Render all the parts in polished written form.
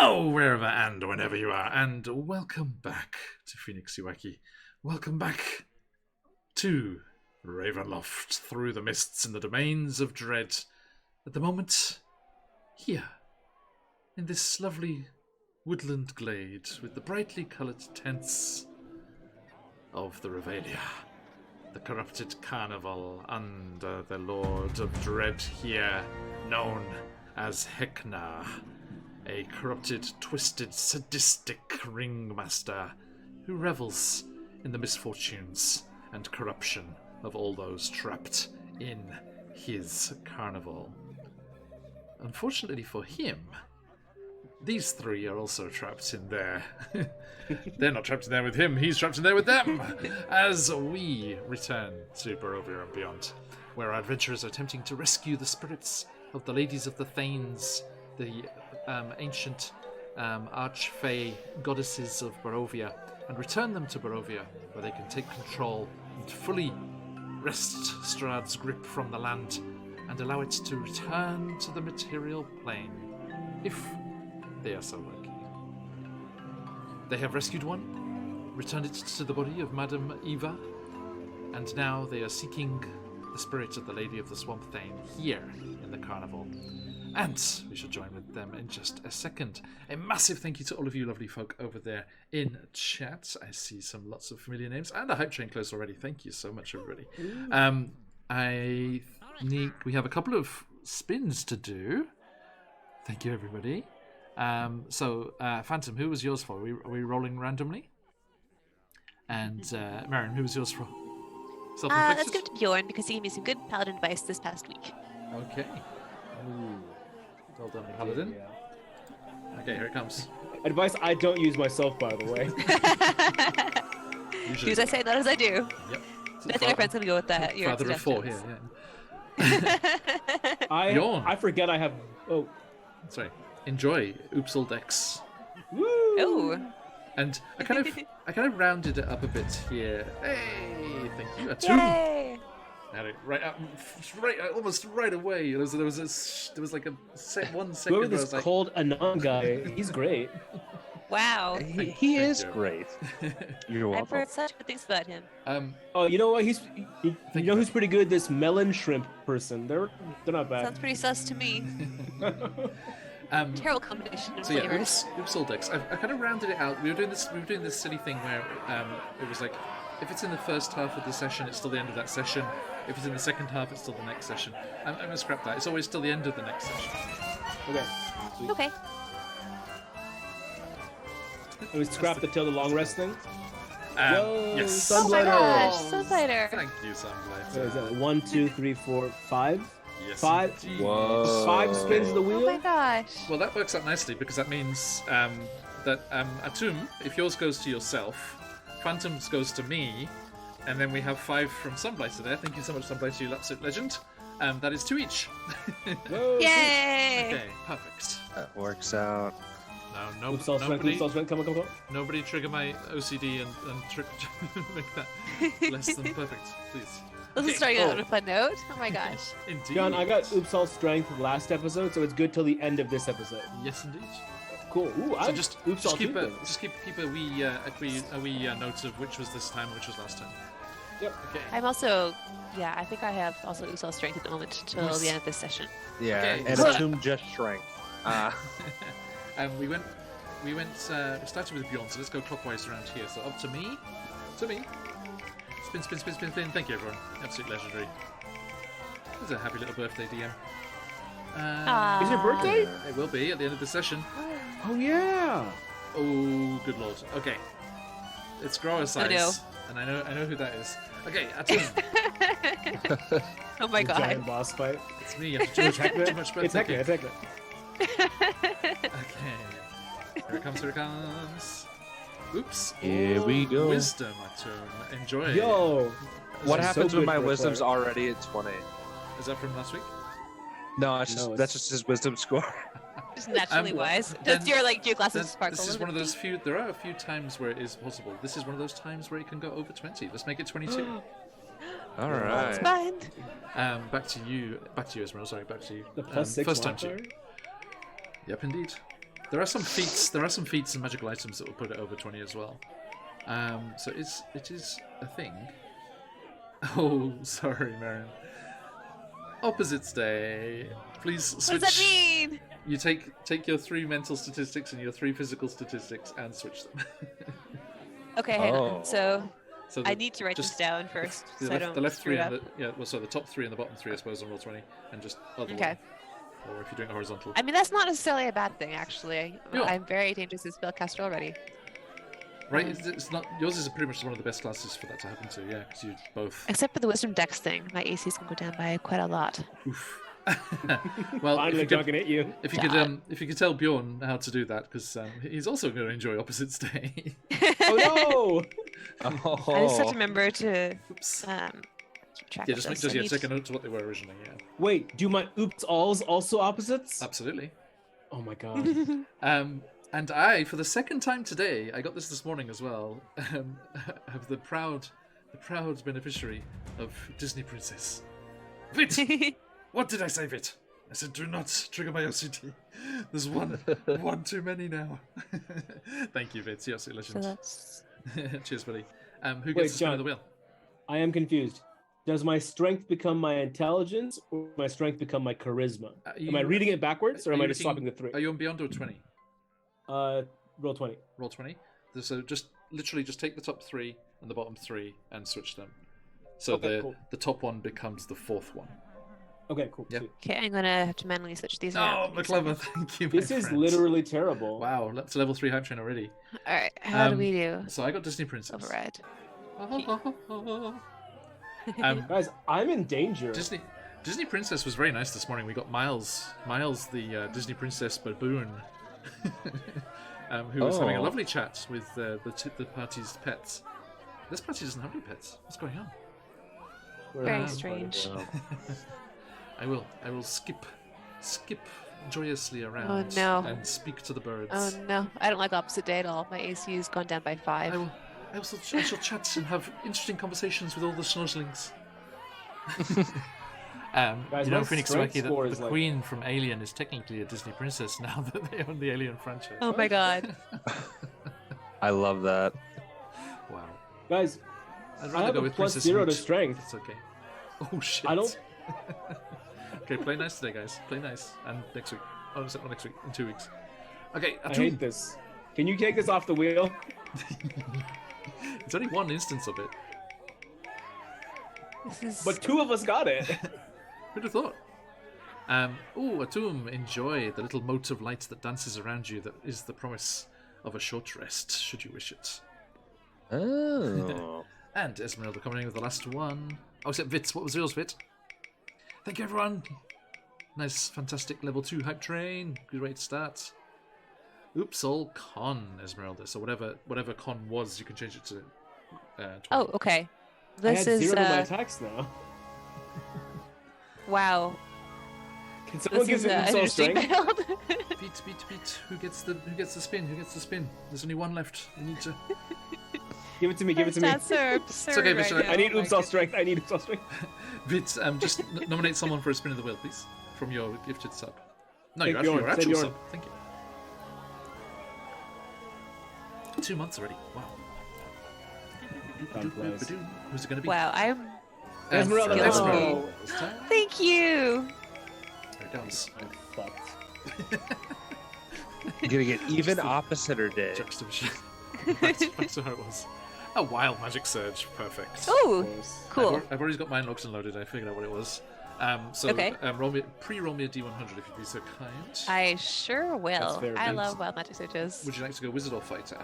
Hello, wherever and whenever you are, and welcome back to QuestJunkiesUK. Welcome back to Ravenloft, through the mists and the domains of dread. At the moment, here, in this lovely woodland glade with the brightly coloured tents of the Revelia, the corrupted carnival under the Lord of Dread here, known as Hekna. A corrupted, twisted, sadistic ringmaster who revels in the misfortunes and corruption of all those trapped in his carnival. Unfortunately for him, these three are also trapped in there. They're not trapped in there with him, he's trapped in there with them! As we return to Barovia Beyond, where our adventurers are attempting to rescue the spirits of the Ladies of the Thanes, the ancient archfey goddesses of Barovia, and return them to Barovia, where they can take control and fully wrest Strahd's grip from the land and allow it to return to the material plane, if they are so lucky. They have rescued one, returned it to the body of Madame Eva, and now they are seeking the spirit of the Lady of the Swamp Thane here in the carnival. And we shall join with them in just a second. A massive thank you to all of you lovely folk over there in chat. I see lots of familiar names and a hype train close already. Thank you so much, everybody. We have a couple of spins to do. Thank you, everybody. Phantom, who was yours for? Are we rolling randomly? And Marion, who was yours for? Let's give it to Bjorn because he gave me some good paladin advice this past week. Okay. Ooh. Well done, Paladin. Yeah. Okay, here it comes. Advice I don't use myself, by the way. Do as I say, not as I do. Yep. I think my friend's gonna go with that. Your father of four here, yeah. I forget I have. Oh, sorry. Enjoy Oopsal Dex. Woo! Oh. And I kind of rounded it up a bit here. Hey, thank you. A two. Yay! Had it almost right away. There was like one second. Whoever this cold Anon guy, he's great. Wow. He is great. You're welcome. I've heard such good things about him. Oh, you know what? You know who's pretty good? This melon shrimp person. They're not bad. Sounds pretty sus to me. Terrible combination of flavors. Oopsal Dex. I kind of rounded it out. We were doing this silly thing where it was like, if it's in the first half of the session, it's still the end of that session. If it's in the second half, it's still the next session. I'm going to scrap that. It's always still the end of the next session. Okay. Sweet. Okay. We scrapped the till the long rest thing. Yes. Oh my Sunblighter. gosh, Sunblighter. Thank you, Sunblighter. What is that? 1, 2, 3, 4, 5. Yes, 5. indeed. Whoa. 5 spins of the wheel. Oh my gosh. Well, that works out nicely because that means that Atum, if yours goes to yourself, Phantom's goes to me, and then we have 5 from Sunblighter there. Thank you so much, Sunblighter, you absolute legend. That is 2 each. Whoa. Yay! Okay, perfect. That works out. Now, nobody trigger my OCD and make that less than perfect, please. This is starting out on a fun note. Oh my gosh. Indeed. John, I got Oopsal strength last episode, so it's good till the end of this episode. Yes, indeed. Cool. Ooh, So just keep a wee note of which was this time, which was last time. Yep. Okay. I'm also, I think I have also Usal strength at the moment until the end of this session. Yeah, Okay. and Atum just shrank. We started with Bjorn, so let's go clockwise around here. So up to me. Spin. Thank you, everyone. Absolute legendary. It's a happy little birthday, DM. Is your birthday? It will be at the end of the session. Oh yeah. Oh, good lord. Okay. It's grower size. no. And I know who that is. Okay, Atum. Oh my god. Giant boss fight. It's me. After too much birthday It's Hector. cake. Okay. Here it comes. Oops. Here we go. Wisdom, Atum. Enjoy. Yo. What I'm happens so when good my for a wisdom's player. already at 20? Is that from last week? No, it's- that's just his wisdom score. Just naturally wise. then- Does your glasses sparkle? This is a one of bit? those few. There are a few times where it is possible. This is one of those times where it can go over 20. Let's make it 22. All It's right. fine. Back to you, Esmeralda. Sorry, back to you. The plus 6 first time to you. modifier? Yep, indeed. There are some feats. There are some feats and magical items that will put it over 20 as well. So it is a thing. Oh, sorry, Marion. Opposites day. Please switch. What does that mean? You take your 3 mental statistics and your 3 physical statistics and switch them. Okay, hang Oh. on. So So I need to write this just down first, so I don't the left screw 3 it and up. the top 3 and the bottom 3, I suppose, on roll 20, and just other Okay. way. Or if you're doing it horizontal. I mean, that's not necessarily a bad thing, actually. Yeah. I'm very dangerous as spellcaster already. Right? It's not yours is pretty much one of the best classes for that to happen to. Yeah, because you both. Except for the Wisdom Dex thing, my ACs can go down by quite a lot. Oof. Well, Finally if you talking at you. could tell Bjorn how to do that, because he's also going to enjoy Opposites Day. Oh I just have to Oh. remember to Oops. keep track Yeah, of just this. I need- take a note to what they were originally. Yeah, no! Wait, do my oops alls also opposites? absolutely. Oh my god. And I, for the second time today, I got this morning as well. Have the proud beneficiary of Disney Princess. Vit, what did I say, Vit? I said, do not trigger my OCD. There's one too many now. Thank you, Vit. You're absolute So legend. that's... Cheers, buddy. Who gets Wait, to spin John. the wheel? I am confused. Does my strength become my intelligence, or my strength become my charisma? Am I reading it backwards, or am I just swapping the 3? Are you on Beyond or 20? Roll 20. Roll 20. So just literally just take the top 3 and the bottom 3 and switch them. So Okay, cool. the top one becomes the 4th one. Okay, cool. Yeah. sweet. Okay, I'm gonna have to manually switch these Oh, around. McClever, thank you, my This is friend. literally terrible. Wow, that's a level 3 hype train already. Alright, how do we do? So I got Disney Princess. Override. Guys, I'm in danger. Disney Princess was very nice this morning. We got Miles, the Disney Princess baboon, who was having a Oh. lovely chat with the party's pets. This party doesn't have any pets. What's going on? Very strange. I will skip joyously around no. and speak to the birds. Oh no, I don't like opposite day at all. My AC has gone down by 5. I shall chat and have interesting conversations with all the snozzlings. Guys, you know, my Phoenix strength Waki, score the is like- Queen from Alien is technically a Disney princess now that they own the Alien franchise. Oh my god. I love that. Wow. Guys, I'd I rather have go a with plus Princess 0 to Peach. strength. It's okay. Oh shit. I don't. Okay, play nice today, guys. Play nice. And next week. Oh, no, not next week. In 2 weeks. Okay, I hate this. Can you take this off the wheel? It's only one instance of it. This is... But 2 of us got it. Who'd have thought? Atum, enjoy the little mote of light that dances around you that is the promise of a short rest, should you wish it. Oh. And Esmeralda coming in with the last one. Oh, except Vits. What was yours, Vit? Thank you, everyone. Nice, fantastic level 2 hype train. Good way to start. Oops, all con, Esmeralda. So whatever con was, you can change it to 20. Oh, okay. I This had is 0 to my attacks now. wow. Can someone This give is me some interesting strength? build. Beat. Who gets the spin? There's only one left. You need to. Give it to me. Give it to me. That's absurd okay, right Bishop. now. I need Oh my oops all goodness. strength. I need oops all strength. Vit, just nominate someone for a spin of the wheel, please, from your gifted sub. No, Take your Bjorn, actual say Bjorn. sub. Thank you. 2 months already. Wow. Time flies. Who's it going to be? Wow, I'm... Esmeralda, Skills. let's Esmeralda. go. It's time. Thank you! There it goes. I'm fucked. You're gonna get even opposite her day. Juxtaposition. That's how it was. A wild magic surge. Perfect. Oh, Of course. cool. I've already got mine locked and loaded. I figured out what it was. So Okay. roll me a D100 if you'd be so kind. I sure will. That's very I good. love wild magic surges. Would you like to go wizard or fighter?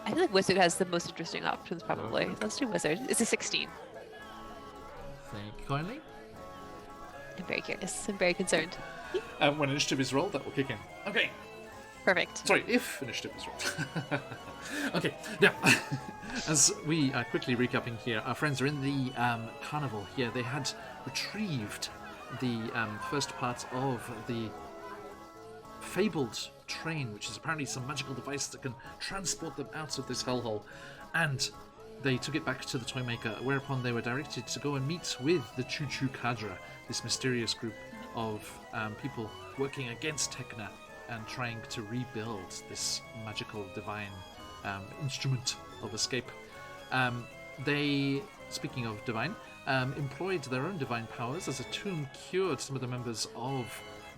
I feel like wizard has the most interesting options, probably. Let's do wizard. It's a 16. Thank you kindly. I'm very curious. I'm very concerned. When initiative is rolled, that will kick in. Okay. Perfect. Sorry, if initiative is rolled. Okay, now, as we are quickly recapping here, our friends are in the carnival here. They had retrieved the first part of the fabled train, which is apparently some magical device that can transport them out of this hellhole. And they took it back to the toy maker, whereupon they were directed to go and meet with the Choo Choo Cadre, this mysterious group of people working against Tekna and trying to rebuild this magical divine instrument of escape. They, speaking of divine, employed their own divine powers as a tomb cured some of the members of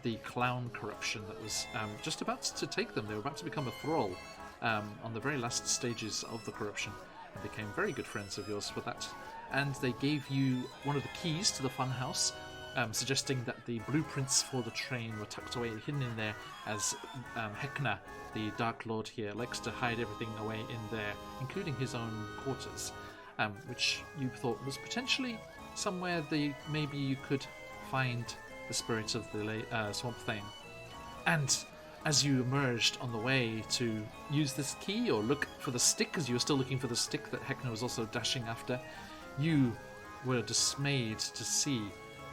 the clown corruption that was just about to take them. They were about to become a thrall on the very last stages of the corruption, and became very good friends of yours for that. And they gave you one of the keys to the funhouse, suggesting that the blueprints for the train were tucked away, hidden in there, as Hekna, the Dark Lord here, likes to hide everything away in there, including his own quarters, which you thought was potentially somewhere maybe you could find the spirit of the Swamp Thane. And as you emerged on the way to use this key or look for the stick, as you were still looking for the stick that Hekna was also dashing after, you were dismayed to see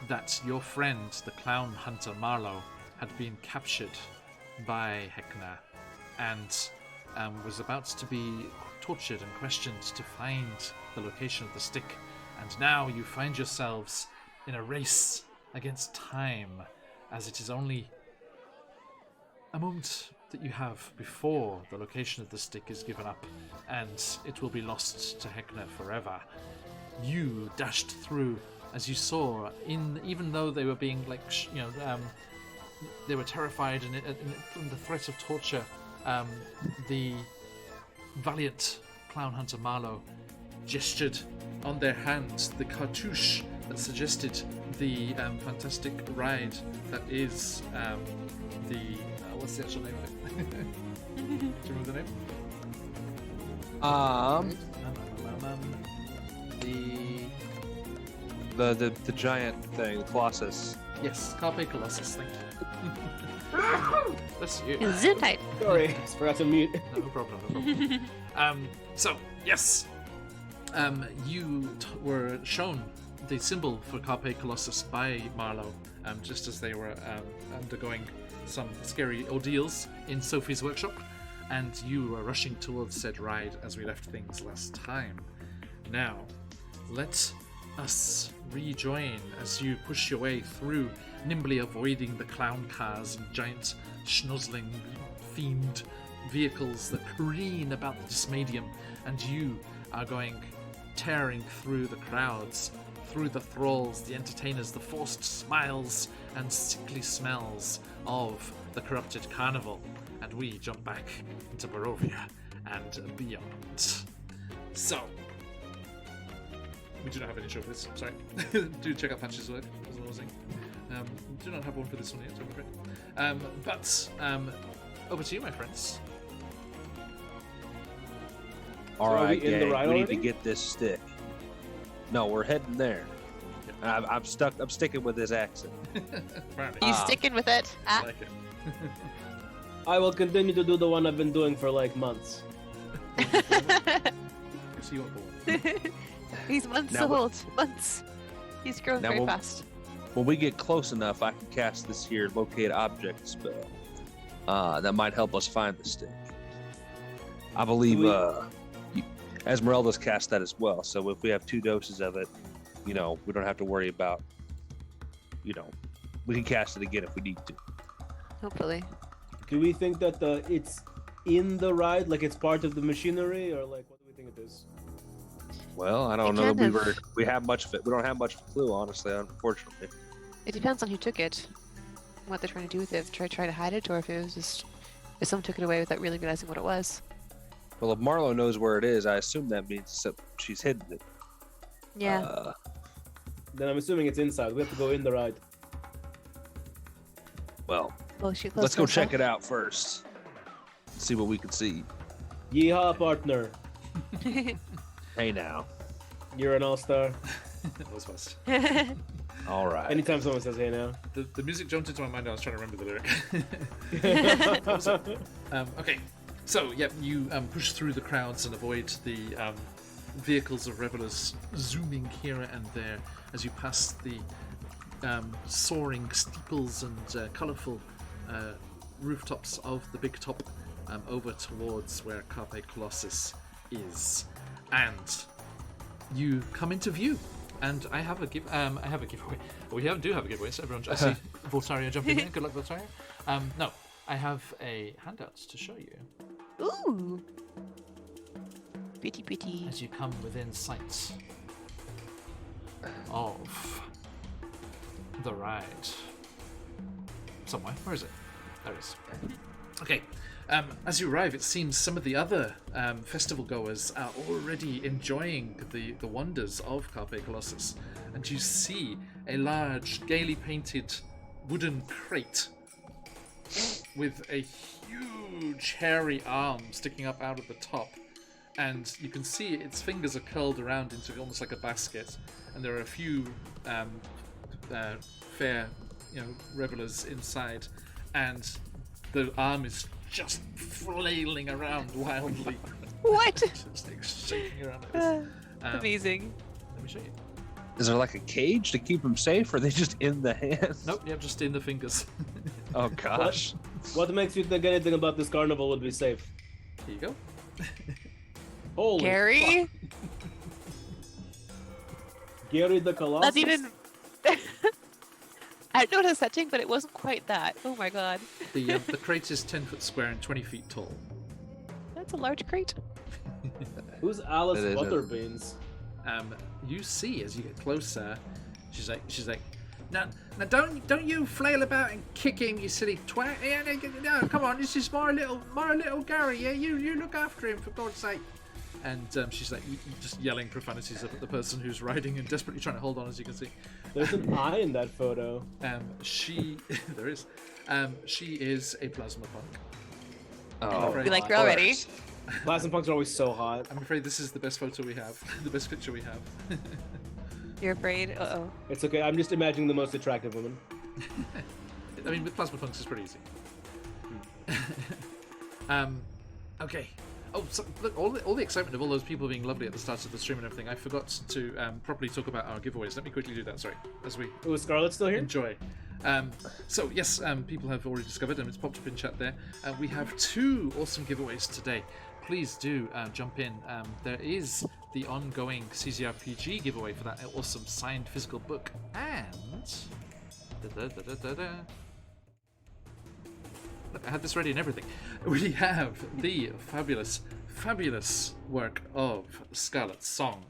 that your friend, the clown hunter Marlowe, had been captured by Hekna and was about to be tortured and questioned to find the location of the stick. And now you find yourselves in a race against time, as it is only a moment that you have before the location of the stick is given up, and it will be lost to Hekna forever. You dashed through, as you saw, even though they were being they were terrified and from the threat of torture. The valiant clown hunter Marlowe gestured on their hand the cartouche that suggested the fantastic ride that is the what's the actual name of it? Do you remember the name? The giant thing, the Colossus. Yes, Carpe Colossus. Thank you. That's you. Gesundheit. Sorry, I forgot to mute. No problem. So yes, you were shown the symbol for Carpe Colossus by Marlowe, just as they were undergoing some scary ordeals in Sophie's workshop, and you were rushing towards said ride as we left things last time. Now, let us rejoin as you push your way through, nimbly avoiding the clown cars and giant schnozzling themed vehicles that careen about the Dismadium, and you are going tearing through the crowds, through the thralls, the entertainers, the forced smiles and sickly smells of the corrupted carnival, and we jump back into Barovia and beyond. So, we do not have an intro for this, sorry. Do check out Patch's work, as I was saying. Do not have one for this one yet, I'm afraid. But over to you, my friends. All right, in the gang, ride we need already? to get this stick. No, we're heading there. I'm stuck. I'm sticking with this accent. Apparently. You sticking with it? I Ah. like it. I will continue to do the one I've been doing for like months. See you on board. He's months Now old. Months. He's grown Now very we'll- fast. When we get close enough, I can cast this here locate object spell. That might help us find the stick. I believe Esmeralda's cast that as well. So if we have 2 doses of it, we don't have to worry about. We can cast it again if we need to. Hopefully. Do we think that it's in the ride, like it's part of the machinery, or like what do we think it is? Well, I don't It know kind that of- we have much of it. We don't have much of a clue, honestly, unfortunately. It depends on who took it, what they're trying to do with it. If they try to hide it, or if it was just if someone took it away without really realizing what it was. Well, if Marlo knows where it is, I assume that means that she's hidden it. Yeah. Then I'm assuming it's inside. We have to go in the ride. Well, Well, she close let's go enough, check huh? it out first. See what we can see. Yeehaw, partner! Hey now. You're an all-star. That was fast. All right. Anytime someone says "Hey now," The music jumped into my mind. I was trying to remember the lyric. Okay, so you push through the crowds and avoid the vehicles of revelers zooming here and there as you pass the soaring steeples and colourful rooftops of the big top over towards where Carpe Colossus is, and you come into view. And I have a giveaway. We do have a giveaway. So everyone, I see Voltaria jumping in. Good luck, Voltaria. No, I have a handout to show you Ooh. Pretty. as you come within sight of the ride. Somewhere. Where is it? There it is. Okay. As you arrive, it seems some of the other festival goers are already enjoying the wonders of Carpe Colossus, and you see a large, gaily painted wooden crate with a huge, hairy arm sticking up out of the top, and you can see its fingers are curled around into almost like a basket, and there are a few fair, revelers inside, and the arm is just flailing around wildly. What? Just like shaking around. Amazing. Let me show you. Is there like a cage to keep them safe, or are they just in the hands? Nope, yeah, just in the fingers. Oh gosh. What makes you think anything about this carnival would be safe? Here you go. Holy Gary? fuck. Gary the Colossus? That's even... I don't know the setting, but it wasn't quite that. Oh my god. The crate is 10 foot square and 20 feet tall. That's a large crate. Who's Alice It is, Butterbeans? You see as you get closer, she's like, now don't you flail about and kick him, you silly twat. Yeah, no, come on, this is my little Gary. Yeah, you look after him for God's sake. And she's like just yelling profanities at the person who's riding and desperately trying to hold on, as you can see. There's an eye in that photo. She there is. She is a plasma punk. Oh, We like her already. Plasma punks are always so hot. I'm afraid this is the best photo we have, the best picture we have. You're afraid? Uh-oh. It's okay, I'm just imagining the most attractive woman. I mean, with plasma punks, it's pretty easy. Okay. Oh, so, look, all the excitement of all those people being lovely at the start of the stream and everything. I forgot to properly talk about our giveaways. Let me quickly do that. Sorry, as we Ooh, is Scarlett still here? enjoy. So yes, people have already discovered, and it's popped up in chat there. We have 2 awesome giveaways today. Please do jump in. There is the ongoing CZRPG giveaway for that awesome signed physical book, and look, I had this ready and everything. We have the fabulous work of Scarlett's Song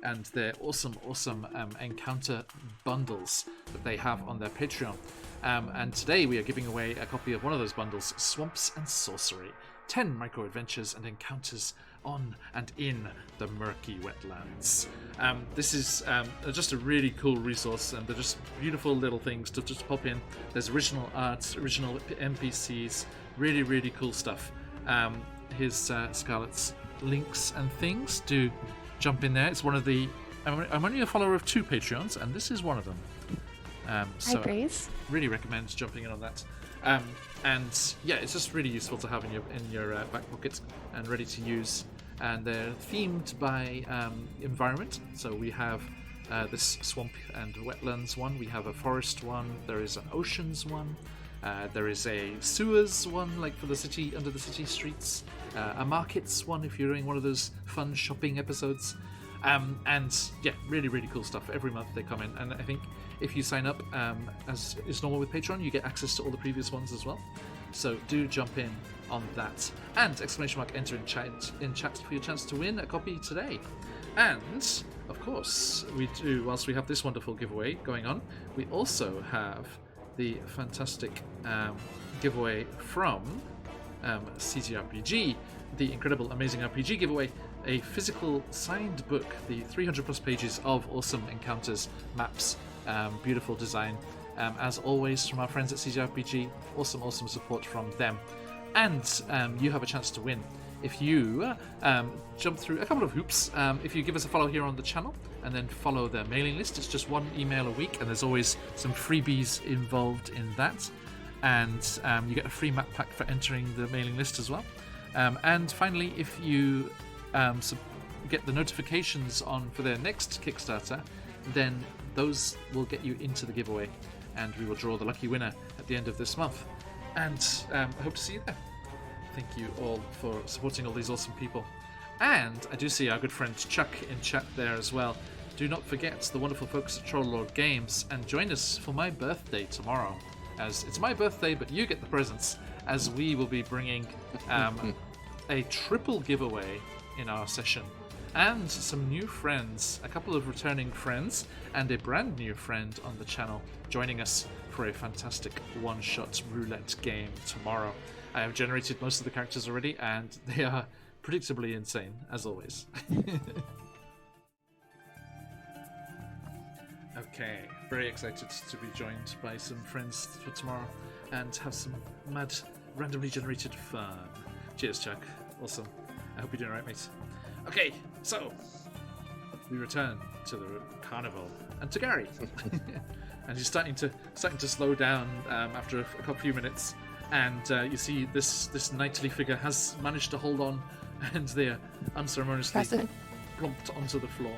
and their awesome encounter bundles that they have on their Patreon. And today we are giving away a copy of one of those bundles, Swamps and Sorcery. 10 micro-adventures and encounters on and in the murky wetlands. This is just a really cool resource, and they're just beautiful little things to just pop in. There's original art, original NPCs, really cool stuff. Here's Scarlett's links and things. Do jump in there. It's one of the... I'm only a follower of 2 Patreons, and this is one of them. So Hi, Grace. really recommend jumping in on that. And yeah, it's just really useful to have in your back pocket and ready to use. And they're themed by environment. So we have this swamp and wetlands one. We have a forest one. There is an oceans one. There is a sewers one, like for the city, under the city streets. A markets one, if you're doing one of those fun shopping episodes. And yeah, really cool stuff. Every month they come in, and I think if you sign up, as is normal with Patreon, you get access to all the previous ones as well. So do jump in on that, and ! Enter in chat for your chance to win a copy today. And of course, we do. Whilst we have this wonderful giveaway going on, we also have the fantastic giveaway from CZRPG, the incredible, amazing RPG giveaway. A physical signed book, the 300 plus pages of awesome encounters, maps, beautiful design, as always from our friends at CZRPG. Awesome support from them. And you have a chance to win if you jump through a couple of hoops. If you give us a follow here on the channel and then follow their mailing list. It's just 1 email a week, and there's always some freebies involved in that. And you get a free map pack for entering the mailing list as well. And finally, if you get the notifications on for their next Kickstarter, then those will get you into the giveaway, and we will draw the lucky winner at the end of this month. And I hope to see you there. Thank you all for supporting all these awesome people. And I do see our good friend Chuck in chat there as well. Do not forget the wonderful folks at Trollord Games, and join us for my birthday tomorrow. As it's my birthday, but you get the presents, as we will be bringing a triple giveaway in our session, and some new friends, a couple of returning friends, and a brand new friend on the channel joining us for a fantastic one-shot roulette game tomorrow. I have generated most of the characters already, and they are predictably insane, as always. Okay, very excited to be joined by some friends for tomorrow and have some mad, randomly generated fun. Cheers, Chuck. Awesome. I hope you're doing alright, mate. Okay, so we return to the carnival and to Gary, and he's starting to slow down after a few minutes, and you see this knightly figure has managed to hold on, and they are unceremoniously plumped onto the floor,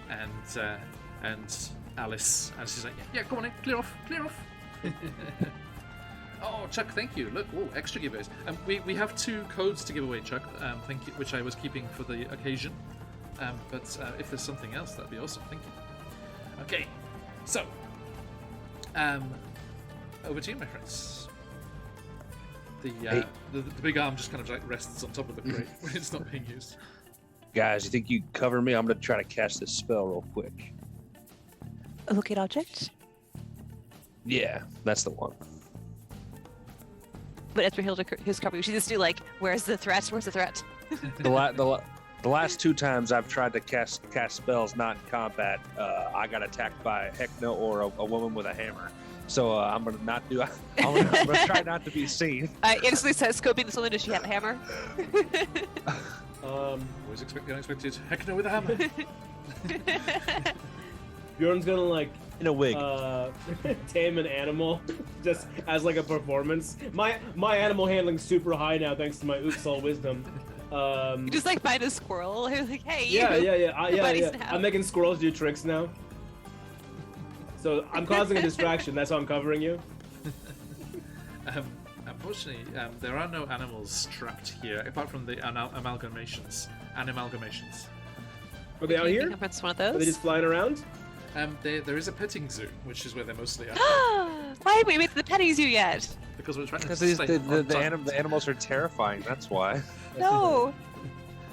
and Alice, and she's like, yeah, come on in, clear off. Oh, Chuck, thank you. Look, extra giveaways. We have 2 codes to give away, Chuck. Thank you, which I was keeping for the occasion. But if there's something else, that'd be awesome. Thank you. Okay, so over to you, my friends. The big arm just kind of like rests on top of the crate when it's not being used. Guys, you think you can cover me? I'm going to try to cast this spell real quick. Locate object? Yeah, that's the one. But after his cover, we should just do like, where's the threat? The last 2 times I've tried to cast spells not in combat, I got attacked by Heckno or a woman with a hammer. So I'm gonna not do. I'm gonna try not to be seen. I instantly says, "Scoping this woman. Does she have a hammer?" Always expect the unexpected. Heckno with a hammer. Bjorn's gonna like in a wig. Tame an animal just as like a performance. My animal handling's super high now thanks to my Oops All Wisdom. You just like find a squirrel. Like, hey, yeah. Yeah. I'm making squirrels do tricks now. So I'm causing a distraction. That's how I'm covering you. Unfortunately, there are no animals trapped here apart from the amalgamations. Are they out here? One of those? Are they just flying around? There is a petting zoo, which is where they mostly are. Why haven't we made the petting zoo yet? Because we're trying to the animals are terrifying. That's why. No,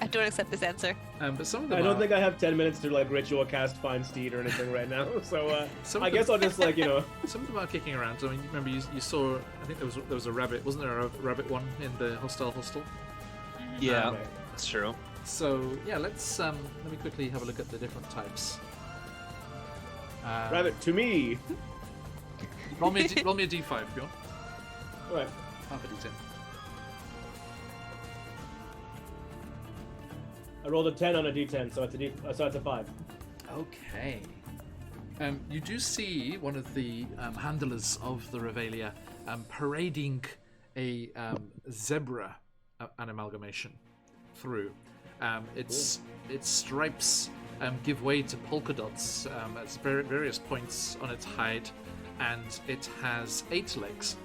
I don't accept this answer. But some of them I don't think I have 10 minutes to like ritual cast Find Steed or anything right now. So I guess I'll just like Some of them are kicking around. I mean, remember you saw? I think there was a rabbit. Wasn't there a rabbit one in the hostel? Yeah, that's true. So yeah, let me quickly have a look at the different types. Rabbit to me. Roll me a d5, Bjorn. Alright. Half a d10. I rolled a 10 on a d10, so it's a 5. Okay. You do see one of the handlers of the Revelia parading a zebra an amalgamation through. Its stripes give way to polka dots at various points on its hide, and it has 8 legs.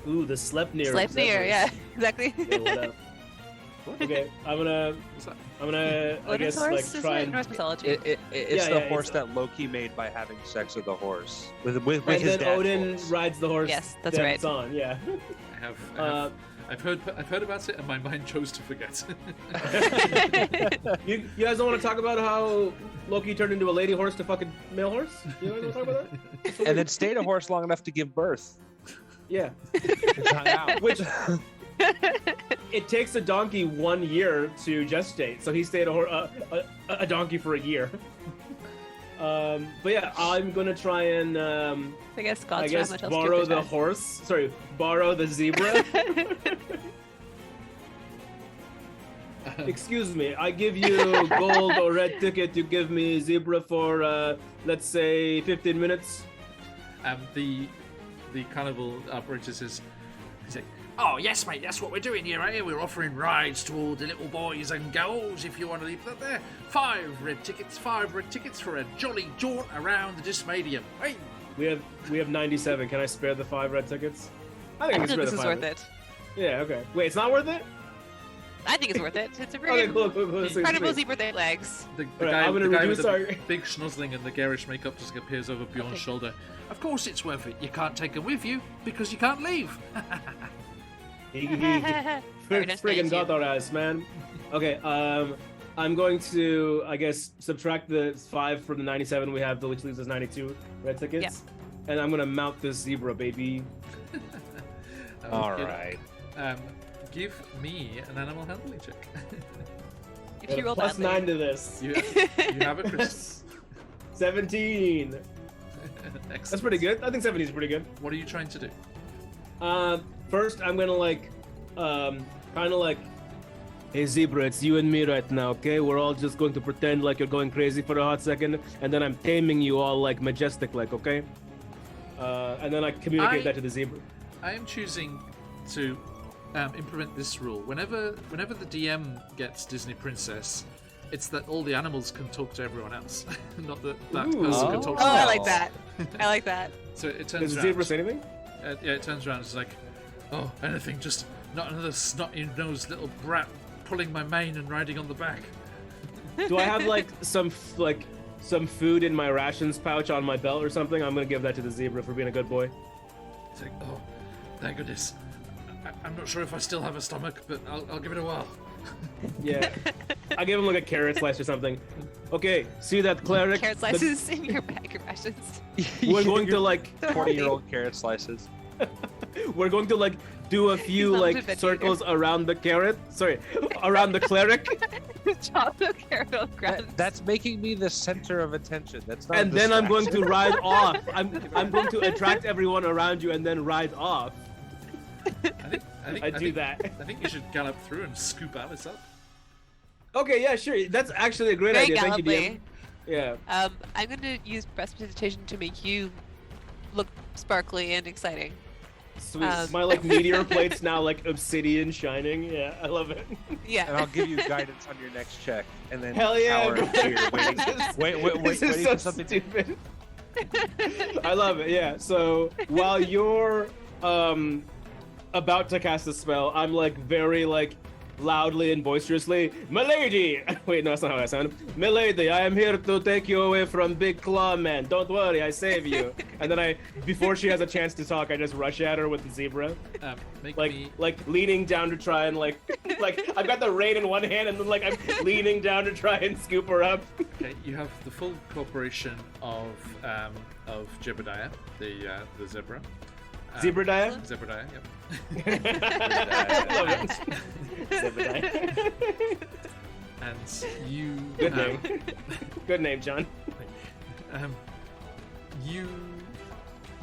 Ooh, the Sleipnir. Sleipnir, yeah, exactly. Yeah, what up? Okay, I'm gonna I guess like try and Norse mythology. It's the horse that Loki made by having sex with the horse. With and his then Odin rides the horse. Yes, that's right. It's on, yeah. I've heard about it, and my mind chose to forget. You guys don't want to talk about how Loki turned into a lady horse to fucking male horse? You guys want to talk about that? And then stayed a horse long enough to give birth. Yeah. Which it takes a donkey 1 year to gestate, so he stayed a donkey for a year. But yeah, I'm gonna try and I guess borrow the horse. Sorry, borrow the zebra. Excuse me, I give you gold or red ticket. You give me zebra for let's say 15 minutes. The carnival operator says, "Oh yes, mate, that's what we're doing here, eh? We're offering rides to all the little boys and girls. If you want to leave that there, 5 red tickets for a jolly jaunt around the Dismadium. Hey, we have 97. Can I spare the 5 red tickets? I think I can spare this the is 5. worth it. Yeah, okay. Wait, it's not worth it? I think it's worth it. It's a Okay, pretty cool. So incredible sweet. zebra with legs. The Alright, guy, I'm gonna the guy reduce with the our- big schnozzling and the garish makeup just appears over Bjorn's shoulder. Of course it's worth it. You can't take him with you because you can't leave. Very nice Friggin' to got meet our ass, man. Okay, I'm going to, I guess, subtract the 5 from the 97 we have, which leaves us 92 red tickets. And I'm gonna mount this zebra, baby. All Okay. right. Give me an animal handling check. If you roll Plus badly. 9 to this. you have a crystal. 17. Excellent. That's pretty good. I think 17 is pretty good. What are you trying to do? First, I'm gonna kind of like, hey zebra, it's you and me right now, okay? We're all just going to pretend like you're going crazy for a hot second, and then I'm taming you all like majestic, like, okay? And then I communicate that to the zebra. I am choosing to implement this rule. Whenever the DM gets Disney Princess, it's that all the animals can talk to everyone else, not that that Ooh. person can talk to Oh, I them. like that. I like that. So it Does turns the around. zebra say anything? Yeah, it turns around. It's like, oh, anything, just not another snotty-nosed little brat pulling my mane and riding on the back. Do I have like some food in my rations pouch on my belt or something? I'm gonna give that to the zebra for being a good boy. It's like, oh, thank goodness. I'm not sure if I still have a stomach, but I'll give it a while. Yeah. I give him like a carrot slice or something. Okay, see that cleric? Carrot slices in your bag of rations. We're going to like 40-year-old carrot slices. we're going to like do a few He's not like a veggie circles around the carrot. Sorry, around the cleric, Chocolate carrot on ground. That's making me the center of attention. That's not. and a then I'm going to distraction. ride off. I'm going to attract everyone around you and then ride off. I do that. I think you should gallop through and scoop Alice up. Okay, yeah, sure. That's actually a great Very idea. Thank you, DM. gallantly. Yeah. I'm gonna use prestidigitation to make you look sparkly and exciting. Sweet. My like meteor plate's now like obsidian shining. Yeah, I love it. And Yeah. I'll give you guidance on your next check, and then Hell yeah! cower in fear, waiting, This is waiting so for something to. stupid. I love it. Yeah. So while you're about to cast a spell, I'm like very like loudly and boisterously, "Milady!" Wait, no, that's not how I sound. "Milady, I am here to take you away from Big Claw Man. Don't worry, I save you." And then before she has a chance to talk, I just rush at her with the zebra, Make like me leaning down to try and like I've got the rein in one hand and then like I'm leaning down to try and scoop her up. okay. You have the full cooperation of Jebediah, the zebra. Zebra-diah? Zebediah, yep. Love it. Zebediah. And you. Good name. Good name, John. You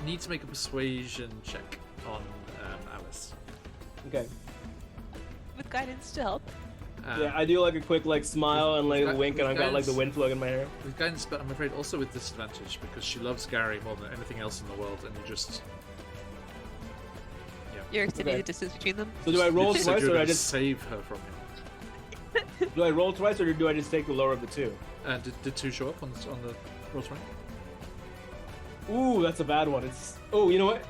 need to make a persuasion check on Alice. Okay. With guidance to help. Yeah, I do like a quick like smile and like With wink, and I've got like the guidance. wind flowing in my hair. With guidance, but I'm afraid also with disadvantage because she loves Gary more than anything else in the world, and you just. You're extending Okay. the distance between them. So do I roll you said twice, you were or I gonna just save her from him? do I roll twice, or do I just take the lower of the two? Did two show up on the roll 20? Ooh, that's a bad one. It's you know what?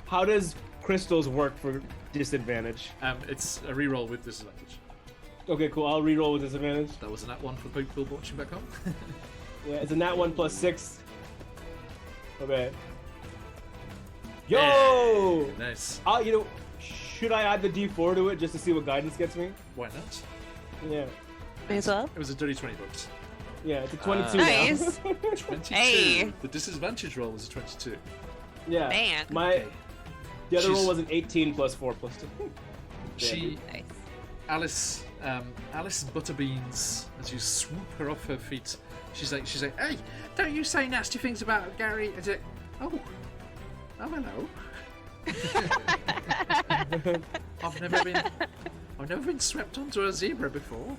How does crystals work for disadvantage? It's a reroll with disadvantage. Okay, cool. I'll re-roll with disadvantage. That was a nat one for people watching back home. Yeah, it's a nat 1 plus 6. Okay. Yo! Hey, nice. You know, should I add the D4 to it just to see what guidance gets me? Why not? Yeah. May as well. It was a dirty 20 bucks. Yeah, it's a 22 Nice. now. 22. Hey. The disadvantage roll was a 22. Yeah. Man. The other She's- roll was an 18 plus 4 plus 2. She, Nice. Alice Butterbeans, as you swoop her off her feet, she's like, hey, don't you say nasty things about Gary. Is it? Oh, hello. I've never been swept onto a zebra before.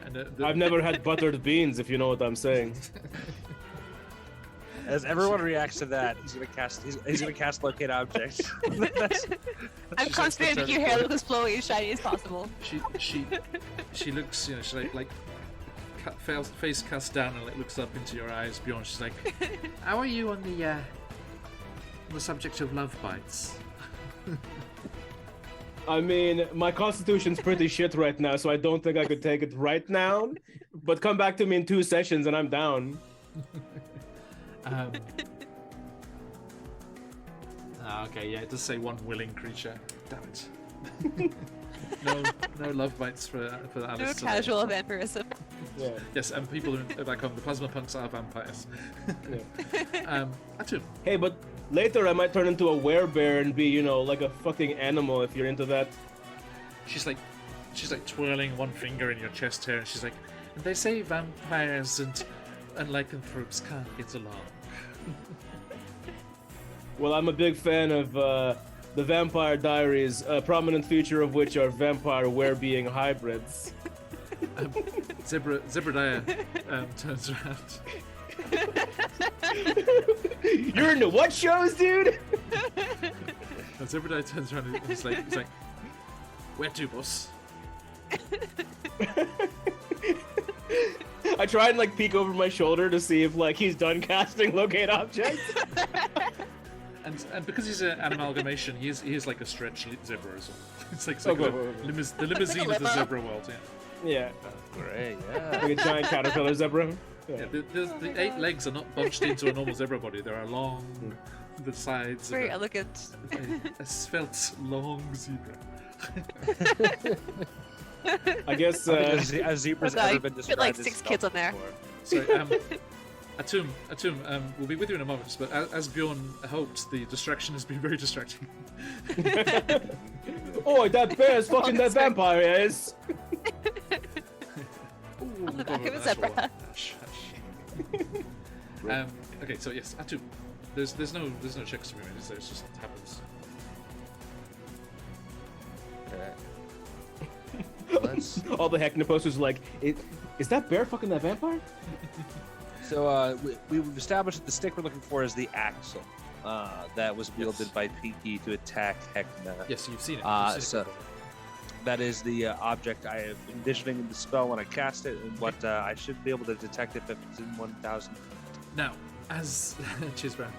And I've never had buttered beans, if you know what I'm saying. As everyone reacts to that, he's gonna cast. He's gonna cast locate object. I'm concentrating to make your hair look as flowy and shiny as possible. She looks, she's like face cast down and like looks up into your eyes, Bjorn. She's like, how are you on the subject of love bites? I mean, my constitution's pretty shit right now, so I don't think I could take it right now. But come back to me in 2 sessions and I'm down. Okay, yeah, it does say one willing creature. Damn it. no love bites for Alice. No today. casual vampirism. Yeah. Yes, and people who back home, the plasma punks are vampires. Atum. Hey, but later I might turn into a werebear and be, you know, like a fucking animal if you're into that. She's like twirling one finger in your chest hair, and she's like, and they say vampires and lycanthropes can't get along. Well, I'm a big fan of the Vampire Diaries, a prominent feature of which are vampire were-being hybrids. Zebediah turns around. You're into what shows, dude? And Zebediah turns around and he's like, where to, boss? I try and like peek over my shoulder to see if like he's done casting locate object. And because he's an amalgamation, he is like a stretch zebra as well. It's like Oh, the go. limousine of the limo. zebra world. Yeah. Yeah, Great, yeah. like a giant caterpillar zebra. Yeah, the 8 legs are not bunched into a normal zebra body. They are along the sides. Very of elegant. a svelte, long zebra. I guess. I don't think a zebra's Like, ever been fit described like as 6 kids on there. before. So, Atum, we'll be with you in a moment. But as Bjorn hoped, the distraction has been very distracting. Oh, that bear is fucking that vampire is. On the back of a zebra. Okay, so yes, Atum. There's no checks to be made. It just happens. Let's. All the Hecknoposters like, is that bear fucking that vampire? So we've established that the stick we're looking for is the axle that was wielded Yes. by Pinky to attack Heckna. Yes, you've seen it. So that is the object I am envisioning in the spell when I cast it, and what I should be able to detect if it's in 1,000. Now, as cheers, Brown.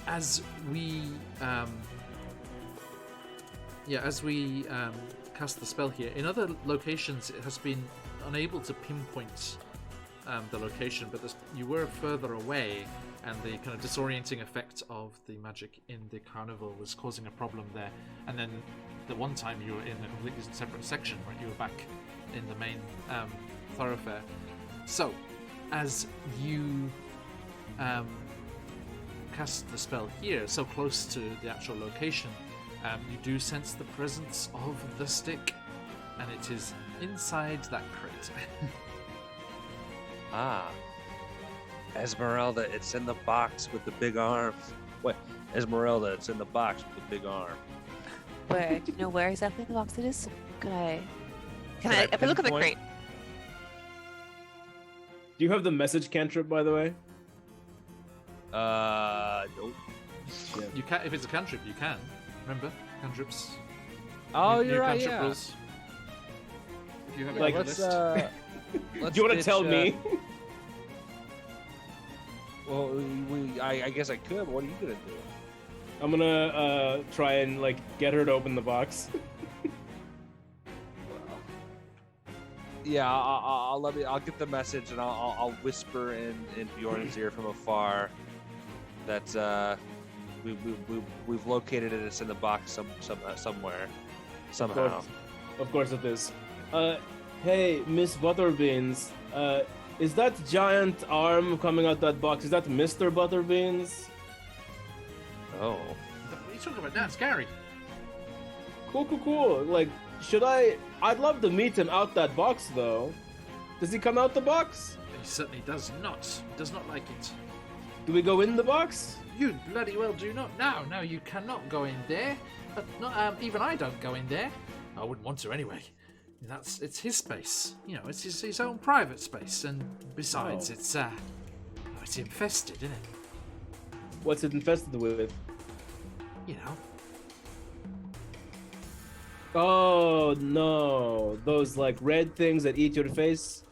As we cast the spell here, in other locations it has been unable to pinpoint the location, but you were further away, and the kind of disorienting effect of the magic in the carnival was causing a problem there. And then the one time you were in a completely separate section, right? You were back in the main thoroughfare. So, as you cast the spell here, so close to the actual location, you do sense the presence of the stick, and it is inside that crate. Ah. Esmeralda, it's in the box with the big arm. What? Esmeralda, it's in the box with the big arm. Where? Do you know where exactly in the box it is? Can I if I look at the pinpoint? crate? Do you have the message cantrip, by the way? Nope. You can, if it's a cantrip, you can. Remember, cantrips. Oh, New you're right, cantrip yeah. rules. If you have it Like, on the Let's, list. let's Do you want to ditch, tell me? Well, I guess I could, but what are you gonna do? I'm gonna try and like get her to open the box. Yeah, I'll get the message and I'll whisper in Bjorn's ear from afar that we've located it. It's in the box somewhere, somehow. Of course it is. Hey, Miss Butterbeans. Is that giant arm coming out that box? Is that Mr. Butterbeans? Oh, What are you talking about? That's Gary. Cool. Like, I'd love to meet him out that box, though. Does he come out the box? He certainly does not. He does not like it. Do we go in the box? You bloody well do not. No, you cannot go in there. But not, even I don't go in there. I wouldn't want to anyway. It's his space. You know, it's his own private space. And besides, Oh. it's infested, isn't it? What's it infested with? You know. Oh no, those like red things that eat your face.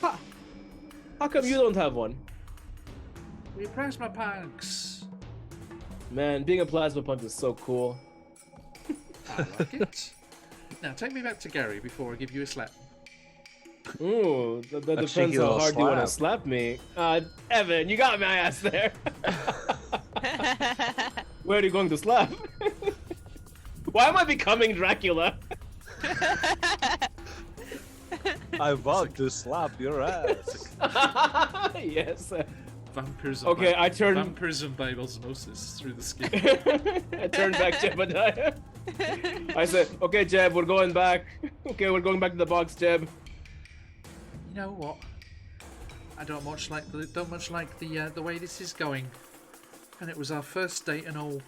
How come you don't have one? We plasma punks. Man, being a plasma punk is so cool. I like it. Now take me back to Gary before I give you a slap. Ooh, that depends cheeky how little hard you want to slap. slap me. Evan, you got my ass there. Where are you going to slap? Why am I becoming Dracula? I want to slap your ass. Yes. Vampirism. Okay, I turn. Vampirism by osmosis through the skin. I turned back Jebediah. I said, "Okay, Jeb, we're going back. Okay, we're going back to the box, Jeb." You know what? I don't much like the way this is going. And it was our first date and all.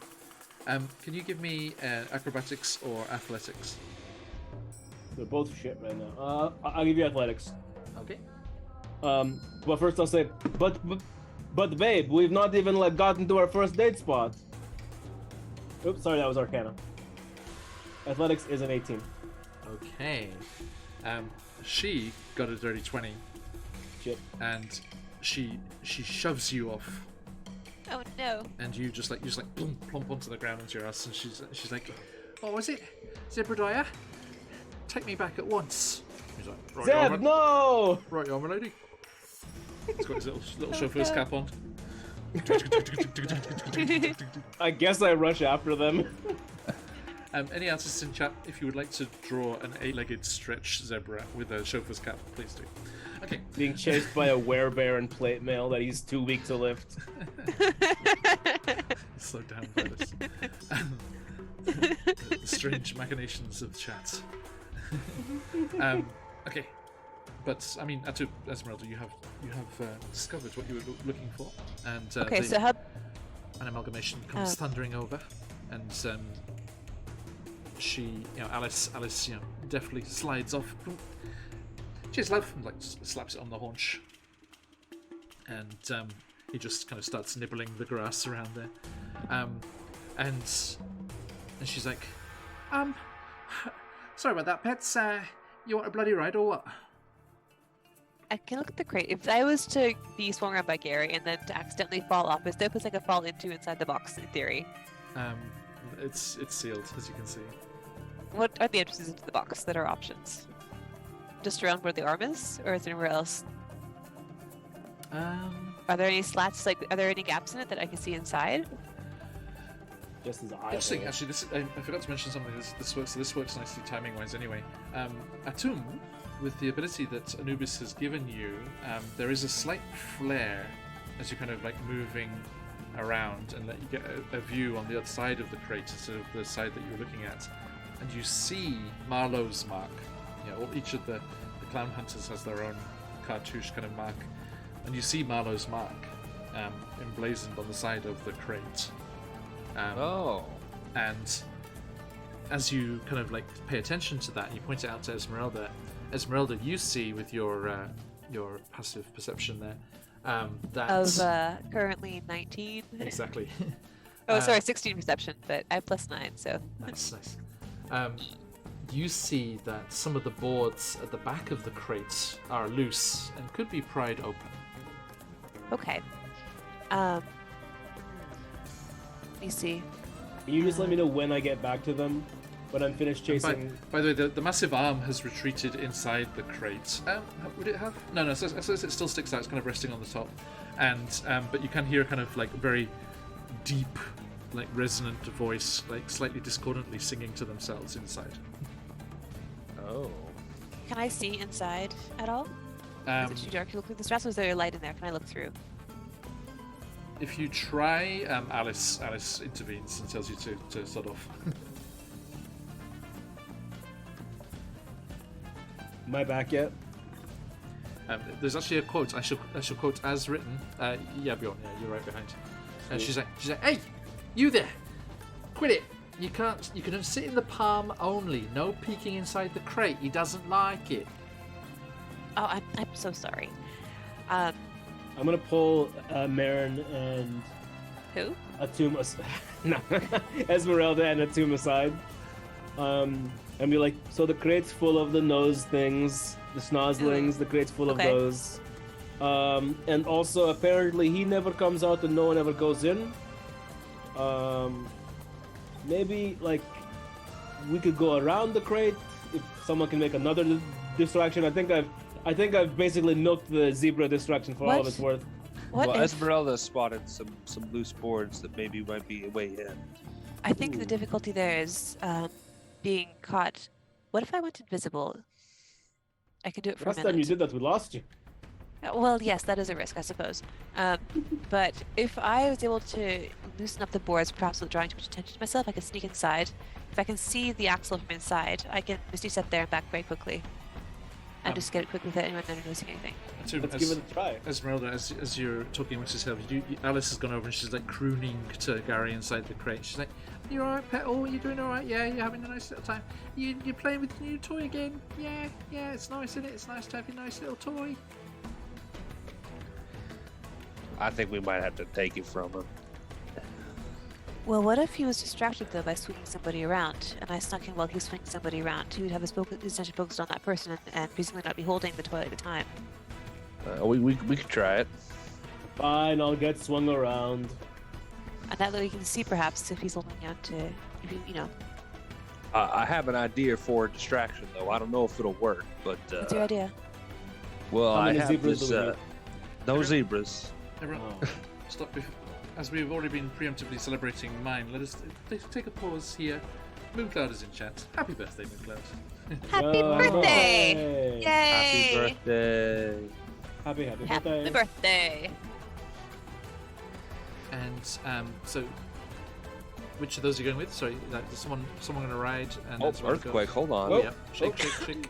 Can you give me acrobatics or athletics? They're both shit right now. I'll give you athletics. Okay. But first I'll say, but babe, we've not even gotten to our first date spot. Oops, sorry, that was Arcana. Athletics is an 18. Okay. She got a dirty 20. Shit. And she shoves you off, Oh no. and you just plump onto the ground into your ass, and she's like, "What was it, Zebediah? Take me back at once." He's like, "Right, Zeb, no! right, my lady." He's got his little chauffeur's no. cap on. I guess I rush after them. Any artists in chat, if you would like to draw an 8-legged stretch zebra with a chauffeur's cap, please do. Okay. Being chased by a werebear and plate mail that he's too weak to lift. So down by this. The strange machinations of chat. Okay, but I mean, Esmeralda, you have discovered what you were looking for, and Okay, so how? an amalgamation comes thundering over, and she, Alice, deftly slides off. Cheers, love, and slaps it on the haunch, and he just kind of starts nibbling the grass around there, and she's like, sorry about that, pets. You want a bloody ride or what? I can look at the crate. If I was to be swung around by Gary and then to accidentally fall off, is there a place I could fall into inside the box in theory? It's sealed, as you can see. What are the entrances into the box that are options? Just around where the arm is, or is there anywhere else? Are there any slats? Are there any gaps in it that I can see inside? Just as I. Interesting. Actually, I forgot to mention something. This works nicely timing-wise. Anyway, Atum, with the ability that Anubis has given you, there is a slight flare as you're kind of moving around, and let you get a view on the other side of the crate instead of the side that you're looking at, and you see Marlowe's mark. Each of the clown hunters has their own cartouche kind of mark, and you see Marlowe's mark emblazoned on the side of the crate. And as you kind of pay attention to that, and you point it out to Esmeralda. Esmeralda, you see with your passive perception there that Of currently 19. exactly. Oh, sorry, 16 perception, but I have +9, so. Nice. You see that some of the boards at the back of the crate are loose and could be pried open. Okay. Let me see. Can you just let me know when I get back to them? When I'm finished chasing. By the way, the massive arm has retreated inside the crate. Would it have? No. So it still sticks out. It's kind of resting on the top, and but you can hear kind of very deep, resonant voice, slightly discordantly singing to themselves inside. Oh. Can I see inside at all? Is it too dark to look through the straps? Or is there a light in there? Can I look through? If you try, Alice intervenes and tells you to sod off. Am I back yet? There's actually a quote. I shall quote as written. Yeah, Bjorn. Yeah, you're right behind. And she's like, "Hey, you there? Quit it! You can't. You can sit in the palm only. No peeking inside the crate. He doesn't like it." Oh, I'm so sorry. I'm gonna pull Marin and Who? Atum no, Esmeralda and Atum aside. And be like, so the crate's full of the nose things, the snozzlings, the crate's full of those. And also apparently he never comes out and no one ever goes in. Maybe we could go around the crate if someone can make another distraction. I think I've basically milked the zebra distraction for all of What? its worth. What well, if? Esmeralda spotted some loose boards that maybe might be a way in. I think the difficulty there is being caught. What if I went invisible? I could do it for Last a time you minute. did that, we lost you. Well, yes, that is a risk, I suppose. But if I was able to loosen up the boards, perhaps without drawing too much attention to myself, I could sneak inside. If I can see the axle from inside, I can Misty Step there and back very quickly. And just get it quickly without anyone noticing anything. Let's give it a try. Esmeralda, as you're talking amongst yourself, Alice has gone over and she's like crooning to Gary inside the crate. She's like, "You alright, pet? Oh, you doing alright? Yeah, you're having a nice little time. You're playing with your new toy again? Yeah, it's nice, isn't it? It's nice to have your nice little toy." I think we might have to take it from him. Well, what if he was distracted, though, by swinging somebody around, and I snuck in while he was swinging somebody around? He would have his attention focused on that person and presumably not be holding the toy at the time. We could try it. Fine, I'll get swung around. And that way we can see, perhaps, if he's holding on to, if you know. I have an idea for a distraction, though. I don't know if it'll work, but What's your idea? well, How I many have zebras this. do we need? No zebras. Everyone, Oh. stop. As we've already been preemptively celebrating mine, let us take a pause here. Mooncloud is in chat. Happy birthday, Mooncloud. Happy Yo, birthday! hey. Yay! Happy birthday. Happy Happy birthday. birthday! And so, which of those are you going with? Sorry, like, is someone going to ride? And Oh, then someone earthquake! Go? Hold on. Oh. Yeah, shake, shake, shake.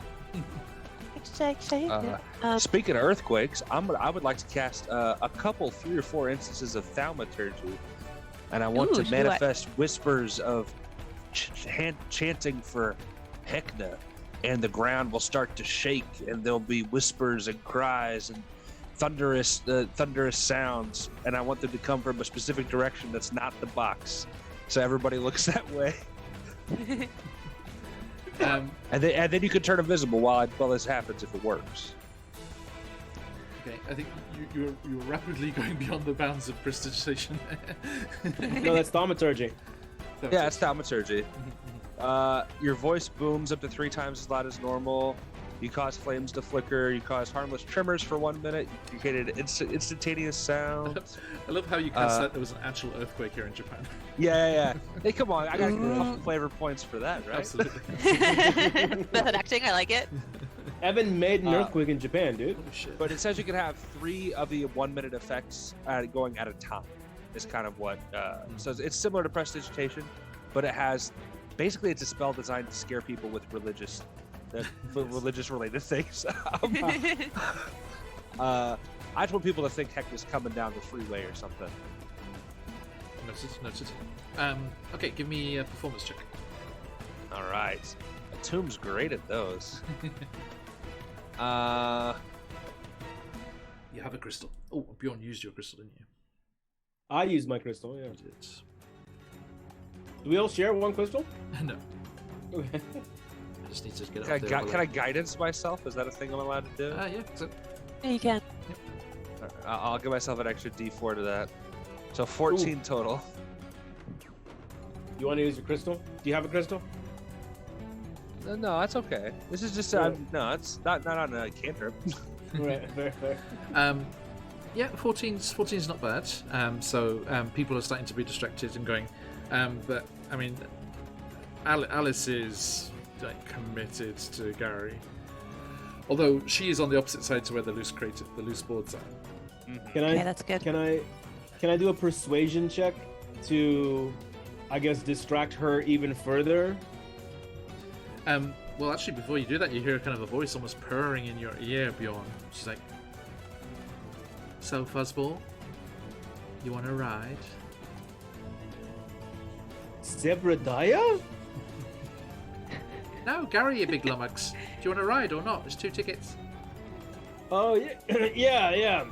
Speaking of earthquakes, I would like to cast a couple, 3 or 4 instances of thaumaturgy, and I want Ooh, to do manifest whispers of chanting for Hecna, and the ground will start to shake, and there'll be whispers and cries and thunderous sounds, and I want them to come from a specific direction that's not the box, so everybody looks that way. And then you can turn invisible while this happens if it works. Okay, I think you're rapidly going beyond the bounds of prestidigitation. No, that's thaumaturgy. Yeah, it's thaumaturgy. Your voice booms up to 3 times as loud as normal. You cause flames to flicker. You cause harmless tremors for 1 minute. You created instantaneous sound. I love how you cast that there was an actual earthquake here in Japan. Yeah. Hey, come on. I got to get a couple flavor points for that, right? Absolutely. Method acting, I like it. Evan made an earthquake in Japan, dude. Holy shit. But it says you can have 3 of the 1 minute effects going at a time. Is kind of what. So it's similar to prestidigitation, but it has basically it's a spell designed to scare people with religious related things. I just want people to think Hector's coming down the freeway or something. Noted. Okay, give me a performance check. All right. Tomb's great at those. You have a crystal. Oh, Bjorn used your crystal, didn't you? I use my crystal, yeah. You did. Do we all share one crystal? No, Okay. I just need to get Can up there. I guidance myself? Is that a thing I'm allowed to do? Yeah, so Yeah, you can. I'll give myself an extra D4 to that. So 14 total. You want to use your crystal? Do you have a crystal? No, that's okay. This is just no, it's not on a cantrip. Right, fair. yeah, 14's not bad. So people are starting to be distracted and going. But I mean, Alice is like committed to Gary. Although she is on the opposite side to where the loose boards are. Can I? Okay, that's good. Can I do a persuasion check to, I guess, distract her even further? Well, actually, before you do that, you hear kind of a voice almost purring in your ear, Bjorn. She's like, "So, Fuzzball, you want to ride?" Zebradaya? No, Gary, you big lummox. Do you want to ride or not? There's 2 tickets. Oh yeah, yeah.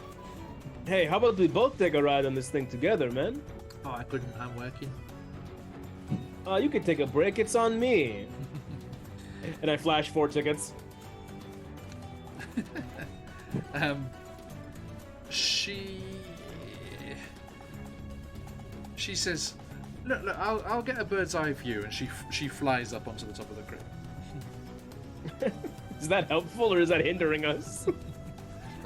Hey, how about we both take a ride on this thing together, man? Oh, I couldn't. I'm working. You can take a break. It's on me. And I flash 4 tickets. She says, Look, I'll get a bird's eye view, and she flies up onto the top of the crate. Is that helpful or is that hindering us?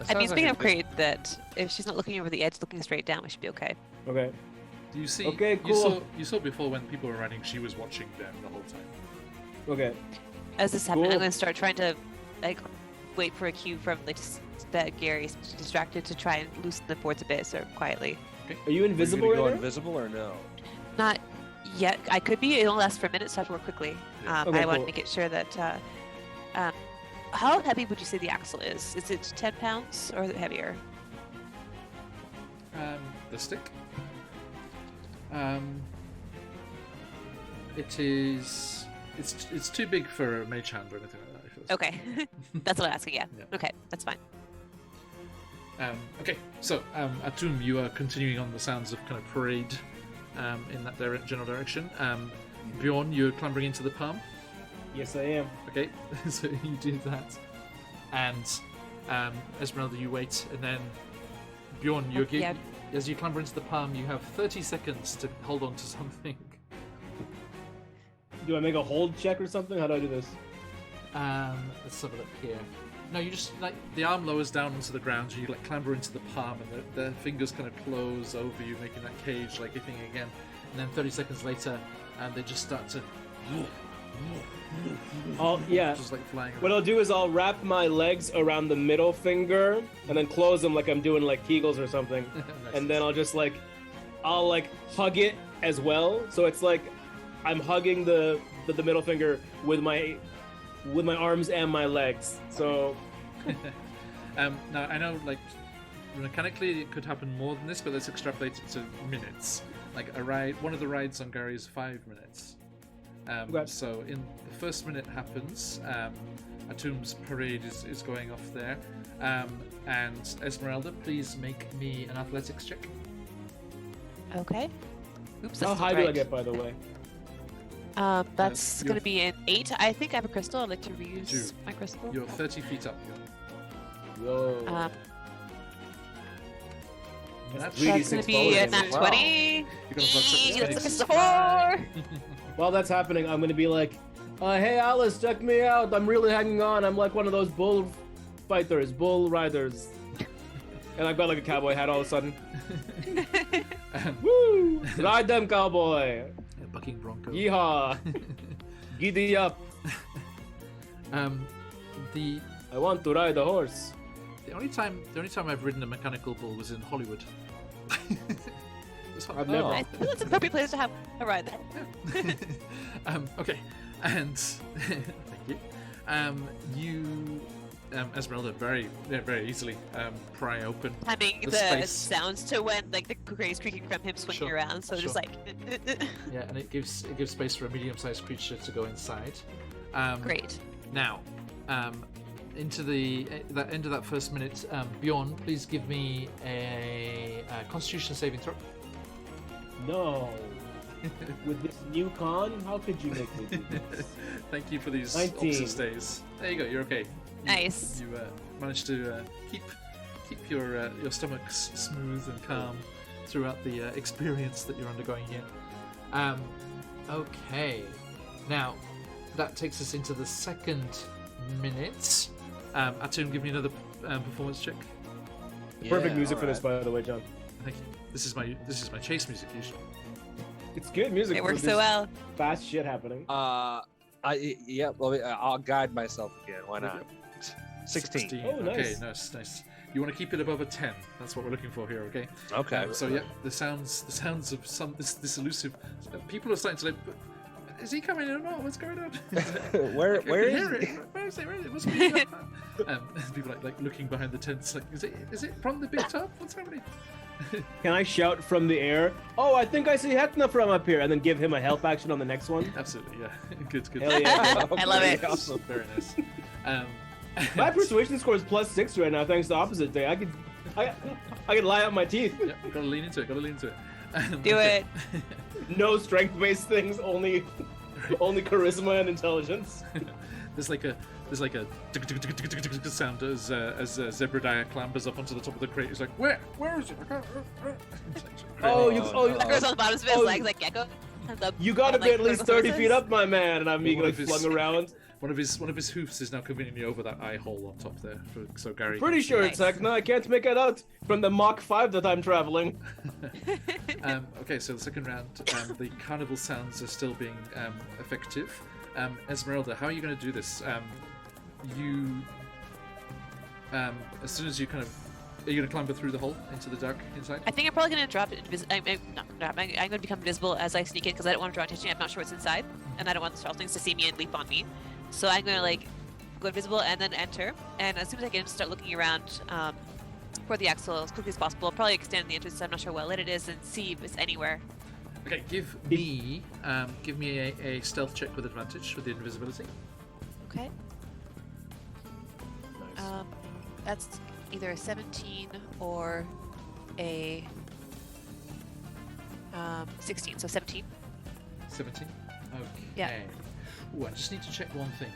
I mean, speaking of crate, that if she's not looking over the edge, looking straight down, we should be okay. Okay. Do you see? Okay, cool. You saw before when people were running, she was watching them the whole time. Okay. As this happens, Cool. I'm going to start trying to like wait for a cue from like that Gary's distracted to try and loosen the boards a bit, so quietly. Are you invisible Are you right gonna go now? invisible or no? Not yet. I could be. It'll last for a minute, so I have to work quickly. Okay, I want cool. to make sure that. How heavy would you say the axle is? Is it 10 pounds or is it heavier? The stick. It is. It's too big for a mage hand or anything like that. I feel. Okay, that's what I'm asking. Yeah. Yeah. Okay, that's fine. Okay, so Atum, you are continuing on the sounds of kind of parade in that general direction. Bjorn, you're clambering into the palm. Yes, I am. Okay, so you do that, and Esmeralda, you wait, and then Bjorn, you yeah. as you clamber into the palm, you have 30 seconds to hold on to something. Do I make a hold check or something? How do I do this? Let's have a look here. No, you just like the arm lowers down onto the ground, and you like clamber into the palm, and the fingers kind of close over you, making that cage like thing again. And then 30 seconds later, they just start to. Yeah. Just like flying around. What I'll do is I'll wrap my legs around the middle finger and then close them like I'm doing like Kegels or something. Nice. And then I'll hug it as well. So it's like I'm hugging the middle finger with my arms and my legs. So now I know like mechanically it could happen more than this, but let's extrapolate it to minutes. Like one of the rides on Gary is 5 minutes. Okay. So in the first minute happens, Atum's parade is going off there, and Esmeralda, please make me an athletics check. Okay. Oops. how That's high right. do I get, by the way? That's you're- going to be an 8. I think I have a crystal. I'd like to reuse Do. my crystal. You're 30 feet up. Whoa. That's That's going to be a nat Wow. 20. You're gonna flex up the That's space. a 4. While that's happening, I'm gonna be like, hey Alice, check me out. I'm really hanging on. I'm like one of those bull riders. And I've got like a cowboy hat all of a sudden. Woo! Ride them, cowboy! Yeah, bucking bronco. Yeehaw! Giddy up! The I want to ride a horse. only time I've ridden a mechanical bull was in Hollywood. It's fun. I've never. I think that's a perfect place to have a ride there. Okay, and thank you. You, Esmeralda, very easily pry open Timing the the space. sounds to when like the crate is creaking from him swinging Sure, around. So just sure. like. Yeah, and it gives space for a medium-sized creature to go inside. Great. Now, into that end of that first minute, Bjorn, please give me a Constitution saving throw. No. With this new con, how could you make me do this? Thank you for these 19. opposite stays. There you go. You're okay. Nice. You managed to keep your stomach smooth and calm throughout the experience that you're undergoing here. Okay. Now, that takes us into the second minute. Atum, give me another performance check. Perfect music for this, by the way, John. Thank you. This is my chase music usually. It's good music. It for works this so well. Fast shit happening. Well, I'll guide myself again. Why not? 16. Oh, nice. Okay, nice. You want to keep it above a 10. That's what we're looking for here, okay? Okay. So yeah, the sounds of this elusive. People are starting to like. Is he coming in or not? What's going on? Where I can is hear he? it. Where is it? What's going on? People like looking behind the tents, like, is it from the bit up? What's happening? Can I shout from the air? Oh, I think I see Hecna from up here, and then give him a help action on the next one. Absolutely, yeah. Good. Hell yeah! I love it. Awesome. Very nice. My persuasion score is +6 right now, thanks to opposite day. I could lie out my teeth. Yeah, gotta lean into it. Do it. No strength-based things, only charisma and intelligence. There's like a sound as Zebediah clambers up onto the top of the crate. He's like, where is it? I can't. Oh, you That goes on the bottom of his Oh, legs like gecko. You gotta be at least 30 feet up, my man. And I'm being What like if it's- flung around. One of his hoofs is now conveniently over that eye hole on top there. So Gary. Pretty can sure see. it's Ekna. I can't make it out from the Mach 5 that I'm traveling. Okay, so the second round, the carnival sounds are still being effective. Esmeralda, how are you going to do this? As soon as you kind of, are you going to clamber through the hole into the dark inside? I think I'm probably going to drop it. I'm going to become invisible as I sneak in because I don't want to draw attention. I'm not sure what's inside, and I don't want the startlings to see me and leap on me. So I'm going to like go invisible and then enter. And as soon as I can start looking around for the axle as quickly as possible, I'll probably extend the entrance. I'm not sure how well lit it is, and see if it's anywhere. Okay, give me a stealth check with advantage with the invisibility. Okay. Nice. That's either a 17 or a 16. So 17. 17. Okay. Yeah. Ooh, I just need to check one thing.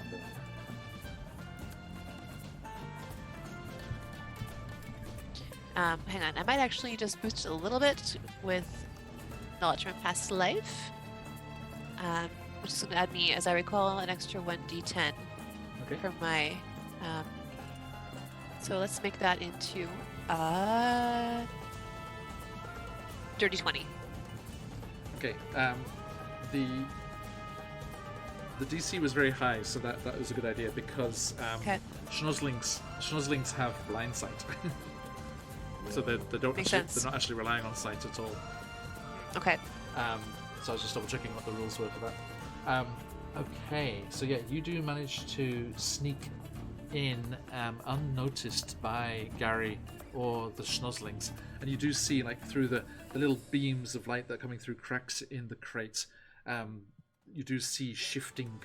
Hang on. I might actually just boost it a little bit with knowledge from past life. Which is going to add me, as I recall, an extra 1d10 Okay. from my. So let's make that into dirty 20. Okay. The DC was very high, so that was a good idea because Okay. schnozzlings have blind sight, so they don't Makes actually, sense. they're not actually relying on sight at all. Okay. So I was just double checking what the rules were for that. Okay, so yeah, you do manage to sneak in unnoticed by Gary or the schnozzlings, and you do see like through the little beams of light that are coming through cracks in the crate. You do see shifting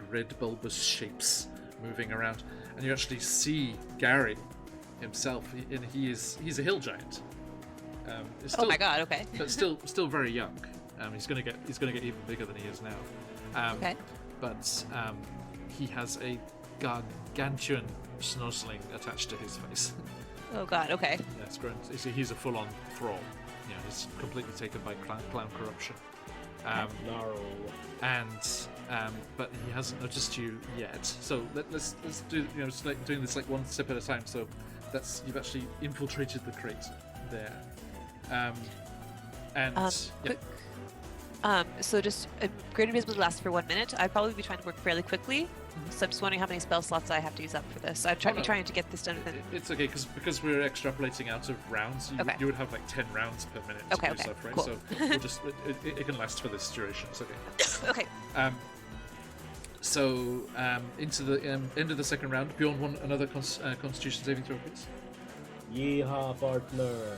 red bulbous shapes moving around, and you actually see Gary himself, and he's a hill giant. Oh my god. Okay. But still very young. He's gonna get even bigger than he is now. Okay. But he has a gargantuan schnozzling attached to his face. Oh god. Okay. Yeah, it's grown. He's a full-on thrall. You know, he's completely taken by clown corruption. Gnarl. But he hasn't noticed you yet. So let's do, you know, just like doing this like one step at a time. So you've actually infiltrated the crate there. Yeah. Quick. So just great invisibility lasts for 1 minute. I'd probably be trying to work fairly quickly. So I'm just wondering how many spell slots I have to use up for this. I'd be trying to get this done within. It's okay because we're extrapolating out of rounds. Okay. You would have like 10 rounds per minute to Okay, do okay, stuff, right? cool. So we'll just it can last for this duration. It's okay. Okay. So into the end of the second round, Bjorn won another Constitution saving throw, please. Yeehaw, partner.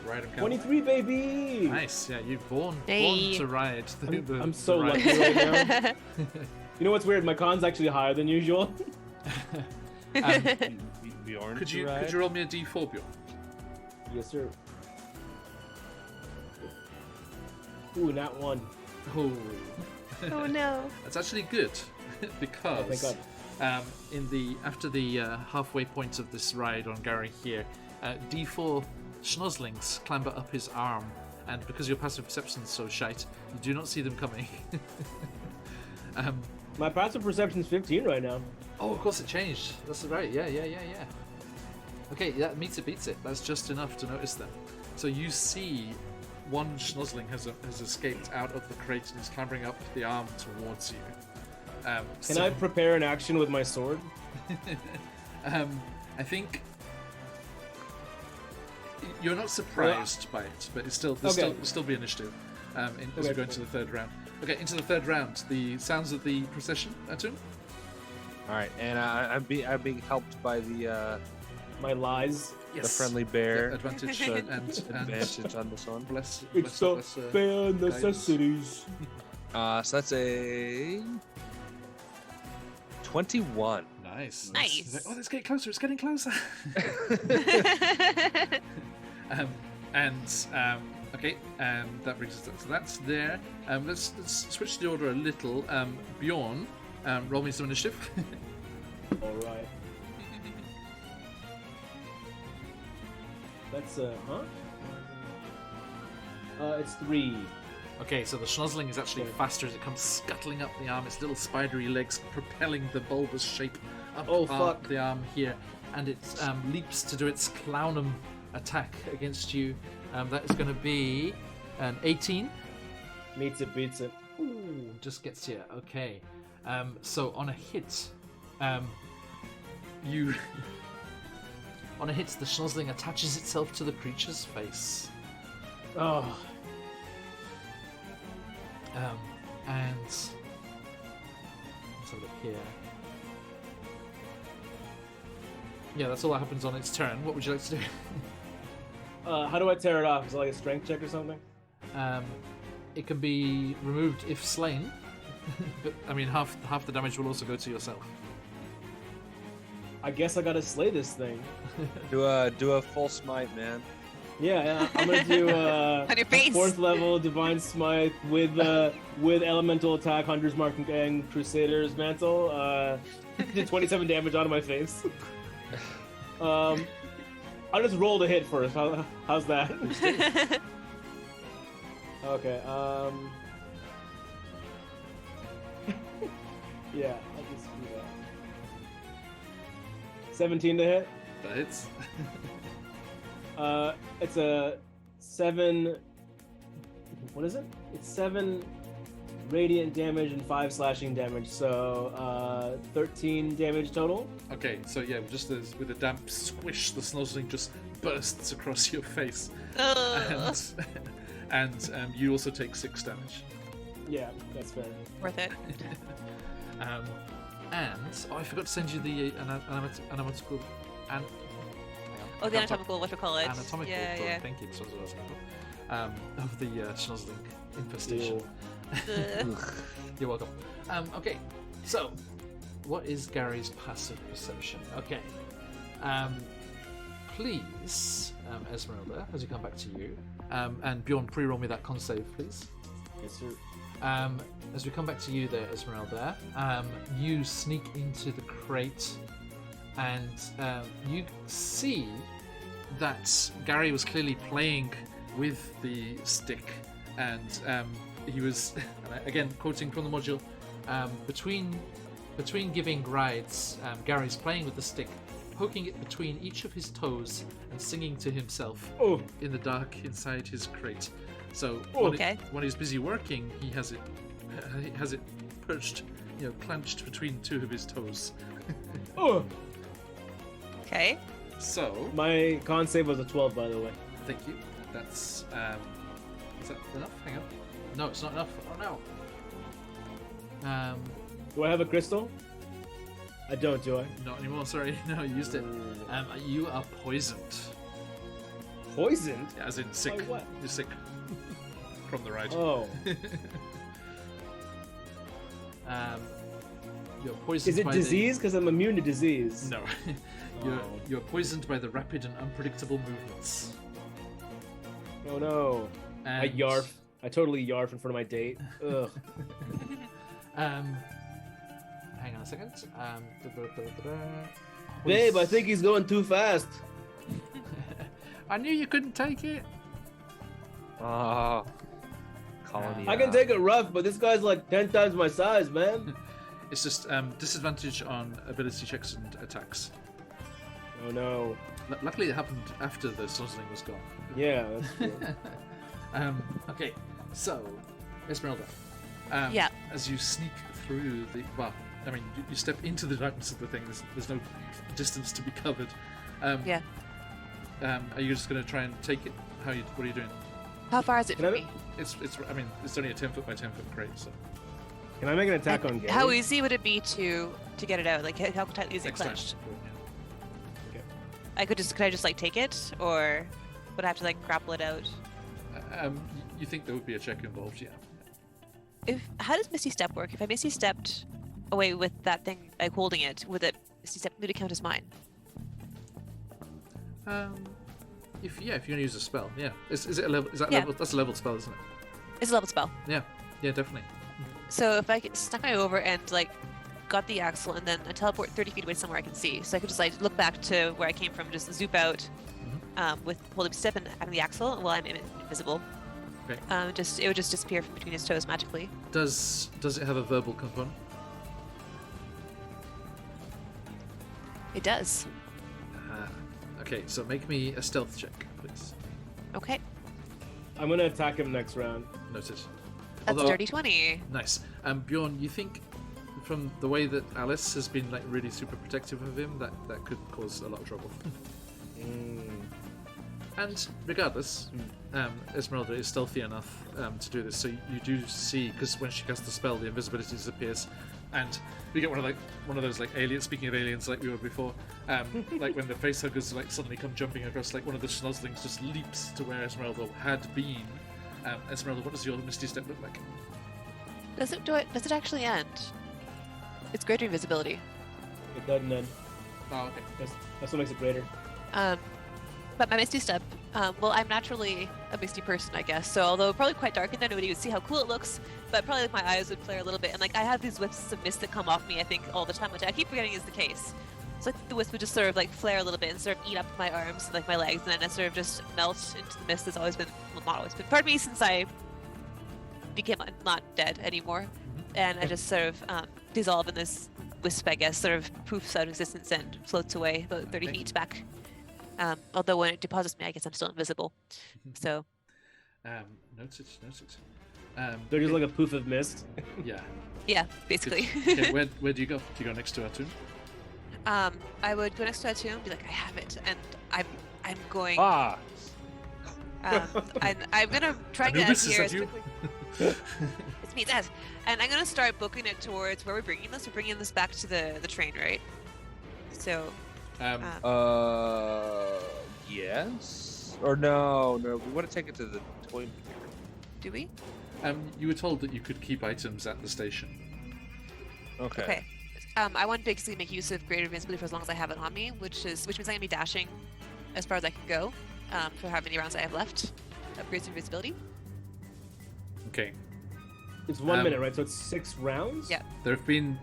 Ride him, 23, baby. Nice, yeah, you're born Hey. to ride. I'm so the ride. lucky right now. You know what's weird? My con's actually higher than usual. Bjorn Could to you ride? roll me a D4, Bjorn? Yes, sir. Ooh, not one. Oh, Oh no. that's actually good Oh, thank because God. after the halfway point of this ride on Gary here, D4 schnozzlings clamber up his arm, and because your passive perception is so shite, you do not see them coming. My passive perception's 15 right now. Oh, of course it changed. That's right. Yeah. Okay, that meets it, beats it. That's just enough to notice them. So you see one schnozzling has escaped out of the crate and is clambering up the arm towards you. Can I prepare an action with my sword? I think you're not surprised by it, but it's still still be initiative as we go into the third round. Okay, into the third round. The sounds of the procession, Atun. All right, and I'm being helped by the My lies. friendly bear. Yeah, advantage So and advantage on this one. bless. It's the bless, bare guidance. necessities. So that's a 21. Nice. Nice. He's like, oh, let's get closer. It's getting closer. Okay, that brings us up. So that's there. Let's switch the order a little. Bjorn, roll me some initiative. All right. That's huh? It's 3. Okay, so the schnozzling is actually Okay. faster as it comes scuttling up the arm, its little spidery legs propelling the bulbous shape up Oh, fuck. the arm here, and it leaps to do its clownum attack against you. That is going to be an 18. Meets it, beats it. Ooh, just gets you. Okay. So on a hit, you... on a hit, the schnozzling attaches itself to the creature's face. Oh, And let's have a look here. Yeah, that's all that happens on its turn. What would you like to do? how do I tear it off? Is it like a strength check or something? It can be removed if slain, but I mean half the damage will also go to yourself. I guess I gotta slay this thing. Do a full smite, man. Yeah, I'm gonna do On your face. 4th level Divine Smite with Elemental Attack, Hunter's Mark, and Crusader's Mantle. Did 27 damage out of my face. I'll just roll the hit first. How's that? Okay. Yeah, I'll just do that. 17 to hit. That hits. It's a 7. What is it? It's 7 radiant damage and 5 slashing damage, so 13 damage total. Okay, so yeah, just with a damp squish, the snozzling just bursts across your face, Ugh. and you also take 6 damage. Yeah, that's fair. Worth it. And I forgot to send you the anatomical. Oh, the anatomical, what we call it. Anatomical Yeah, drawing, yeah. thank you, that's what I was going for. Of the schnozzling infestation. Ew. Ugh. You're welcome. Okay, so what is Gary's passive perception? Okay. Please, Esmeralda, as we come back to you, and Bjorn, pre-roll me that con save, please. Yes, sir. As we come back to you there, Esmeralda, you sneak into the crate and you see that Gary was clearly playing with the stick, and he was, again, quoting from the module, between giving rides, Gary's playing with the stick, poking it between each of his toes and singing to himself Oh, in the dark inside his crate. So Okay. when he's busy working, he has it perched, clenched between 2 of his toes. oh. Okay. So My con save was a 12, by the way. thank you. That's is that enough? Hang on. No, it's not enough. Oh no. Do I have a crystal? I don't, do I? Not anymore. Sorry, no, I used it. You are poisoned, Poisoned? as in sick. By what? You're sick from the ride. Oh. You're poisoned. Is it by disease? Because I'm immune to disease. The... No. You're poisoned by the rapid and unpredictable movements. Oh no. I And, yarf. I totally yarf in front of my date. Ugh. Hang on a second. Babe, I think he's going too fast. I knew you couldn't take it. Ah, colony. I can take it rough, but this guy's like 10 times my size, man. It's just disadvantage on ability checks and attacks. Oh no. Luckily, it happened after the snozzling was gone. Yeah, that's true. Okay, so Esmeralda. Yeah. As you sneak through the, you step into the darkness of the thing. There's no distance to be covered. Yeah. Are you just going to try and take it? What are you doing? How far is it Can from I- me? It's only a 10 foot by 10 foot crate. So Can I make an attack on Gary? How easy would it be to get it out? Like, how tightly is it next time. clenched? Could I just like take it, or would I have to like grapple it out? You think there would be a check involved? Yeah. How does Misty Step work? If I Misty Stepped away with that thing, like holding it, would Misty Step count as mine? If you're gonna use a spell, yeah. Is it a level? Is that Yeah. level? That's a level spell, isn't it? It's a level spell. Yeah, definitely. So if I snuck my way over and like got the axle and then I teleport 30 feet away somewhere I can see, so I could just like look back to where I came from, just zoop out with holding step and having the axle while I'm invisible. Okay. It would just disappear from between his toes magically. Does it have a verbal component? It does. Okay, so make me a stealth check, please. Okay. I'm gonna attack him next round. Noted. That's a dirty 20. Nice. Bjorn, you think from the way that Alice has been like really super protective of him, that could cause a lot of trouble. And regardless, Esmeralda is stealthy enough to do this. So you do see, because when she casts the spell, the invisibility disappears, and we get one of those like aliens. Speaking of aliens, like we were before, like when the facehuggers like suddenly come jumping across, like one of the schnozzlings just leaps to where Esmeralda had been. Esmeralda, what does your Misty Step look like? Does it actually end? It's greater invisibility. It doesn't end. Oh, okay. That's what makes it greater. But my Misty Step, well, I'm naturally a misty person, I guess. So although probably quite dark in there, nobody would see how cool it looks. But probably like, my eyes would flare a little bit, and like I have these wisps of mist that come off me, I think, all the time, which I keep forgetting is the case. So like the wisp would just sort of like flare a little bit and sort of eat up my arms and like my legs, and then I sort of just melt into the mist that's always been, well, not always been part of me since I became not dead anymore. And I just sort of dissolve in this wisp, I guess, sort of poofs out of existence and floats away about 30 feet back. Although when it deposits me, I guess I'm still invisible. So. Noted. They're just like a poof of mist. Yeah. Yeah, basically. Okay, where do you go? Do you go next to Atum? I would go next to Atum and be like, I have it, and I'm going. I'm gonna try and get out of here as quickly. It's me, Dad. And I'm gonna start booking it towards where we're bringing this. We're bringing this back to the train, right? So. Yes. Or no. We want to take it to the toy maker. Do we? You were told that you could keep items at the station. Okay. I want to basically make use of greater invincibility for as long as I have it on me, which means I'm gonna be dashing as far as I can go, for how many rounds I have left of greater invincibility. Okay. It's 1 minute, right? So it's 6 rounds. Yeah. There've been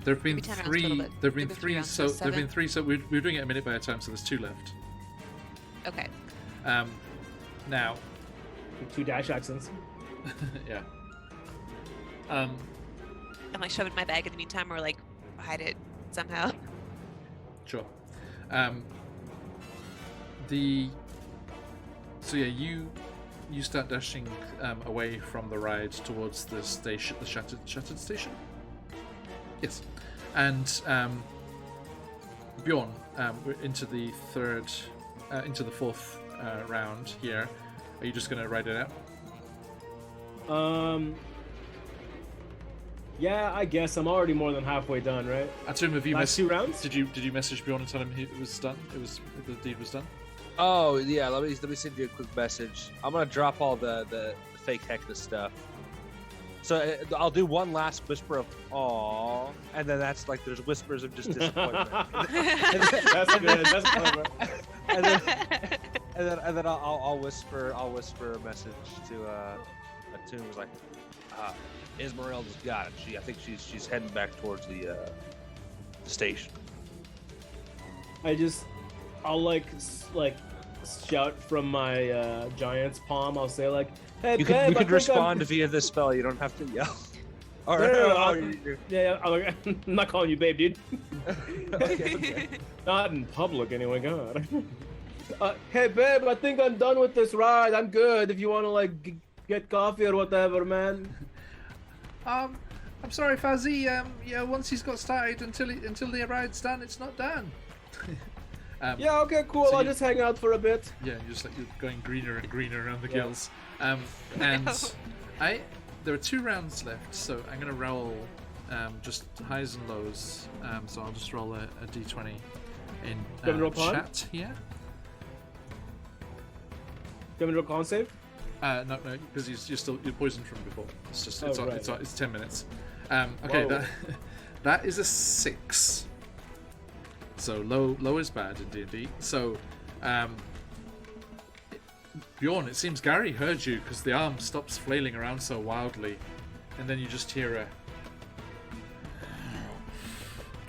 Maybe 10 rounds three. total, but There've been there've been three. rounds, So so there've been 7. 3. So we're doing it a minute by a time. So there's 2 left. Okay. Now. 2 dash accents. Yeah. I'm like shove it in my bag in the meantime, or like hide it somehow. Sure. So yeah, you start dashing away from the ride towards the station, the shattered station. Yes, and Bjorn, we're into the fourth round here. Are you just gonna ride it out? Yeah, I guess I'm already more than halfway done, right? Atum, have you Last 2 rounds? Did you message Bjorn and tell him it was done? The deed was done. Oh yeah, let me send you a quick message. I'm gonna drop all the fake Hecna stuff. So I'll do one last whisper of "aww," and then that's like there's whispers of just disappointment. That's good. That's clever. and then I'll whisper a message to Atum was like, Esmeralda's got it. I think she's heading back towards the station. I'll like shout from my giant's palm. I'll say like, "Hey, you babe, can respond via the spell. You don't have to yell. All No, right. no, no, yeah, I'm not calling you babe, dude. Okay. Not in public, anyway. God. Hey, babe, I think I'm done with this ride. I'm good. If you want to like get coffee or whatever, man. I'm sorry, Fuzzy. Yeah, once he's got started, until the ride's done, it's not done. Yeah, okay, cool. So I'll just hang out for a bit. Yeah, you're going greener and greener around the Yeah. gills. And there are 2 rounds left, so I'm gonna roll just highs and lows. So I'll just roll a d20 in You want me to roll con? chat here. Do you want me to roll con save? No, because you're poisoned from before. It's just Right. it's 10 minutes. Okay, Whoa. that is a 6. So low is bad in D&D. So Bjorn, it seems Gary heard you because the arm stops flailing around so wildly, and then you just hear a.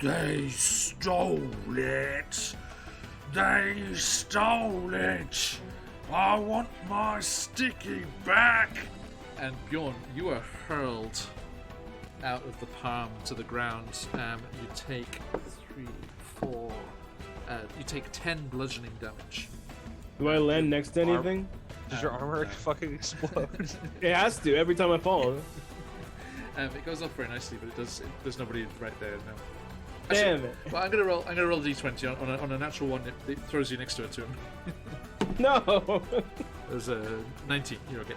They stole it. They stole it. I want my sticky back! And Bjorn, you are hurled out of the palm to the ground. You take 3, 4. You take 10 bludgeoning damage. Do I land next to anything? Does your armor fucking explode? It has to every time I fall. It goes off very nicely, but it does. There's nobody right there now. Damn it! Well, I'm gonna roll a d20 on a natural one. It throws you next to it too. No. There's a 19. You're okay.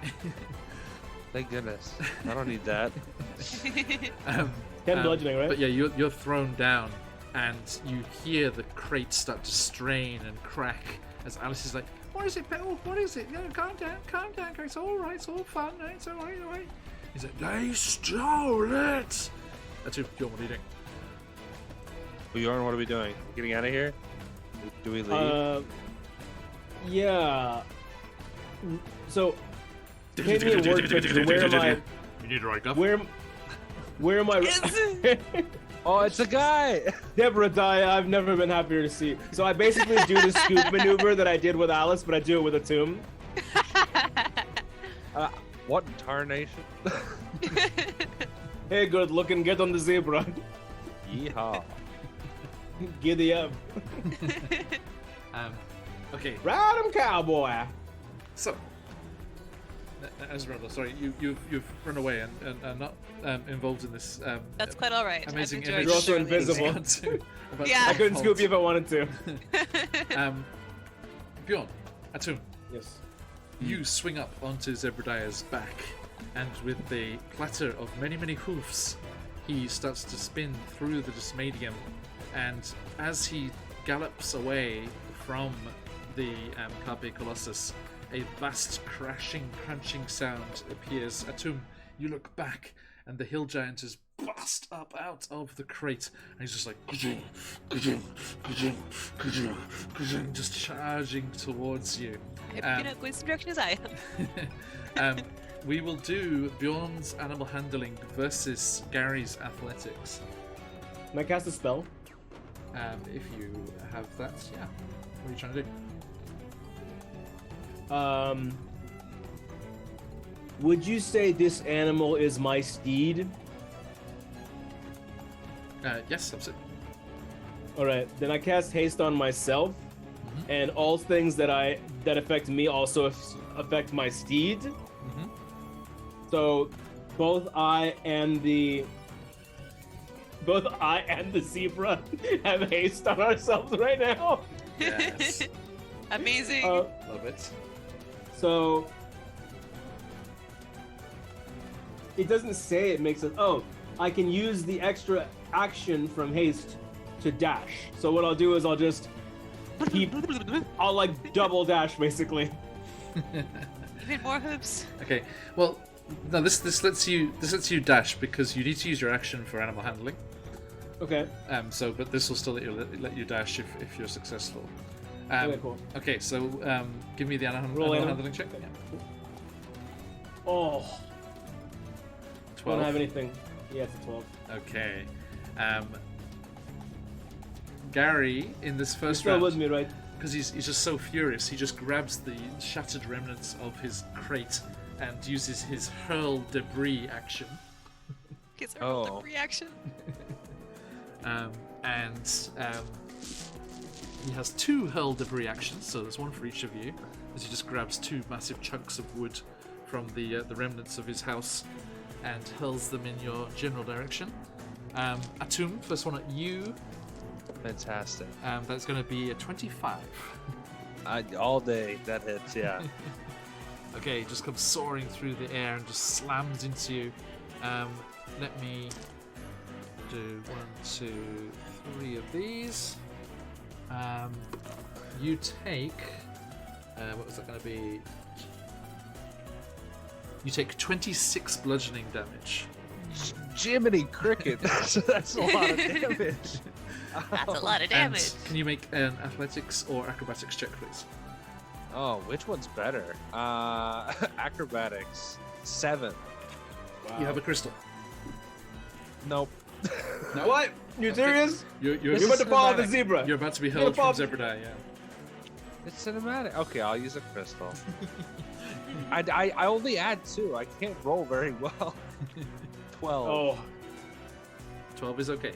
Thank goodness. I don't need that. 10 bludgeoning, right? But yeah, you're thrown down, and you hear the crate start to strain and crack as Alice is like, "What is it, Petal? What is it? No, calm down, guys. It's all right. It's all fun. It's all right. He's like, "They stole it." That's Bjorn, what are you doing? Bjorn, what are we doing? Getting out of here? Do we leave? Yeah. So, paint me a word picture. Where am I? You need to write up. Where am I? Oh, it's a guy! Deborah die. I've never been happier to see. So I basically do the scoop maneuver that I did with Alice, but I do it with a tomb. What in tarnation? Hey, good looking. Get on the zebra. Yeehaw. Giddy up. Okay. Ride 'em, cowboy. So, Esmeralda, sorry, you've run away and are not involved in this. That's quite all right. Amazing I've image. enjoyed You're also the journey. invisible. Yeah. I couldn't scoop you if I wanted to. Bjorn, Atum, Yes. you swing up onto Zebradiah's back, and with the clatter of many hoofs, he starts to spin through the Dysmadium, and as he gallops away from the Carpe Colossus, a vast crashing, crunching sound appears. Atum, you look back, and the hill giant is bust up out of the crate, and he's just like just charging towards you. I hope you're not going the same direction as I am. We will do Bjorn's animal handling versus Gary's athletics. Can I cast a spell? If you have that, yeah. What are you trying to do? Would you say this animal is my steed? Yes, absolutely. Alright, then I cast haste on myself, and all things that affect me also affect my steed. So both I and the zebra have haste on ourselves right now. Yes. Amazing. Love it. So it doesn't say it makes it. Oh, I can use the extra action from haste to dash. So what I'll do is I'll just I'll like double dash basically. Even more hoops. Okay. Well, no. This lets you dash because you need to use your action for animal handling. Okay. But this will still let you dash if you're successful. Okay, cool. Okay. So give me the animal Roll handling check. Okay. Yeah. Oh. 12. Don't have anything. Yeah, it's a 12. Okay. Gary, in this You're first still round, with me, right? because he's just so furious, he just grabs the shattered remnants of his crate and uses his hurl debris action. Gets a roll reaction. He has 2 hurl debris actions, so there's one for each of you, as he just grabs 2 massive chunks of wood from the remnants of his house and hurls them in your general direction. Atum, first one at you. Fantastic. That's going to be a 25. All day, that hits, yeah. Okay, it just comes soaring through the air and just slams into you. Let me do 1, 2, 3 of these. You take... what was that going to be? You take 26 bludgeoning damage. Jiminy Cricket, that's a lot of damage. That's a lot of And damage. can you make an athletics or acrobatics check, please? Oh, which one's better? Acrobatics. 7. Wow. You have a crystal. Nope. No? What? You serious? You're You're about to follow the zebra. You're about to be You're hurled from about to- Zebradai, yeah. It's cinematic. Okay, I'll use a crystal. I only add 2. I can't roll very well. 12. Oh, 12 is okay.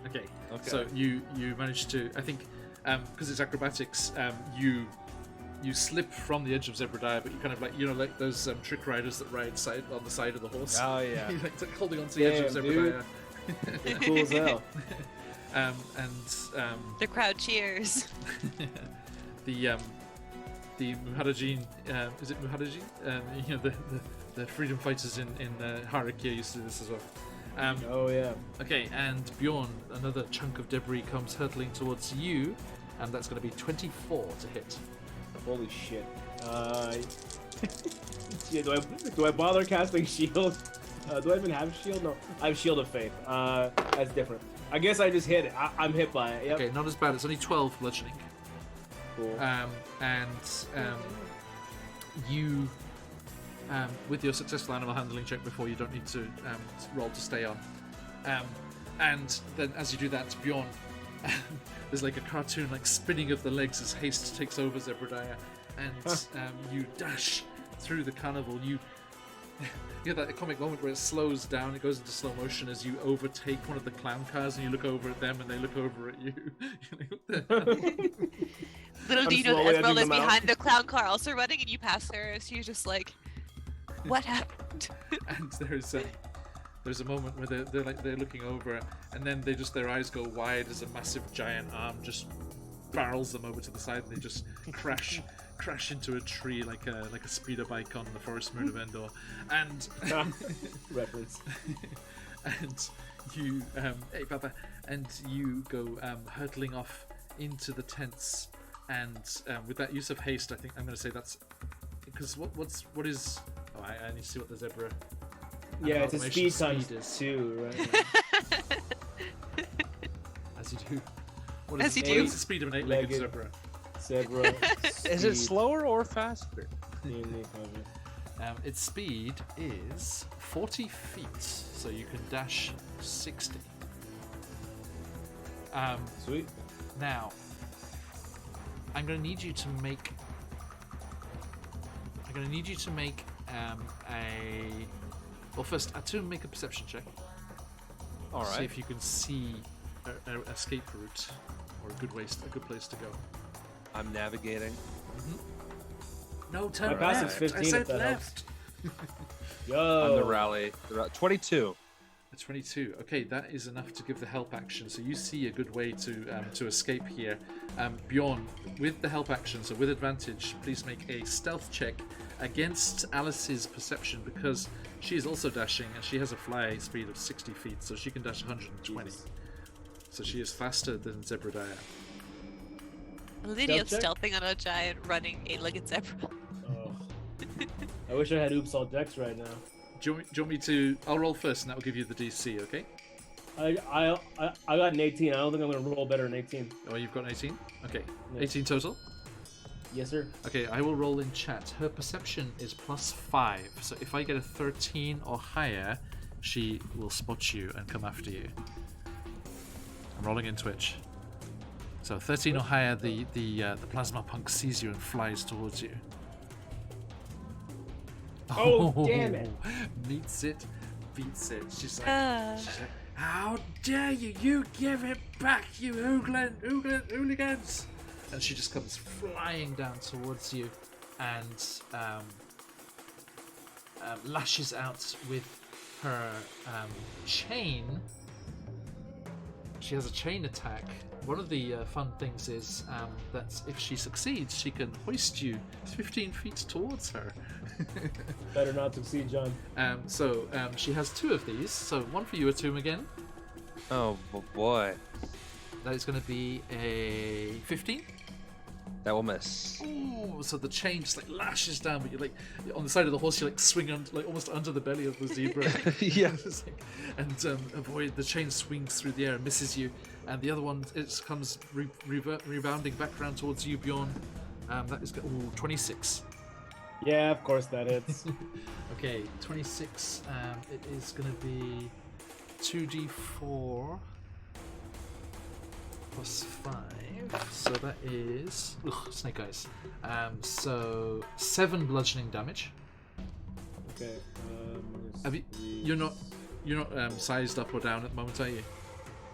Okay. So you manage to, I think, because it's acrobatics, you slip from the edge of Zebediah, but you kind of like those trick riders that ride on the side of the horse. Oh yeah. You're like holding onto the edge of Zebediah. it's cool as hell. The crowd cheers. the Muhadajin, is it Muhadajin? The freedom fighters in Harakia used to do this as well. Oh yeah. Okay, and Bjorn, another chunk of debris comes hurtling towards you, and that's going to be 24 to hit. Holy shit. Yeah, do I bother casting shield? Do I even have shield? No, I have shield of faith. That's different. I guess I just hit it. I'm hit by it. Yep. Okay, not as bad. It's only 12 bludgeoning. Cool. You, with your successful animal handling check before, you don't need to roll to stay on. And then as you do that, Bjorn, there's like a cartoon like spinning of the legs as haste takes over Zebediah, and you dash through the carnival. You get that comic moment where it slows down, it goes into slow motion as you overtake one of the clown cars, and you look over at them, and they look over at you. Little do you know that Esmeralda's behind the clown car also running, and you pass her, so you're just like, what happened? And there's a moment where they're looking over, and then their eyes go wide as a massive giant arm just barrels them over to the side, and they just crash into a tree like a speeder bike on the Forest Moon of Endor, and reference. And you hey Papa, and you go hurtling off into the tents, and with that use of haste, I think I'm going to say that's because what is I need to see what the zebra. Yeah, it's a speed times is. 2, right? As you do. As you do. What's the speed of an 8-legged zebra? Zebra. Is it slower or faster? Its speed is 40 feet, so you can dash 60. Sweet. Now, I'm going to need you to make. Well, first, to make a perception check. All right. See if you can see an escape route or a good place to go. I'm navigating. No, turn My passive's left. 15 I said if that left. Yo. On the rally. 22. A 22. Okay, that is enough to give the help action. So you see a good way to escape here. Bjorn, with the help action, so with advantage, please make a stealth check against Alice's perception, because she is also dashing and she has a fly speed of 60 feet, so she can dash 120. Jesus. So she is faster than Zebediah. Lydia's Stealth stealthing on a giant running 8-legged zebra. Oh. I wish I had Oops All Decks right now. Do you want me to? I'll roll first, and that will give you the DC. Okay? I got an 18. I don't think I'm gonna roll better than 18. Oh, you've got an 18. Okay, Yeah. 18 total. Yes, sir. Okay, I will roll in chat. Her perception is +5, so if I get a 13 or higher, she will spot you and come after you. I'm rolling in Twitch. So 13 or higher, the plasma punk sees you and flies towards you. Oh, damn it. Meets it, beats it. She's like, how dare you? You give it back, you hooligans! And she just comes flying down towards you and lashes out with her chain. She has a chain attack. One of the fun things is that if she succeeds, she can hoist you 15 feet towards her. Better not succeed, John. So she has 2 of these. So one for you, Atum, again. Oh boy. That is going to be a 15. That will miss. Ooh, so the chain just like lashes down, but you're like on the side of the horse. You like swing like almost under the belly of the zebra. Yeah. And avoid the chain swings through the air and misses you, and the other one it comes rebounding back around towards you, Bjorn. That is 26. Yeah, of course that hits. Okay, 26. It is going to be 2d4 plus 5. So that is snake eyes. So 7 bludgeoning damage. Okay. Have you, you're not sized up or down at the moment, are you?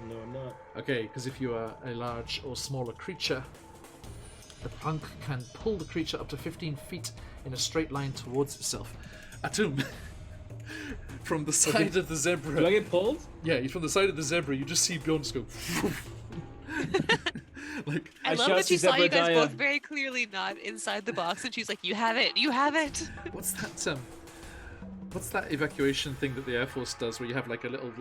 No, I'm not. Okay, because if you are a large or smaller creature, the punk can pull the creature up to 15 feet in a straight line towards itself. Atum, from the side of the zebra. Do I get pulled? Yeah, from the side of the zebra, you just see Bjorn just go. Like, I love that she saw you guys both very clearly not inside the box, and she's like, "You have it, you have it." what's that evacuation thing that the Air Force does, where you have like a little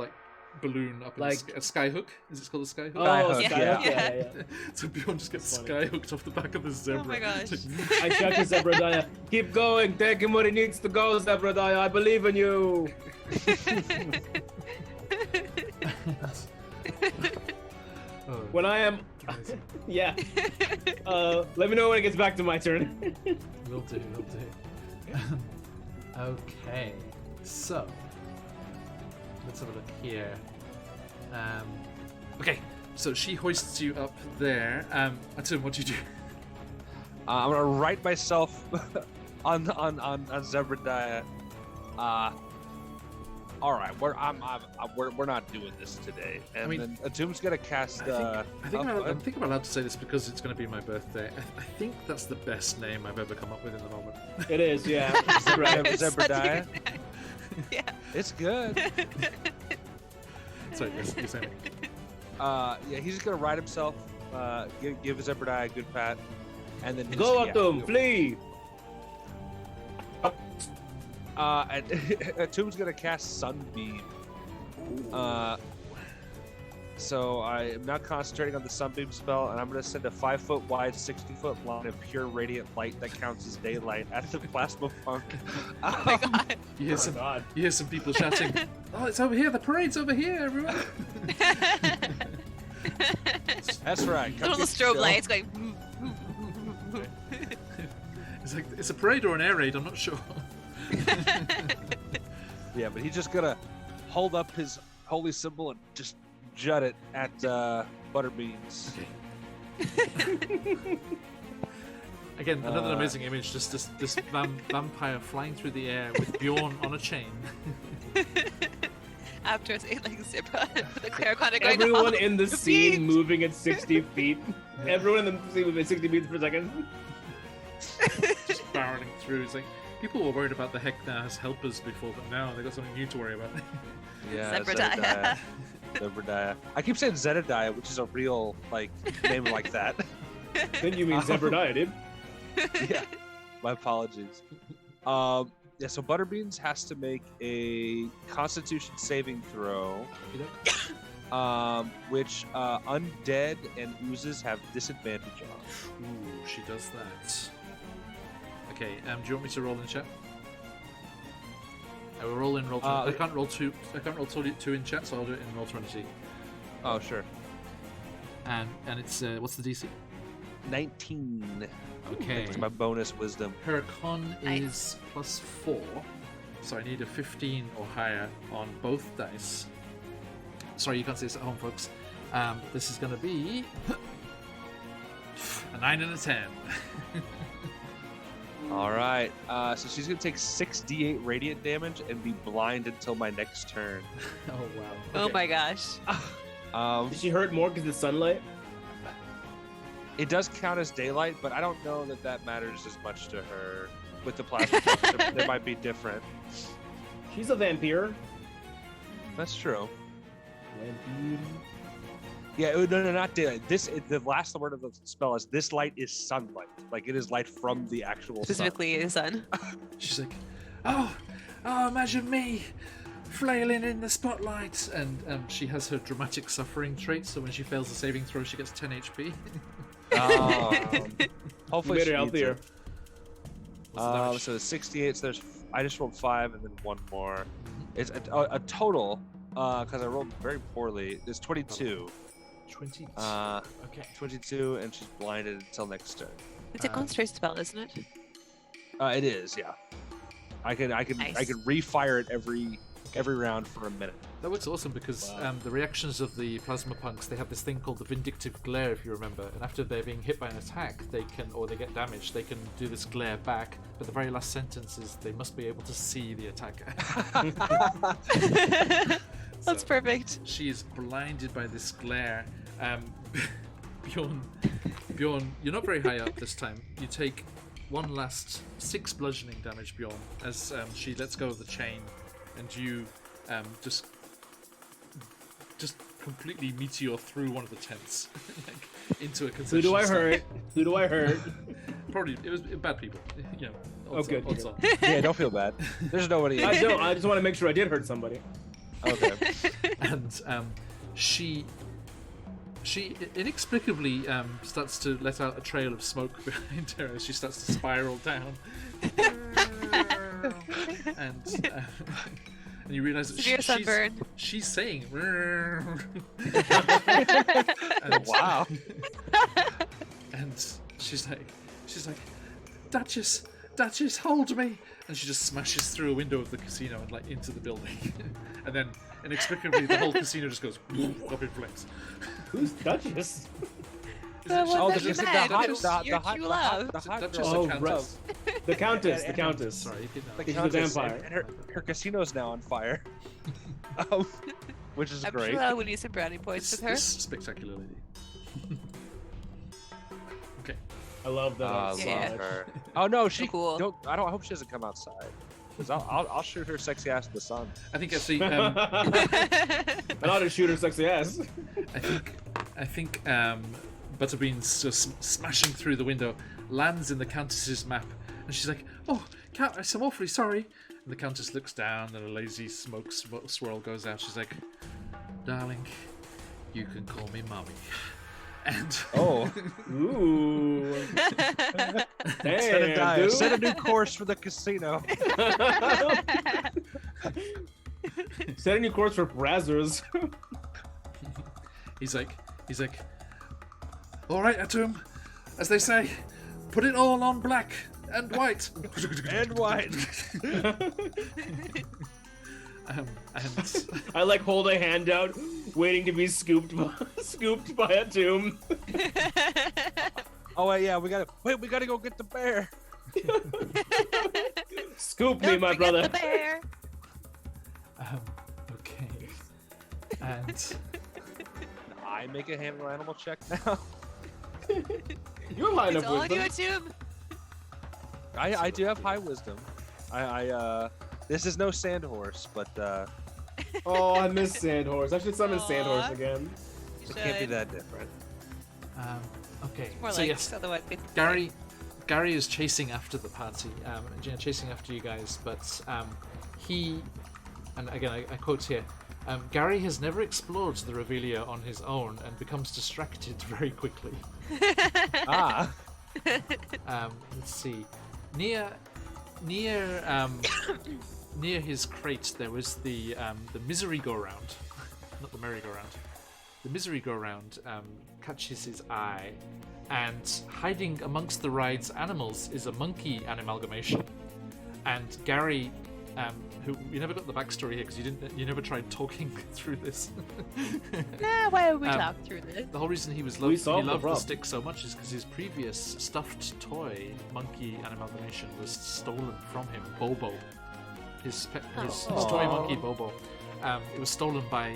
balloon up in a skyhook? Is it called a skyhook? Oh, Skyhook, skyhook. Yeah. So Bjorn just gets Funny. skyhooked off the back of the zebra. Oh my gosh. I check the Zebradaya. Keep going. Take him where he needs to go, Zebradaya. I believe in you. Oh, When I am... amazing. Yeah. Let me know when it gets back to my turn. Will do. Okay, so let's have a look here. Okay, so she hoists you up there. Atum, what do you do? I'm gonna right myself on Zebradaya. All right, we're not doing this today. And then Atum's gonna cast. I think I'm allowed to say this because it's going to be my birthday. I think that's the best name I've ever come up with in the moment. It is, yeah. Right. Zebradaya. Yeah. It's good. Sorry, yes, you're saying. Yeah, he's just gonna ride himself. Give Zebradaya a good pat, and then Go, Atum, flee. And Atum's gonna cast Sunbeam. So I am now concentrating on the Sunbeam spell, and I'm gonna send a 5-foot wide, 60-foot line of pure radiant light that counts as daylight at the plasma punk. Oh my god. You hear some people shouting, "Oh, it's over here! The parade's over here, everyone!" That's right. Little strobe lights going. It's like it's a parade or an air raid. I'm not sure. Yeah, but he's just gonna hold up his holy symbol and just jut it at Butterbeans. Okay. Again, another amazing image. Just this vampire flying through the air with Bjorn on a chain. After it's like zebra, the Clariconic going. Everyone "Oh, in the the scene beach." moving at 60 feet. Everyone in the scene moving at 60 feet per second. Just barreling through. It's like people were worried about the heck that has helpers before, but now they got something new to worry about. Yeah, Zebradaya. Zebradaya. I keep saying Zedadiah, which is a real name like that. Then you mean Zebradaya, dude. Yeah, my apologies. Yeah, so Butterbeans has to make a Constitution saving throw, which undead and oozes have disadvantage on. Ooh, she does that. Okay, do you want me to roll in chat? I will roll in roll. I can't roll two. I can't roll two in chat, so I'll do it in roll 20. Oh, sure. And it's what's the DC? 19. Okay. It's my bonus wisdom. Her con Nice. is +4, so I need a 15 or higher on both dice. Sorry, you can't see this at home, folks. This is going to be a 9 and a 10. All right. So she's gonna take 6d8 radiant damage and be blind until my next turn. Oh wow. Oh Okay. my gosh. Did she hurt more because of the sunlight? It does count as daylight, but I don't know that matters as much to her. With the plasma, they might be different. She's a vampire. That's true. Vampire. Yeah, no, not daylight. The last word of the spell is this light is sunlight. Like it is light from the actual Specifically, the sun. She's like, oh, imagine me flailing in the spotlight. And she has her dramatic suffering trait, so when she fails the saving throw, she gets 10 HP. Hopefully Made she it out needs there. it. So the 68. So I just rolled 5 and then one more. It's a total because I rolled very poorly. It's 22. 22. Okay. 22, and she's blinded until next turn. It's a concentration spell, isn't it? It is, yeah. I can Nice. refire it every every round for a minute. That works awesome because the reactions of the plasma punks, they have this thing called the vindictive glare, if you remember. And after they're being hit by an attack, they get damaged, they can do this glare back. But the very last sentence is they must be able to see the attacker. That's perfect. She is blinded by this glare. Bjorn, you're not very high up this time. You take one last 6 bludgeoning damage, Bjorn, as she lets go of the chain, and you just completely meteor through one of the tents like, into a concession Who do I stand. hurt? Who do I hurt? Probably it was bad people. You know, Oh, good. odds on. Yeah, don't feel bad. There's nobody. I don't. I just want to make sure I did hurt somebody. Okay. And she inexplicably starts to let out a trail of smoke behind her as she starts to spiral down. And you realize that Severe sunburn. she's saying and, Wow. and she's like Duchess, hold me, and she just smashes through a window of the casino and like into the building. And then inexplicably the whole casino just goes up in flames. Who's Duchess? The one Oh, that the- you the met, hot- your the- your the hot- true the love. hot- the hot Duchess girl. or Oh, Countess? The Countess. The Countess. Sorry, you didn't know. The She's a Countess, vampire. and her casino's now on fire. Which is I'm great. sure I'll win you some brownie points with her. This spectacular lady. Okay. I love that. I so Yeah. love much. her. Oh no, she. So cool. Don't. I hope she doesn't come outside. Because I'll shoot her sexy ass in the sun. I think actually, I ought to shoot her sexy ass. I think Butterbean's just smashing through the window, lands in the Countess's map, and she's like, "Oh, Countess, I'm awfully sorry." And the Countess looks down, and a lazy smoke swirl goes out. She's like, "Darling, you can call me Mummy." And Oh. Ooh. Set Damn, dude. set a new course for the casino. Set a new course for Brazzers. he's like, "All right, Atum, as they say, put it all on black and white." And white. And I like hold a hand out, waiting to be scooped by a tomb. Oh wait, yeah, we gotta go get the bear. Scoop me, Don't my forget brother. the bear. okay, and I make a handle animal check now. You're lying It's up all with on you, them. Atum. I do have high wisdom. I this is no sand horse, but Oh, I miss Sandhorse. I should summon Aw. Sandhorse again. You it can't be should. that different. okay. More So like yes, otherwise. Gary is chasing after the party, chasing after you guys, but he, and again I quote here, Gary has never explored the Revelia on his own and becomes distracted very quickly. Ah. Let's see, near his crate there was the misery go round, not the merry-go-round. The misery go round catches his eye, and hiding amongst the ride's animals is a monkey animalgamation. And Gary, who you never got the backstory here because you never tried talking through this. Nah, why would we Um, talk through this? The whole reason he was We he solved the loved the problem. stick so much is because his previous stuffed toy monkey animalgamation was stolen from him, Bobo. His toy Aw. monkey Bobo. It was stolen by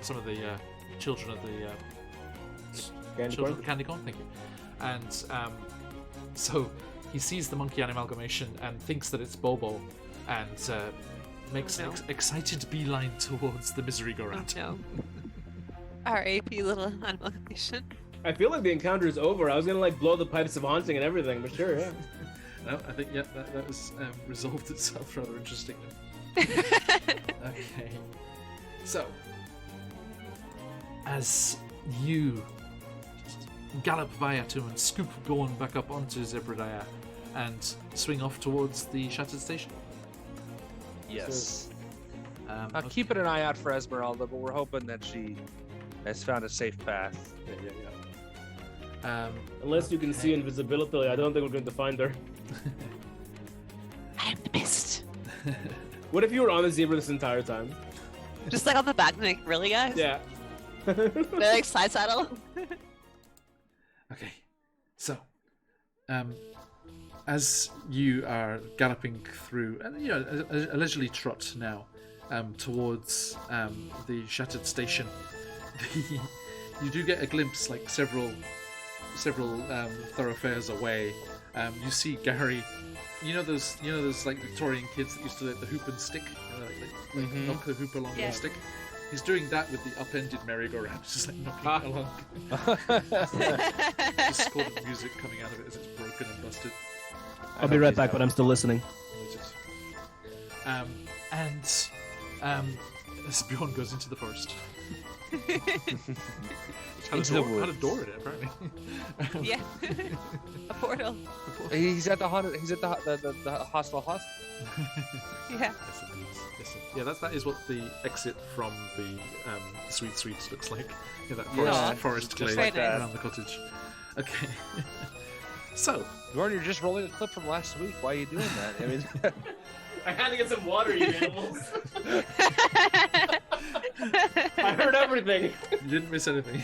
some of the children of the Candy children corn? of Candy Corn. Thank you. And so he sees the monkey animalgamation and thinks that it's Bobo, and makes Oh, no. an excited beeline towards the misery go Oh, round. no. R.A.P. little animation. I feel like the encounter is over. I was gonna like blow the pipes of haunting and everything, but sure, yeah. No, I think that was resolved itself rather interestingly. Okay, so as you gallop by Atum and scoop Gorn back up onto Zebradaya and swing off towards the shattered station. Yes. Okay. Keeping an eye out for Esmeralda, but we're hoping that she has found a safe path. Yeah. Unless you can see Okay. invisibility, I don't think we're going to find her. I am the mist. What if you were on the zebra this entire time? Just like on the back, like, really, guys? Yeah. They're like side saddle. Okay, so as you are galloping through, and a leisurely trot now towards the shattered station, you do get a glimpse, like several thoroughfares away. You see Gary. You know those like Victorian kids that used to let the hoop and stick, like knock the hoop along with a stick. He's doing that with the upended merry-go-round, just like knocking it along. Discordant music coming out of it as it's broken and busted. I'll be right back, but I'm still listening. And as Bjorn goes into the forest. It's had a door in it, apparently. Yeah. A portal. He's at the haunted. He's at the hostile house. Yeah. Yes, indeed. Yes, yeah, that is what the exit from the Sweet Sweets looks like. Yeah, that forest glade like that. around the cottage. Okay. So, Bjorn, you're just rolling a clip from last week. Why are you doing that? I mean, I had to get some water, you animals. I heard everything. you didn't miss anything.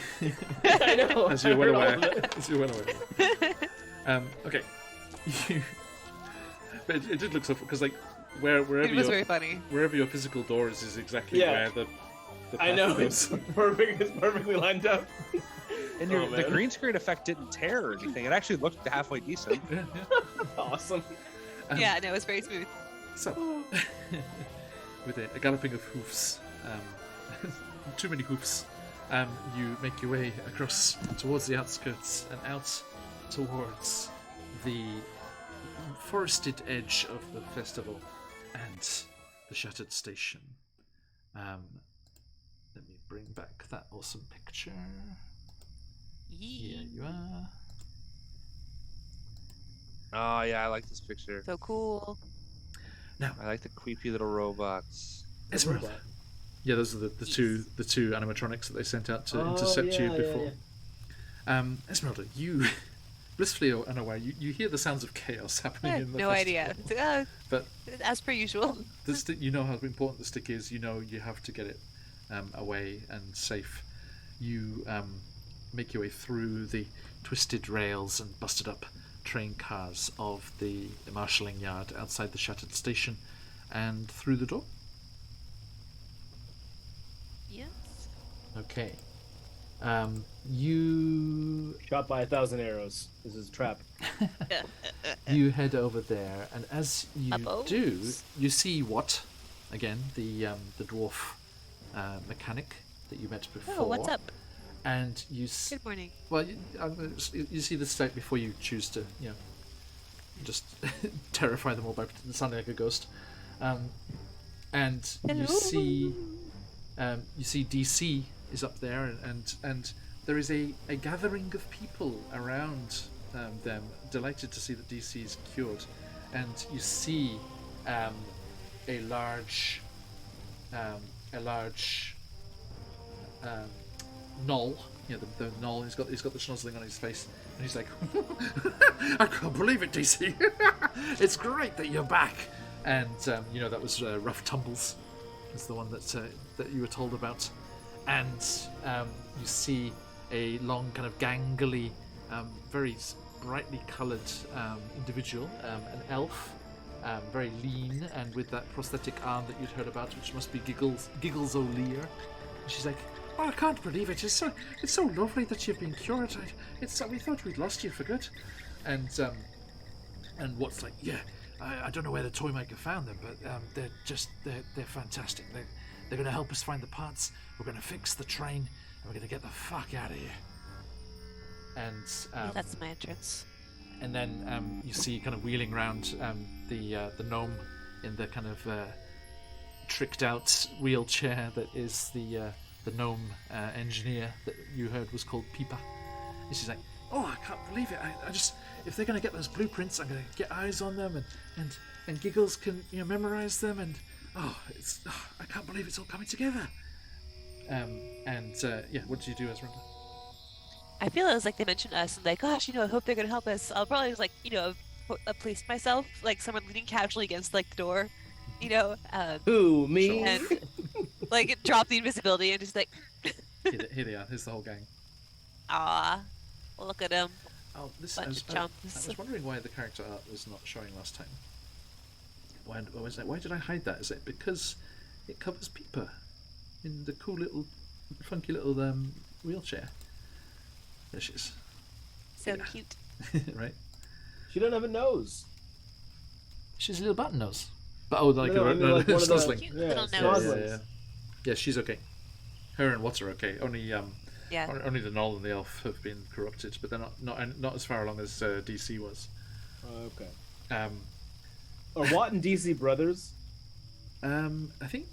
I know. As you went away. Okay. But it did look so, because like wherever It was very funny. wherever your physical door is exactly where the I path know. goes. It's perfect. It's perfectly lined up. and Oh, the man. green screen effect didn't tear or anything. It actually looked halfway decent. Yeah. Awesome. Yeah, no, it was very smooth. So, with a galloping of hoofs, too many hoofs, you make your way across towards the outskirts and out towards the forested edge of the festival and the shattered station. Let me bring back that awesome picture. Here you are. Oh yeah, I like this picture. So cool. Now, I like the creepy little robots. Esmeralda. Yeah, those are the two animatronics that they sent out to intercept you before. Esmeralda, you blissfully unaware, you hear the sounds of chaos happening I in have the no festival. idea. It's like, But as per usual. the stick, you know how important the stick is. You know you have to get it away and safe. You make your way through the twisted rails and busted up train cars of the marshalling yard outside the shattered station, and through the door. Yes. Okay. You Shot by 1,000 arrows. This is a trap. you head over there, and as you Hello? do, you see what? Again, the dwarf mechanic that you met before. Oh, what's up? And you Good morning. well, you see the state before you choose to, just terrify them all by sounding like a ghost. And you see DC is up there, and there is a gathering of people around them, delighted to see that DC is cured, and you see a large Null, the Null. He's got the schnozzling on his face, and he's like, "I can't believe it, DC! It's great that you're back." And that was Rough Tumbles, is the one that you were told about. And you see a long, kind of gangly, very brightly coloured individual, an elf, very lean, and with that prosthetic arm that you'd heard about, which must be Giggles O'Lear. And she's like, "Oh, I can't believe it! It's so lovely that you've been cured. We thought we'd lost you for good." And what's like, "Yeah, I don't know where the toy maker found them, but they're fantastic. They're going to help us find the parts. We're going to fix the train, and we're going to get the fuck out of here." And That's my entrance. and then you see kind of wheeling around the gnome in the kind of tricked out wheelchair that is the gnome engineer that you heard was called Peepa. And she's like, "Oh, I can't believe it! I just, if they're going to get those blueprints, I'm going to get eyes on them, and Giggles can memorize them, and I can't believe it's all coming together." What did you do, Esmeralda? I feel it was like they mentioned us and like, gosh, I hope they're gonna help us. I'll probably just like, place myself like someone leaning casually against like the door, Who, me? and like drop the invisibility and just like, Here they are. Here's the whole gang. ah, look at him. Oh, this Bunch of I chumps. was wondering why the character art was not showing last time. Why did I hide that? Is it because it covers Peeper in the cool little, funky little wheelchair? There she is. So Yeah. cute. Right? She doesn't have a nose. She's a little button nose. But like No, I mean, like one of the- snuzzling. Cute Yeah, little Yeah, nose. snuzzlings. yeah. Yeah, she's okay. Her and Watts are okay. Only Yeah. only the Knoll and the Elf have been corrupted, but they're not as far along as DC was. Okay. Um, Are Watt and DC brothers? I think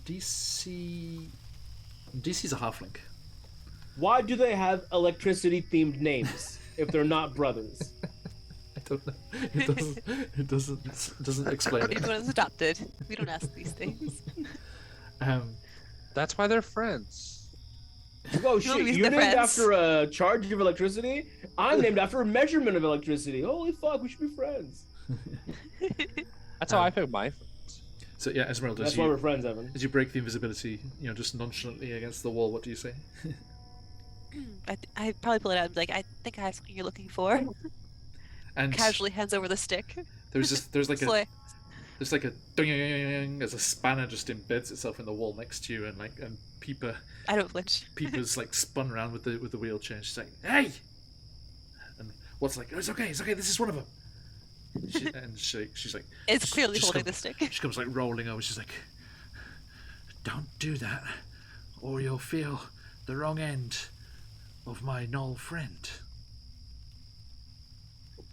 DC's a halfling. Why do they have electricity-themed names if they're not brothers? I don't know. It doesn't explain Maybe it. one is adopted. We don't ask these things. That's why they're friends. Oh shit! Movies, You're they're named friends. after a charge of electricity. I'm named after a measurement of electricity. Holy fuck! We should be friends. That's how I pick my friends. So yeah, Esmeralda, That's why we're friends, Evan. as you break the invisibility, just nonchalantly against the wall, what do you say? I probably pull it out and be like, I think I have something you're looking for. And Casually hands over the stick. there's like Slay. a ding as a spanner just embeds itself in the wall next to you, and Peeper I don't flinch. Peeper's like spun around with the wheelchair. And she's like, "Hey!" And What's like, "Oh, it's okay, this is one of them." She's like, It's clearly just holding come- the stick. She comes like rolling over. She's like, "Don't do that, or you'll feel the wrong end of my Knoll friend."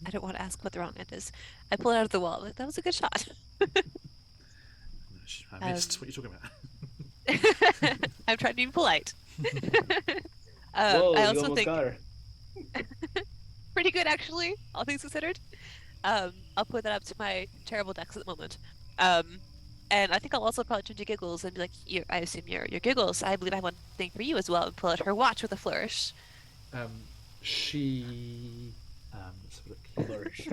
I don't want to ask what the wrong end is. I pull it out of the wall. Like, that was a good shot. I missed. What are you talking about? I'm trying to be polite. Whoa! I You also almost think got her. pretty good, actually, all things considered. I'll put that up to my terrible decks at the moment. And I think I'll also probably turn to Giggles and be like, I assume you're Giggles. I believe I have one thing for you as well, and pull out her watch with a flourish. She. Let's have a look here. Flourish.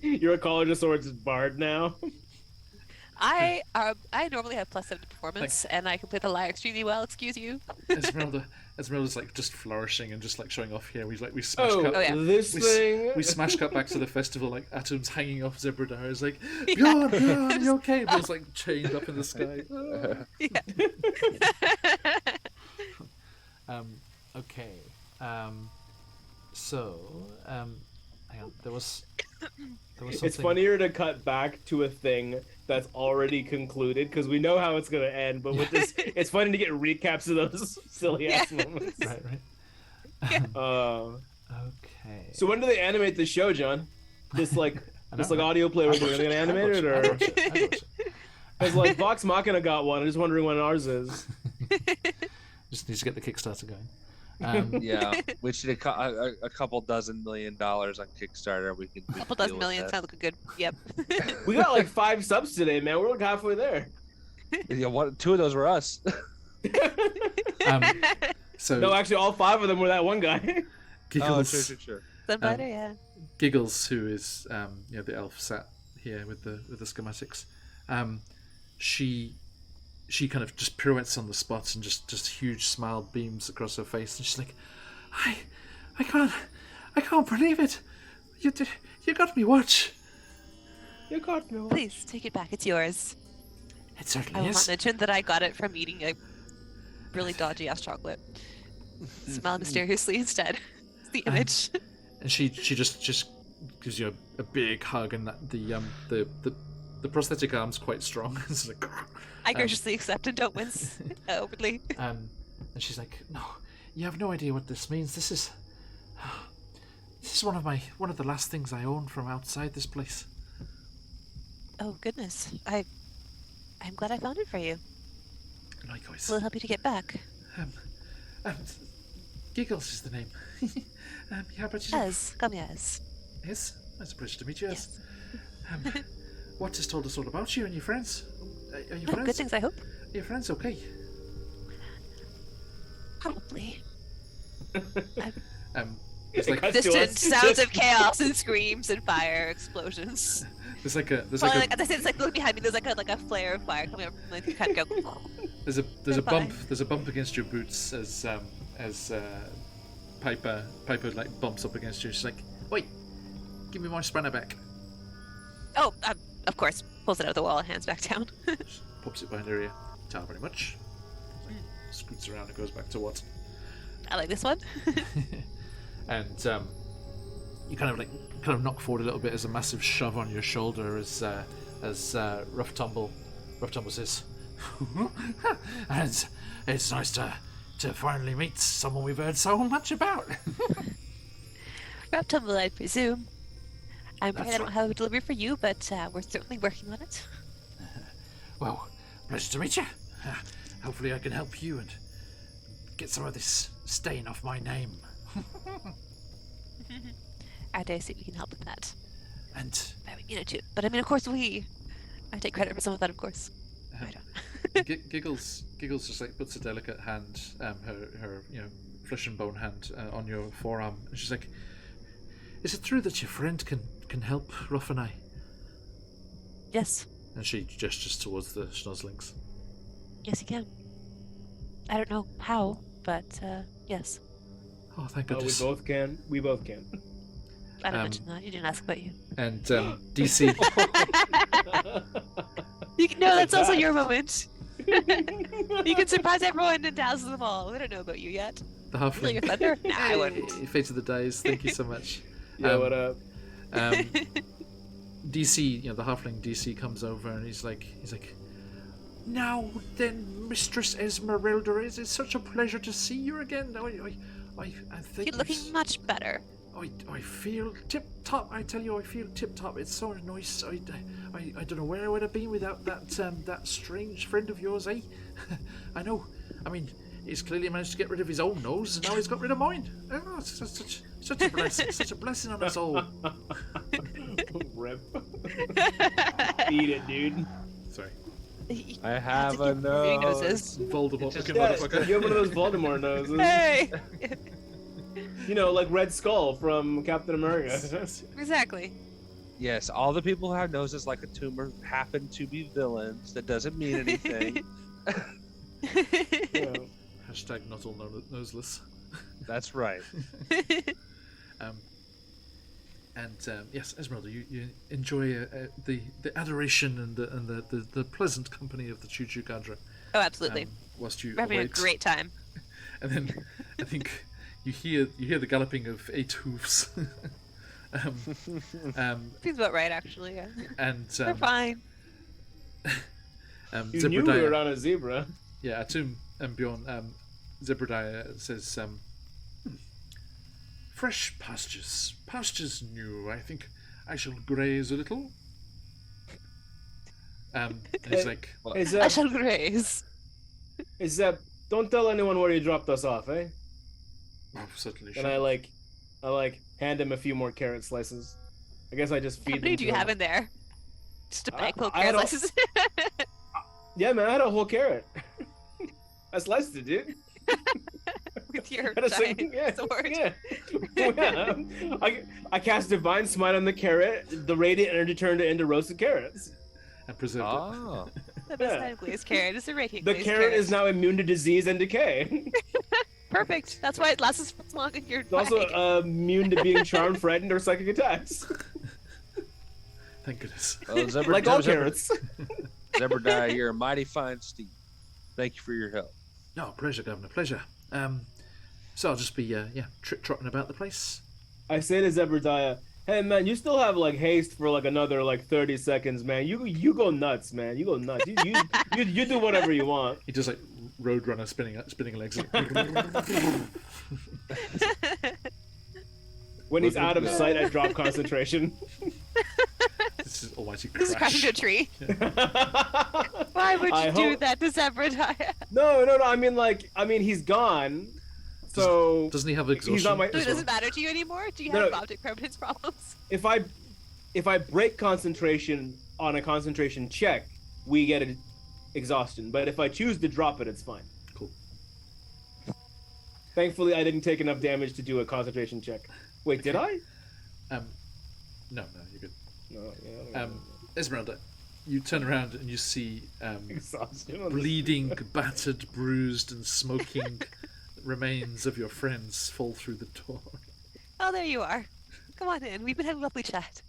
You're a College of Swords bard now. I normally have +7 to performance, and I can play the lyre extremely well. Excuse you. Esmeralda's like just flourishing and just like showing off here. We smash Oh, cut. yeah. this We thing. smash cut back to the festival, like atoms hanging off Zebradar. It's like, Bjorn, you okay? Bill's like chained up in the sky. Okay. So, hang on. There was something. It's funnier to cut back to a thing that's already concluded because we know how it's gonna end. But with this, it's funny to get recaps of those silly ass moments. Right. Okay. So when do they animate the show, John? This audio play we're doing, are they gonna animate it or? Because like Vox Machina got one. I'm just wondering when ours is. Just needs to get the Kickstarter going. Yeah, we should have a couple $2 million on Kickstarter. We can. Couple dozen million sounds like a good. Yep. We got like 5 subs today, man. We're like halfway there. Yeah, 2 of those were us. So No, actually, all 5 of them were that one guy. Giggles, Sure. Somebody, yeah. Giggles, who is the elf sat here with the schematics. She kind of just pirouettes on the spot and just huge smile beams across her face, and she's like, I can't believe it. You got me watch. You got me. Please take it back. It's yours. It I certainly will is. not mention that I got it from eating a really dodgy ass chocolate. Smile mysteriously instead. It's the image. And she just gives you a big hug, and that the prosthetic arm's quite strong. It's like, I graciously accept and don't wince outwardly. and she's like, "No, you have no idea what this means. This is one of the last things I own from outside this place." Oh goodness, I'm glad I found it for you. Likewise. Will it help you to get back? Giggles is the name. Yeah, but Yes, come yes. Yes, it's a pleasure to meet you. Yes. What has told us all about you and your friends? Are you Oh, friends? good things, I hope. Are your friends okay? Probably. There's like Distant sounds of chaos and screams and fire explosions. there's like a Well, like, as I said, it's like look behind me. There's like a flare of fire coming up from like kind of go. there's a Goodbye. there's a bump against your boots as Piper like bumps up against you. She's like, "Wait, give me my spanner back." Oh, of course, pulls it out of the wall and hands back down. Just pops it behind her ear. Tell very much. Like, scoots around and goes back to what. I like this one. And you kind of knock forward a little bit as a massive shove on your shoulder as Rough Tumble says, and it's nice to finally meet someone we've heard so much about. Rough Tumble, I presume. I'm afraid That's I don't right. have a delivery for you, but we're certainly working on it. Well, pleasure to meet you. Hopefully I can help you and get some of this stain off my name. I dare say we can help with that. And Very you know too. But I mean, of course, I take credit for some of that, of course. I don't. Giggles just like puts a delicate hand, her flesh and bone hand on your forearm, and she's like, "Is it true that your friend can help Ruff and I?" Yes, And she gestures towards the schnozzlings. yes, you can. I don't know how, but yes. Oh, thank Oh, we goodness. both can. We both can. I don't Um, mention that. You didn't ask about you. And DC, No, that's also your moment. You can surprise everyone and dazzle them all. We don't know about you yet. the Feel your halfling. thunder? Nah, I wouldn't. Fate of the days. Thank you so much. Yeah, Um, what up? DC, the halfling DC comes over and he's like, "Now then, Mistress Esmeralda, it is such a pleasure to see you again. I think You're looking much better. I feel tip top. I tell you, I feel tip top. It's so nice. I don't know where I would have been without that strange friend of yours, eh? I know. I mean, he's clearly managed to get rid of his own nose, and now he's got rid of mine. Oh, it's such a blessing, such a blessing on us all. Rip. Eat it, dude. Sorry, I have a Moving nose. noses. Voldemort Just- looking Yeah, motherfucker. you have one of those Voldemort noses. Hey! You know, like Red Skull from Captain America. Exactly. Yes, all the people who have noses like a tumor happen to be villains. That doesn't mean anything. Yeah. Hashtag not all noseless. That's right. Yes, Esmeralda, you enjoy the adoration and the pleasant company of the Choo Choo Gadra. Oh, absolutely. Whilst you We're having a await. great time. And then I think you hear the galloping of 8 hooves. Seems about right, actually. Yeah. And We're fine. You knew we were Zebradiah, on a zebra. yeah, Atum and Bjorn, Zebradiah says, "Fresh pastures new. I think I shall graze a little." And he's like, Hey, I Zeb, shall graze. hey, Zeb, don't tell anyone where you dropped us off, eh? "Oh, certainly." And I hand him a few more carrot slices. I guess I just feed How them many to do you him. have in there? Just a bag full of I carrot don't- slices. Yeah, man, I had a whole carrot. I sliced it, dude. With your I had a giant sing- yeah, sword. yeah. Yeah. I cast Divine Smite on the carrot. The radiant energy turned it into roasted carrots. And preserved Oh. The Yeah. best glazed carrot is a radiant The glazed carrot is now immune to disease and decay. perfect. That's why it lasts as long as you're It's also immune to being charmed, frightened, or psychic attacks. it. Thank goodness. Well, Like all carrots. Zebradiah, you're a mighty fine steed. Thank you for your help. No, pleasure, Governor, pleasure. So I'll just be trotting about the place. I say to Zebradiah, hey man, you still have like haste for like another like 30 seconds, man. You go nuts, man. You go nuts. You do whatever you want. He does like Roadrunner spinning legs. When he's out of sight, I drop concentration. This is almighty This is crashing into a crash. tree. Why would you I do hope- that to Zebradiah? No. I mean he's gone. So Doesn't he have exhaustion? he's not my. So it doesn't matter to you anymore? Do you No, have no. object permanence problems? If I break concentration on a concentration check, we get an exhaustion. But if I choose to drop it, it's fine. Cool. Thankfully, I didn't take enough damage to do a concentration check. Wait, did I? No, you're good. No, yeah. Esmeralda, you turn around and you see Exhaustion. bleeding, battered, bruised, and smoking remains of your friends fall through the door. Oh, there you are. Come on in. We've been having a lovely chat.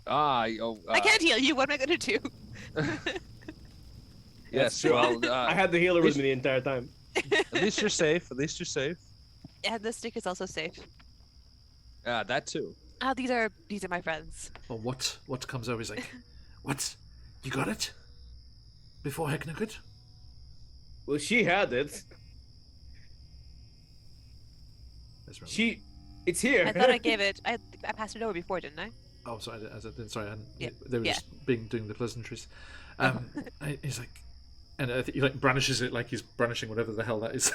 I can't heal you. What am I going to do? Yes, true. well, I had the healer with me the entire time. at least you're safe. At least you're safe. And the stick is also safe. That too. Oh, these are my friends. Well, what comes over is like, what? You got it? Before Hegna could? Well, she had it. Esmeralda. It's here. I thought I gave it. I passed it over before, didn't I? Oh, sorry, I hadn't. Yeah, They were yeah. just doing the pleasantries. He's like, and I think he like brandishes it like he's brandishing whatever the hell that is,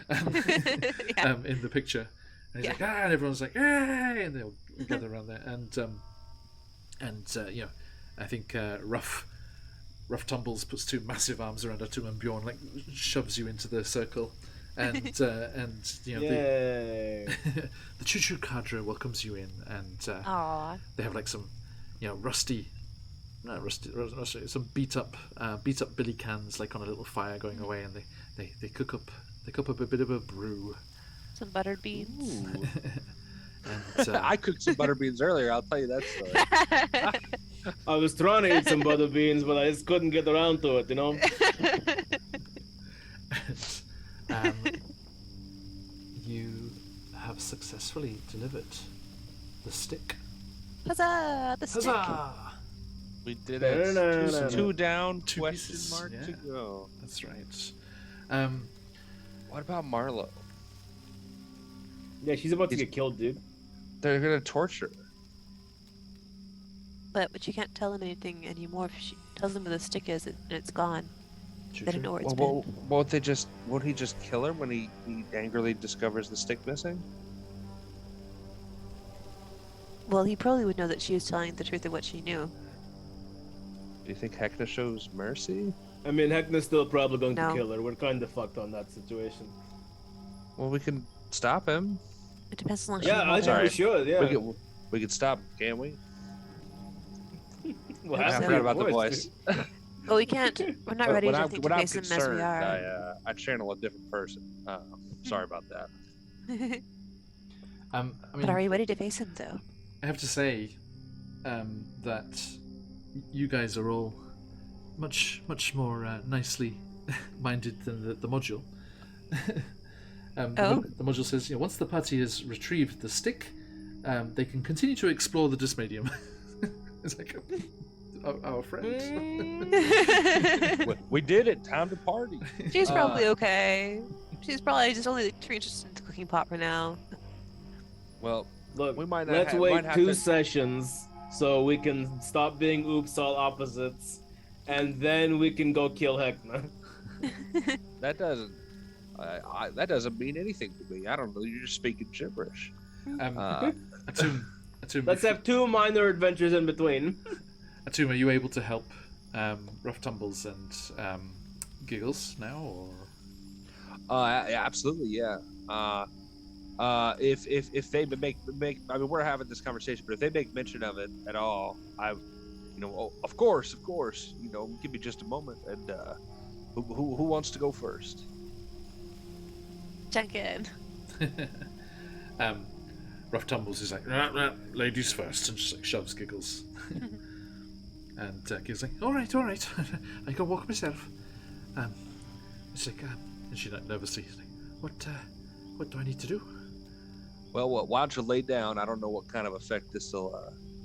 Yeah. in the picture. And he's Yeah. like, and everyone's like, hey, and they all gather around there. And I think Rough Tumbles puts two massive arms around Atum, and Bjorn like shoves you into the circle. And Yay. the Choo Choo cadre welcomes you in, and Aww. they have like some, some beat up billy cans like on a little fire going away, and they cook up a bit of a brew. Some buttered beans. And I cooked some butter beans earlier. I'll tell you that story. I was trying to eat some butter beans, but I just couldn't get around to it, you know? You have successfully delivered the stick. Huzzah! The stick. Huzzah! We did No. it. Two down. Two Question pieces, mark yeah. to go. That's right. What about Marlo? Yeah, she's about to get killed, dude. They're gonna torture her. But you can't tell him anything anymore. If she tells him where the stick is and it's gone, Choo they don't Choo. know where it's Well, been. won't he just kill her when he angrily discovers the stick missing? Well, he probably would know that she was telling the truth of what she knew. Do you think Hecna shows mercy? I mean, Heckna's still probably going No. to kill her. We're kind of fucked on that situation. Well, we can stop him. It depends how long she Yeah, I holds think her. we should, yeah. We could stop him, can't we? Well, I so. forgot about the voice. But we can't. We're not ready when to I'm, think when to I'm face him as concerned, we are. I channel a different person. Sorry about that. I mean, But are you ready to face him, though? I have to say that you guys are all much more nicely minded than the module. The module says, once the party has retrieved the stick, they can continue to explore the Dysmadium. It's like our friend. We did it. Time to party. She's probably okay. She's probably just only too interested in the cooking pot for now. Well, Look, we might not let's have, wait might have 2 to- sessions so we can stop being oops all opposites, and then we can go kill Heckna. That doesn't. That doesn't mean anything to me. I don't know. You're just speaking gibberish. Atum, Let's have 2 minor adventures in between. Atum, are you able to help Rough Tumbles and Giggles now, or? Absolutely, yeah. If they make, I mean, we're having this conversation, but if they make mention of it at all, of course, give me just a moment, and who wants to go first? Junkin. Rough Tumbles is like, "Nah, ladies first," and just like shoves Giggles. And Giggles like, all right, I can walk myself. It's like, and she like nervously, like, what do I need to do? Well, why don't you lay down? I don't know what kind of effect this will.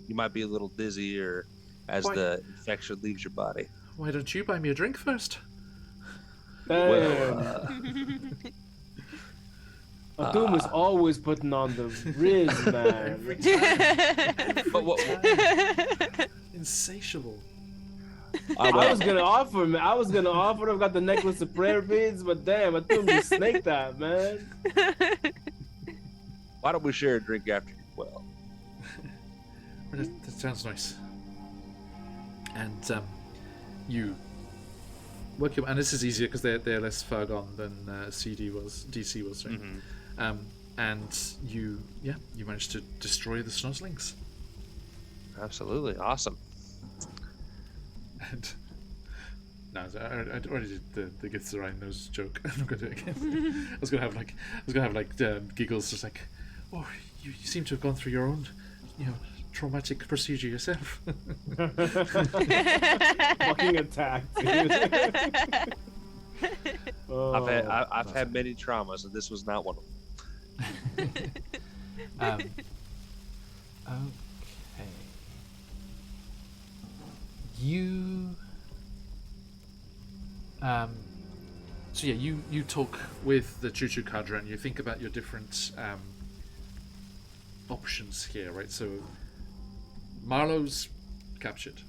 You might be a little dizzy, or as the infection leaves your body. Why don't you buy me a drink first? Atum is always putting on the riz, man. Every time. But what? Insatiable. I was gonna offer him. I've got the necklace of prayer beads, but damn, Atum just snaked that, man. Why don't we share a drink after you? Well, that sounds nice. And you work your, and this is easier because they're less far gone than DC was, right? And you managed to destroy the snozzlings. Absolutely awesome. And no, I already did the gets the right nose joke. I'm not gonna do it again. I was gonna have like giggles, just like, oh, you seem to have gone through your own, traumatic procedure yourself. Fucking attack, dude. Oh, I've had many traumas, and this was not one of them. Okay. You. So yeah, you talk with the Choo Choo Cadre and you think about your different options here, right? So Marlowe's captured,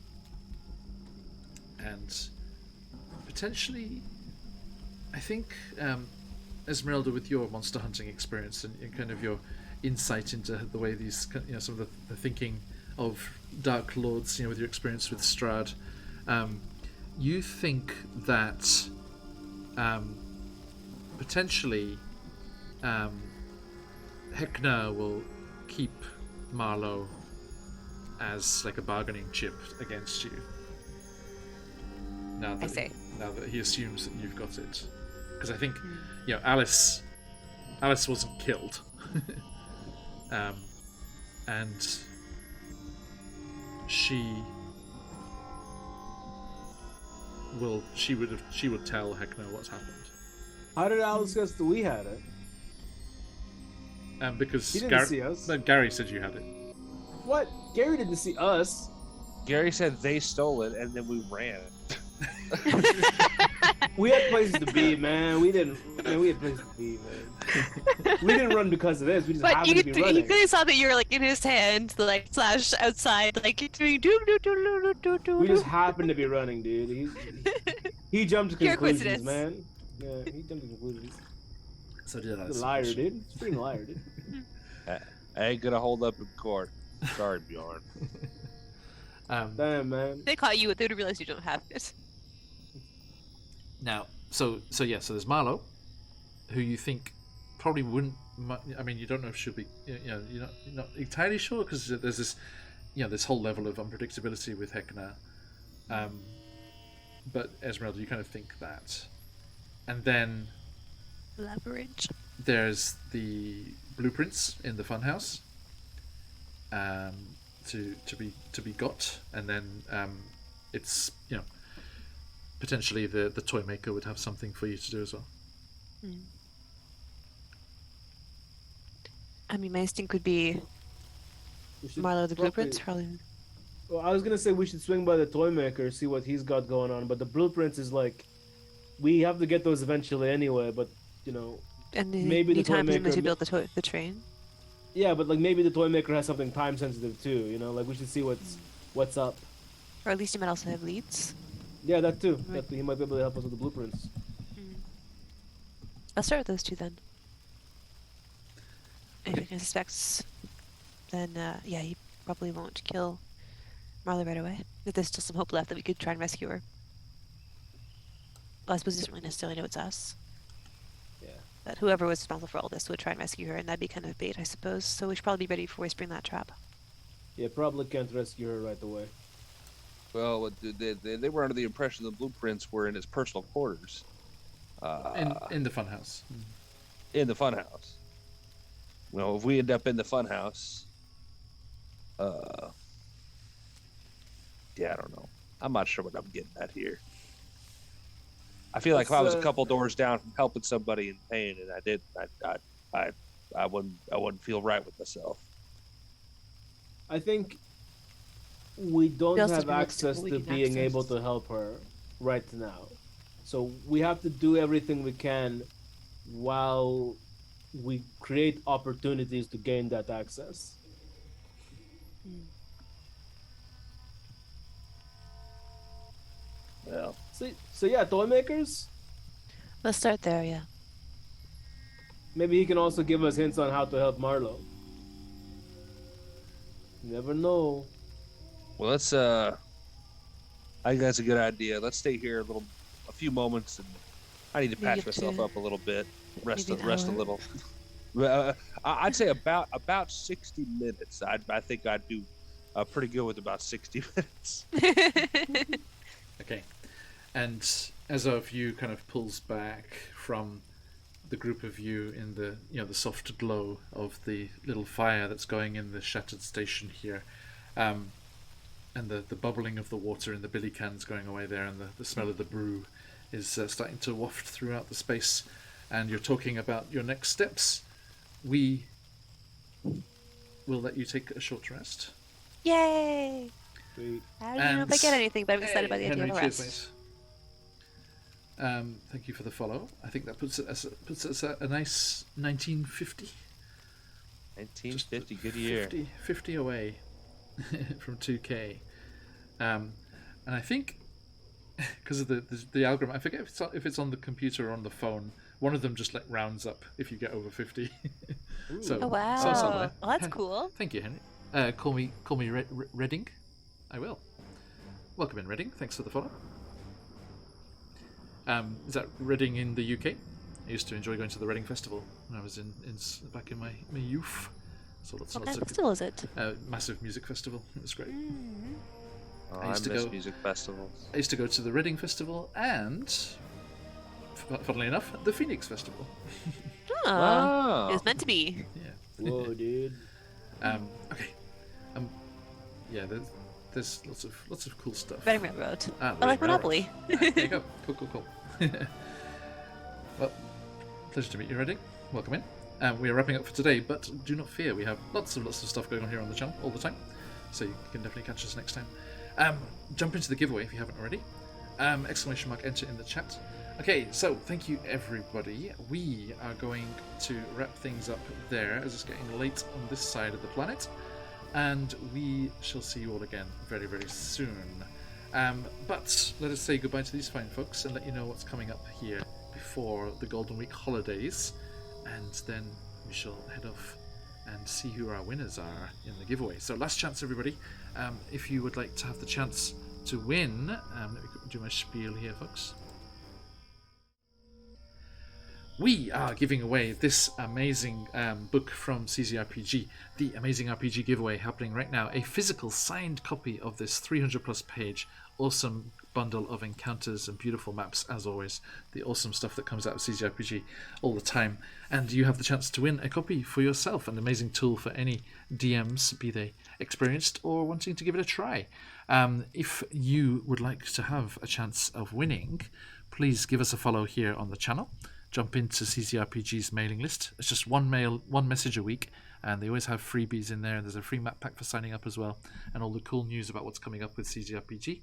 and potentially, I think Esmeralda, with your monster hunting experience and kind of your insight into the way these, some of the thinking of Dark Lords, with your experience with Strahd, you think that potentially Hekna will keep Marlowe as like a bargaining chip against you. Now that he assumes that you've got it, because I think Alice wasn't killed, and she would tell Hekna what's happened. How did Alice guess that we had it? Because He didn't see us. But Gary said you had it. What? Gary didn't see us. Gary said they stole it, and then we ran. We had places to be, man. We had places to be, man. We didn't run because of this. We just happened to be running. You guys saw that you were like in his hand, like slash outside, like doing do. We just happened to be running, dude. He jumped to Pure conclusions, coincidence. man. Yeah, he jumped to conclusions. So did I. He's a liar, dude. He's a freaking liar, dude. I ain't gonna hold up in court. Sorry, Bjorn. Damn, man. They caught you, they would realize you don't have it. Now, so there's Marlowe, who you think probably wouldn't. I mean, you don't know if she'll be. You're not entirely sure because there's this, this whole level of unpredictability with Hekna. But Esmeralda, you kind of think that, and then Leverage. there's the blueprints in the funhouse. To be got, and then it's potentially the toy maker would have something for you to do as well. I mean, my instinct would be Marlowe the blueprints, probably. Well, I was gonna say we should swing by the toy maker, see what he's got going on, but the blueprints is like we have to get those eventually anyway. But And maybe the toy time maker to build the train. Yeah, but like maybe the toy maker has something time sensitive too. Like we should see what's up. Or at least he might also have leads. Yeah, that too. Right. He might be able to help us with the blueprints. I'll start with those two then. If he suspects, then he probably won't kill Marlowe right away. But there's still some hope left that we could try and rescue her. Well, I suppose he doesn't really necessarily know it's us. Yeah. But whoever was responsible for all this would try and rescue her, and that'd be kind of bait, I suppose. So we should probably be ready before we spring that trap. Yeah, probably can't rescue her right away. Well, they were under the impression the blueprints were in his personal quarters. In the funhouse. In the funhouse. Well, if we end up in the funhouse, I don't know. I'm not sure what I'm getting at here. I feel like if I was a couple doors down from helping somebody in pain, and I didn't, I wouldn't feel right with myself. I think we don't also have be access realistic, to we can being access. able to help her right now. So we have to do everything we can while we create opportunities to gain that access. Well, So yeah, toy makers. Let's start there, yeah. Maybe he can also give us hints on how to help Marlowe. You never know. well, let's. I think that's a good idea. Let's stay here a few moments, and I need to Maybe patch up to- myself up a little bit, rest maybe a an hour. little. I'd say about 60 minutes. I think I'd do pretty good with about 60 minutes. Okay. And Azov, you kind of pulls back from the group of you in the the soft glow of the little fire that's going in the shattered station here, and the bubbling of the water in the billy cans going away there, and the smell of the brew is starting to waft throughout the space. And you're talking about your next steps. We will let you take a short rest. Yay! Sweet. I don't even know if I get anything, but I'm excited by the idea Henry, of a cheers, rest. mate. Thank you for the follow. I think that puts us at a nice 1950. 1950, good year. 50 away from 2K. And I think because of the algorithm, I forget if it's on the computer or on the phone. One of them just like rounds up if you get over 50. So, Oh wow! so somewhere. Well, that's cool. Thank you, Henry. Call me Redding. I will. Welcome in, Redding. Thanks for the follow. Is that Reading in the UK? I used to enjoy going to the Reading Festival when I was back in my youth. So lots What of kind of festival is it? massive music festival. It was great. Oh, I I used to miss go- music festivals. I used to go to the Reading Festival and, funnily enough, the Phoenix Festival. Oh, Wow. it was meant to be. Yeah. Whoa, dude. Okay. Yeah. There's lots of cool stuff. Reading Railroad. Ah, I like Reading Railroad. Monopoly. There you go. Cool. Well, pleasure to meet you, Redding. Welcome in. We are wrapping up for today, but do not fear, we have lots of stuff going on here on the channel all the time, so you can definitely catch us next time. Jump into the giveaway if you haven't already. !enter in the chat. Okay, so thank you everybody. We are going to wrap things up there as it's getting late on this side of the planet, and we shall see you all again very, very soon. But let us say goodbye to these fine folks and let you know what's coming up here before the Golden Week holidays, and then we shall head off and see who our winners are in the giveaway. So last chance, everybody. If you would like to have the chance to win, let me do my spiel here, folks. We are giving away this amazing book from CZRPG, the Amazing RPG giveaway happening right now. A physical signed copy of this 300 plus page awesome bundle of encounters and beautiful maps, as always. The awesome stuff that comes out of CZRPG all the time. And you have the chance to win a copy for yourself, an amazing tool for any DMs, be they experienced or wanting to give it a try. If you would like to have a chance of winning, please give us a follow here on the channel. Jump into CZRPG's mailing list. It's just one message a week, and they always have freebies in there. There's a free map pack for signing up as well, and all the cool news about what's coming up with CZRPG.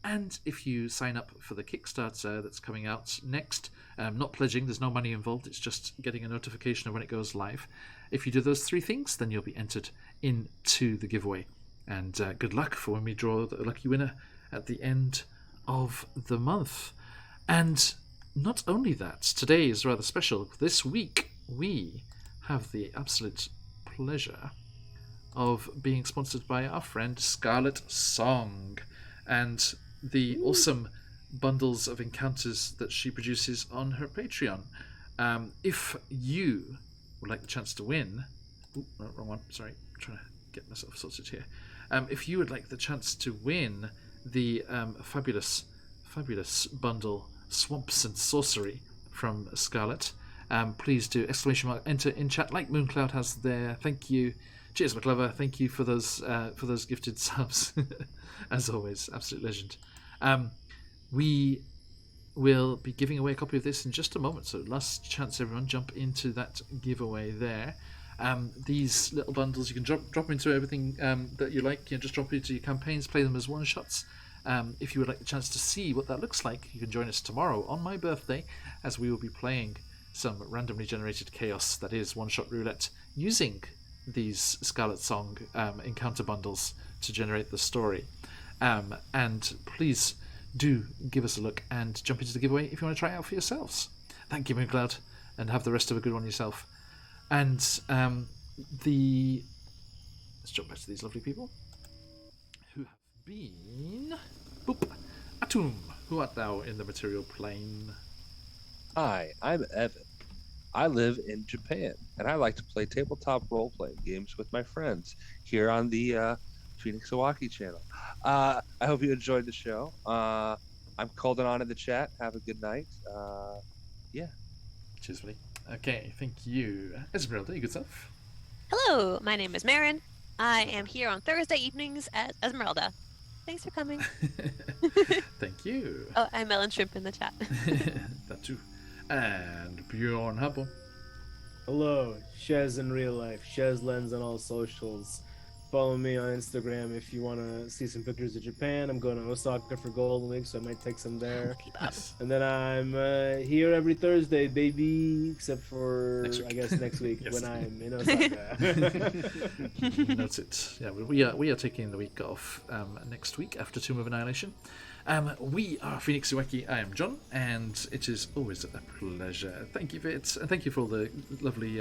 And if you sign up for the Kickstarter that's coming out next, not pledging, there's no money involved, it's just getting a notification of when it goes live. If you do those three things, then you'll be entered into the giveaway. And good luck for when we draw the lucky winner at the end of the month. And not only that, today is rather special. This week we have the absolute pleasure of being sponsored by our friend Scarlet Song and the awesome bundles of encounters that she produces on her Patreon. If you would like the chance to win... Ooh, no, wrong one, sorry. I'm trying to get myself sorted here. If you would like the chance to win the fabulous bundle Swamps and Sorcery from Scarlet, please do !enter in chat like Mooncloud has there. Thank you. Cheers, McClever. Thank you for those gifted subs. As always, absolute legend. We will be giving away a copy of this in just a moment, so last chance, everyone, jump into that giveaway there. These little bundles, you can drop into everything that you like. You know, just drop into your campaigns, play them as one-shots. If you would like the chance to see what that looks like, you can join us tomorrow on my birthday, as we will be playing some randomly generated chaos that is one-shot roulette, using these Scarlet Song encounter bundles to generate the story. And please do give us a look and jump into the giveaway if you want to try it out for yourselves. Thank you, Mooncloud, and have the rest of a good one yourself. And let's jump back to these lovely people who have been Boop, Atum, Who art thou in the material plane? Hi, I'm Evan. I live in Japan, and I like to play tabletop role-playing games with my friends here on the Phoenix Iwaki channel. I hope you enjoyed the show. I'm calling on in the chat. Have a good night. Yeah. Cheers, buddy. Okay, thank you. Esmeralda, you good stuff? Hello, my name is Marin. I am here on Thursday evenings at Esmeralda. Thanks for coming. Thank you. Oh, I'm Melon Shrimp in the chat. That too. And Bjorn Hubble. Hello, Shez in real life, Shez Lens on all socials. Follow me on Instagram if you want to see some pictures of Japan. I'm going to Osaka for Golden Week, so I might take some there. Nice. And then I'm here every Thursday, baby, except for, I guess, next week Yes. when I'm in Osaka. Note it. Yeah, we are taking the week off next week after Tomb of Annihilation. We are Phoenix UK. I am John, and it is always a pleasure. Thank you, Vit, and thank you for all the lovely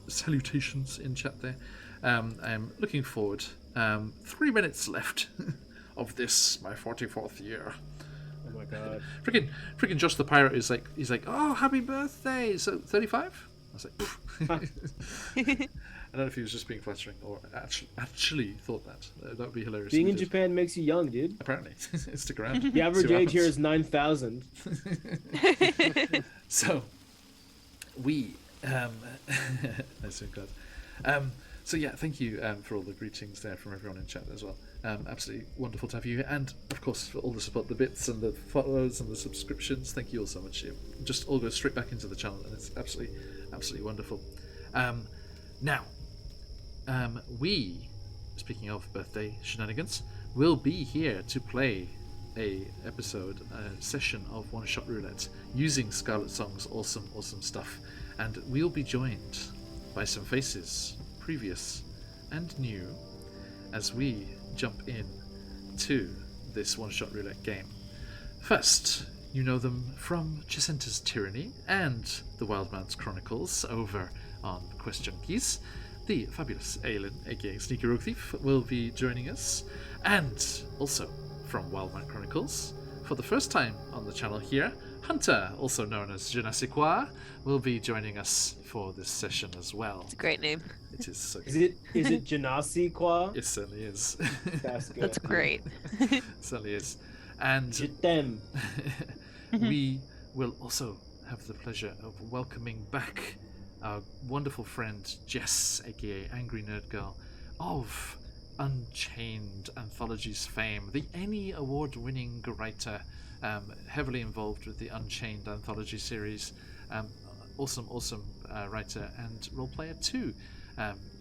salutations in chat there. I'm looking forward. 3 minutes left of this, my 44th year. Oh my god. Freaking Josh the Pirate is like, he's like, oh, happy birthday! So 35? I was like, I don't know if he was just being flattering or actually thought that. That would be hilarious. Being if in he did. Japan makes you young, dude. Apparently, stick around. The average See what age here happens. is 9,000. So we that's so good. So yeah, thank you for all the greetings there from everyone in chat as well. Absolutely wonderful to have you here, and of course for all the support, the bits and the follows and the subscriptions. Thank you all so much. It just all goes straight back into the channel, and it's absolutely wonderful. Now, we, speaking of birthday shenanigans, will be here to play a session of One Shot Roulette using Scarlet Song's awesome stuff, and we'll be joined by some faces, previous and new, as we jump in to this One Shot Roulette game. First, you know them from Jacinta's Tyranny and the Wildman's Chronicles over on Quest Junkies. The fabulous Aelin, aka Sneaky Rogue Thief, will be joining us, and also from Wildman Chronicles, for the first time on the channel here, Hunter, also known as Je ne sais quoi, will be joining us for this session as well. It's a great name. It is so Is it Janasi Kwa? It certainly is. That's good. That's great. It certainly is. And Je t'aime. we will also have the pleasure of welcoming back our wonderful friend Jess, aka Angry Nerd Girl, of Unchained Anthologies fame, the Emmy Award-winning writer, heavily involved with the Unchained Anthology series, awesome writer and role player too.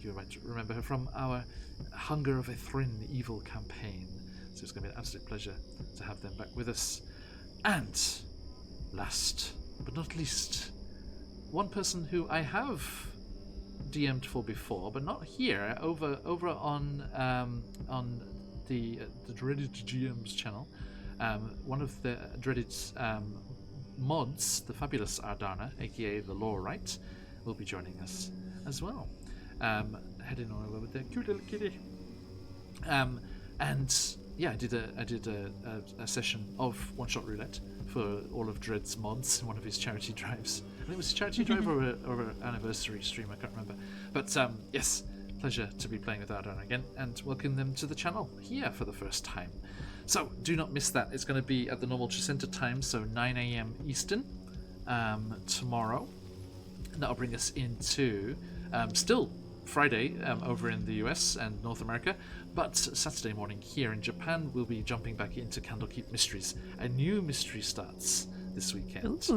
You might remember her from our Hunger of Ithrin Evil campaign, so it's going to be an absolute pleasure to have them back with us. And last but not least, one person who I have DM'd for before, but not here, over on the Dreaded GM's channel. One of the Dreaded's mods, the fabulous Ardana, aka the Lore Right, will be joining us as well. Heading on over with their cute little kitty. And yeah, I did a session of One Shot Roulette for all of Dread's mods in one of his charity drives. I think it was a charity drive or an anniversary stream, I can't remember. But yes, pleasure to be playing with Ardana again and welcome them to the channel here for the first time. So do not miss that. It's going to be at the normal Jacinta time, so 9 a.m. Eastern tomorrow. And that'll bring us into still Friday over in the US and North America, but Saturday morning here in Japan we'll be jumping back into Candlekeep Mysteries. A new mystery starts this weekend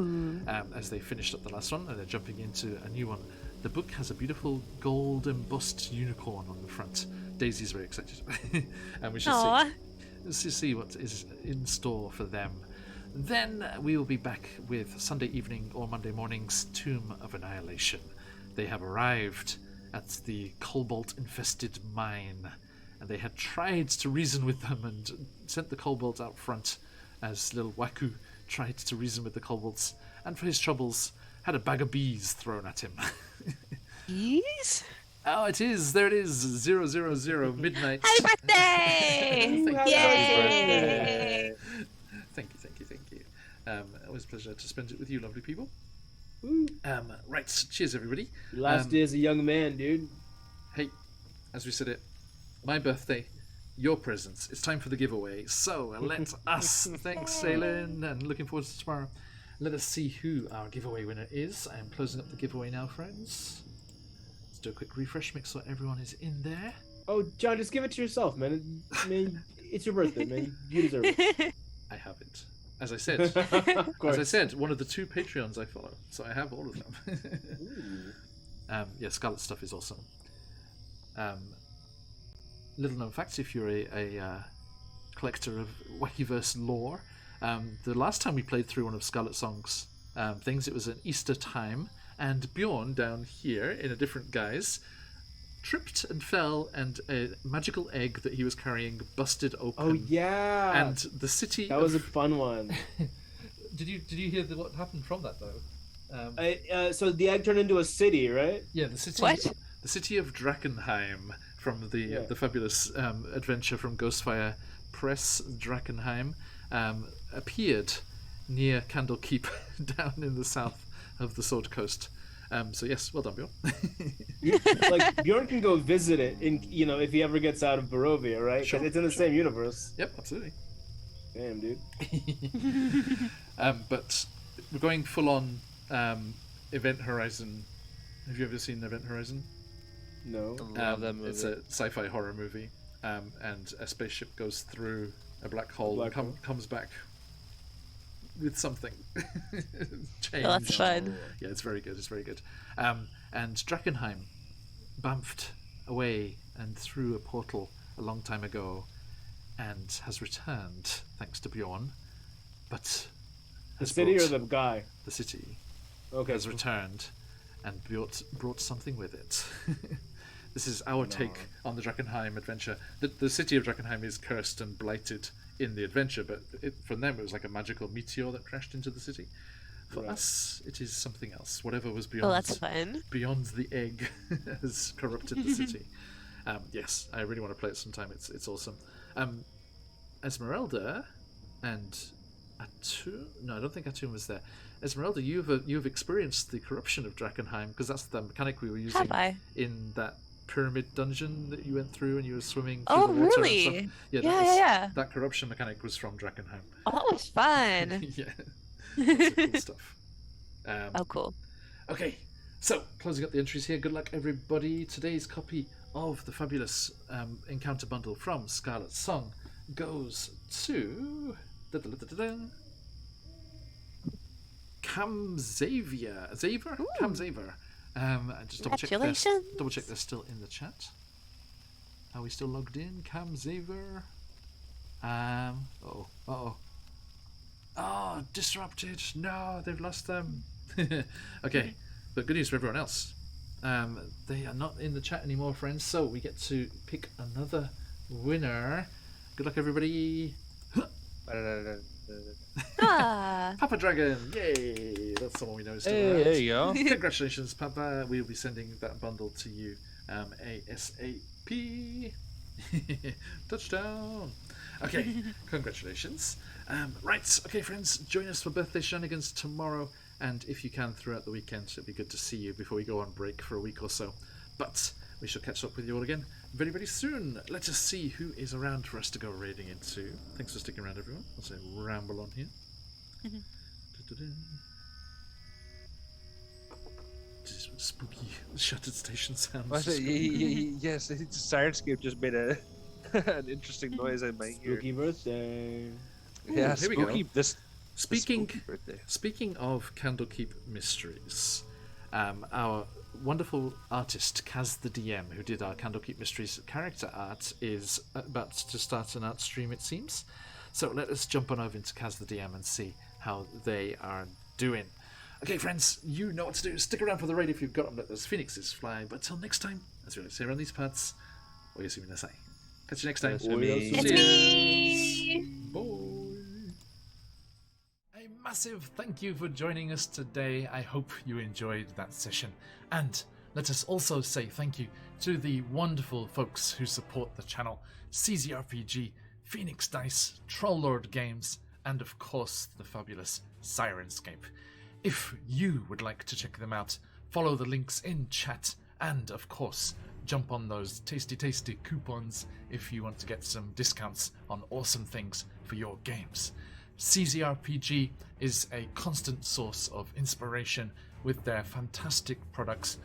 as they finished up the last one and they're jumping into a new one. The book has a beautiful gold embossed unicorn on the front. Daisy's very excited. And we shall see what is in store for them. Then we will be back with Sunday evening or Monday morning's Tomb of Annihilation. They have arrived at the cobalt-infested mine, and they had tried to reason with them and sent the kobolds out front as little Waku tried to reason with the kobolds, and for his troubles had a bag of bees thrown at him. Bees? Oh, it is. There it is. 000 midnight. Happy birthday! Thank you. Yay! Thank Always a pleasure to spend it with you, lovely people. Woo. Right, cheers, everybody. Last day as a young man, dude. Hey, as we said it, my birthday, your presents. It's time for the giveaway. So let us, thanks, Salen, and looking forward to tomorrow. Let us see who our giveaway winner is. I am closing up the giveaway now, friends. Let's do a quick refresh, make sure everyone is in there. Oh, John, just give it to yourself, man. It's your birthday, man. You deserve it. I have it. As I said, Of course. as I said, one of the 2 Patreons I follow, so I have all of them. Yeah, Scarlet stuff is awesome. Little known fact, if you're a collector of Wackyverse lore, the last time we played through one of Scarlet Song's things, it was an Easter time, and Bjorn down here in a different guise tripped and fell, and a magical egg that he was carrying busted open. Oh yeah. And the city. That was a fun one. Did you hear what happened from that though? So the egg turned into a city, right? Yeah, the city. What? The city of Drakkenheim from the fabulous adventure from Ghostfire Press. Drakkenheim appeared near Candlekeep down in the south of the Sword Coast. So yes, well done, Bjorn. Like Bjorn can go visit it in if he ever gets out of Barovia, right? 'Cause Sure, it's in the same universe. Yep, absolutely. Damn, dude. But we're going full on Event Horizon. Have you ever seen Event Horizon? No. Love that movie. It's a sci-fi horror movie, and a spaceship goes through a black hole and comes back with something. Changed. Oh, that's fun. Yeah, it's very good. It's very good. And Drakkenheim bamfed away and through a portal a long time ago, and has returned thanks to Bjorn. But The has city or brought- the guy? the city Okay. has returned and brought something with it. This is our take on the Drakkenheim adventure. The city of Drakkenheim is cursed and blighted in the adventure, but from them it was like a magical meteor that crashed into the city. For Right. us, it is something else. Whatever was beyond Oh, that's fun. beyond the egg has corrupted the city. Yes, I really want to play it sometime. It's awesome. Esmeralda and Atum. No, I don't think Atum was there. Esmeralda, you've experienced the corruption of Drakkenheim, because that's the mechanic we were using Have I? in that pyramid dungeon that you went through, and you were swimming through Oh, the water really? and stuff. Yeah, Yeah. that corruption mechanic was from Drakkenheim. Oh, that was fun. Yeah, lots of cool stuff. Oh, cool. Okay, so closing up the entries here. Good luck, everybody. Today's copy of the fabulous encounter bundle from Scarlet Song goes to Cam Xavier. Cam Xavier. Just double check. Congratulations. Double check they're still in the chat. Are we still logged in? Cam Xavier. Oh, disrupted. No, they've lost them. Okay, but good news for everyone else. They are not in the chat anymore, friends, so we get to pick another winner. Good luck, everybody. Ah. Papa Dragon, yay! That's the one we know is still Hey, around. there you go. Congratulations, Papa. We'll be sending that bundle to you ASAP. Touchdown. Okay, congratulations. Right, okay, friends, join us for birthday shenanigans tomorrow, and if you can throughout the weekend. It'd be good to see you before we go on break for a week or so. But we shall catch up with you all again very, very soon. Let us see who is around for us to go raiding into. Thanks for sticking around, everyone. I'll say ramble on here. This is spooky shuttered station sounds. I say, yes, the Sirenscape just made an interesting noise in my ear. Spooky birthday. Yeah, here we go. spooky. Speaking birthday. Speaking of Candlekeep Mysteries, our wonderful artist Kaz the DM, who did our Candlekeep Mysteries character art, is about to start an art stream, it seems. So let us jump on over into Kaz the DM and see how they are doing. Okay, friends, you know what to do. Stick around for the raid if you've got them. Let those phoenixes fly. But till next time, as we like to say around these parts, oyasumi nasai. Catch you next time. Oyasumi. It's me. Bye. A massive thank you for joining us today. I hope you enjoyed that session. And let us also say thank you to the wonderful folks who support the channel: CZRPG, Phoenix Dice, Troll Lord Games, and of course the fabulous Sirenscape. If you would like to check them out, follow the links in chat, and of course jump on those tasty coupons if you want to get some discounts on awesome things for your games. CZRPG is a constant source of inspiration with their fantastic products,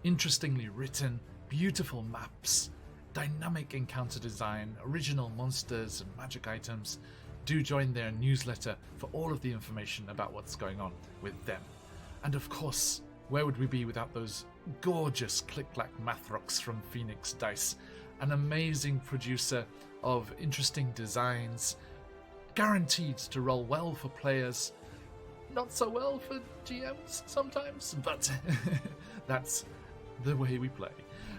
interestingly written, beautiful maps, dynamic encounter design, original monsters and magic items. Do join their newsletter for all of the information about what's going on with them. And of course, where would we be without those gorgeous Click-Clack math rocks from Phoenix Dice, an amazing producer of interesting designs, guaranteed to roll well for players, not so well for GMs sometimes, but that's the way we play.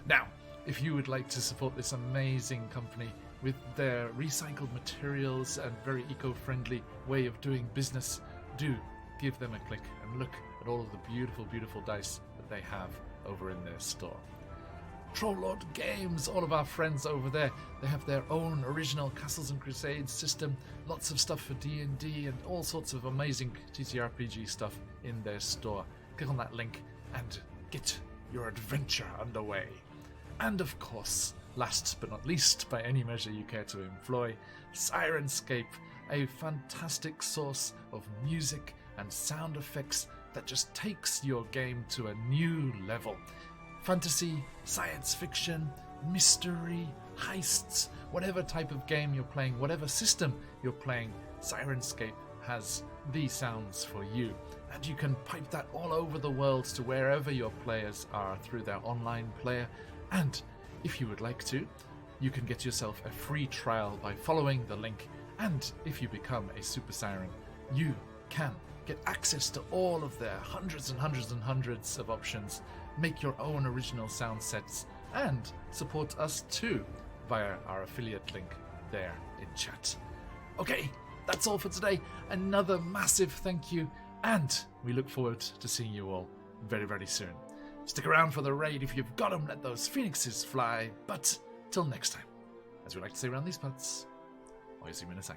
Now, if you would like to support this amazing company with their recycled materials and very eco-friendly way of doing business, do give them a click and look at all of the beautiful dice that they have over in their store. Trollord Games, all of our friends over there, they have their own original Castles and Crusades system, lots of stuff for D&D and all sorts of amazing TTRPG stuff in their store. Click on that link and get your adventure underway. And of course, last but not least, by any measure you care to employ, Sirenscape, a fantastic source of music and sound effects that just takes your game to a new level. Fantasy, science fiction, mystery, heists, whatever type of game you're playing, whatever system you're playing, Sirenscape has the sounds for you. And you can pipe that all over the world to wherever your players are through their online player. And if you would like to, you can get yourself a free trial by following the link. And if you become a Super Siren, you can get access to all of their hundreds of options, make your own original sound sets, and support us too via our affiliate link there in chat. Okay, that's all for today. Another massive thank you, and we look forward to seeing you all very soon. Stick around for the raid if you've got 'em, let those phoenixes fly. But till next time, as we like to say around these parts, oyasumi nasai.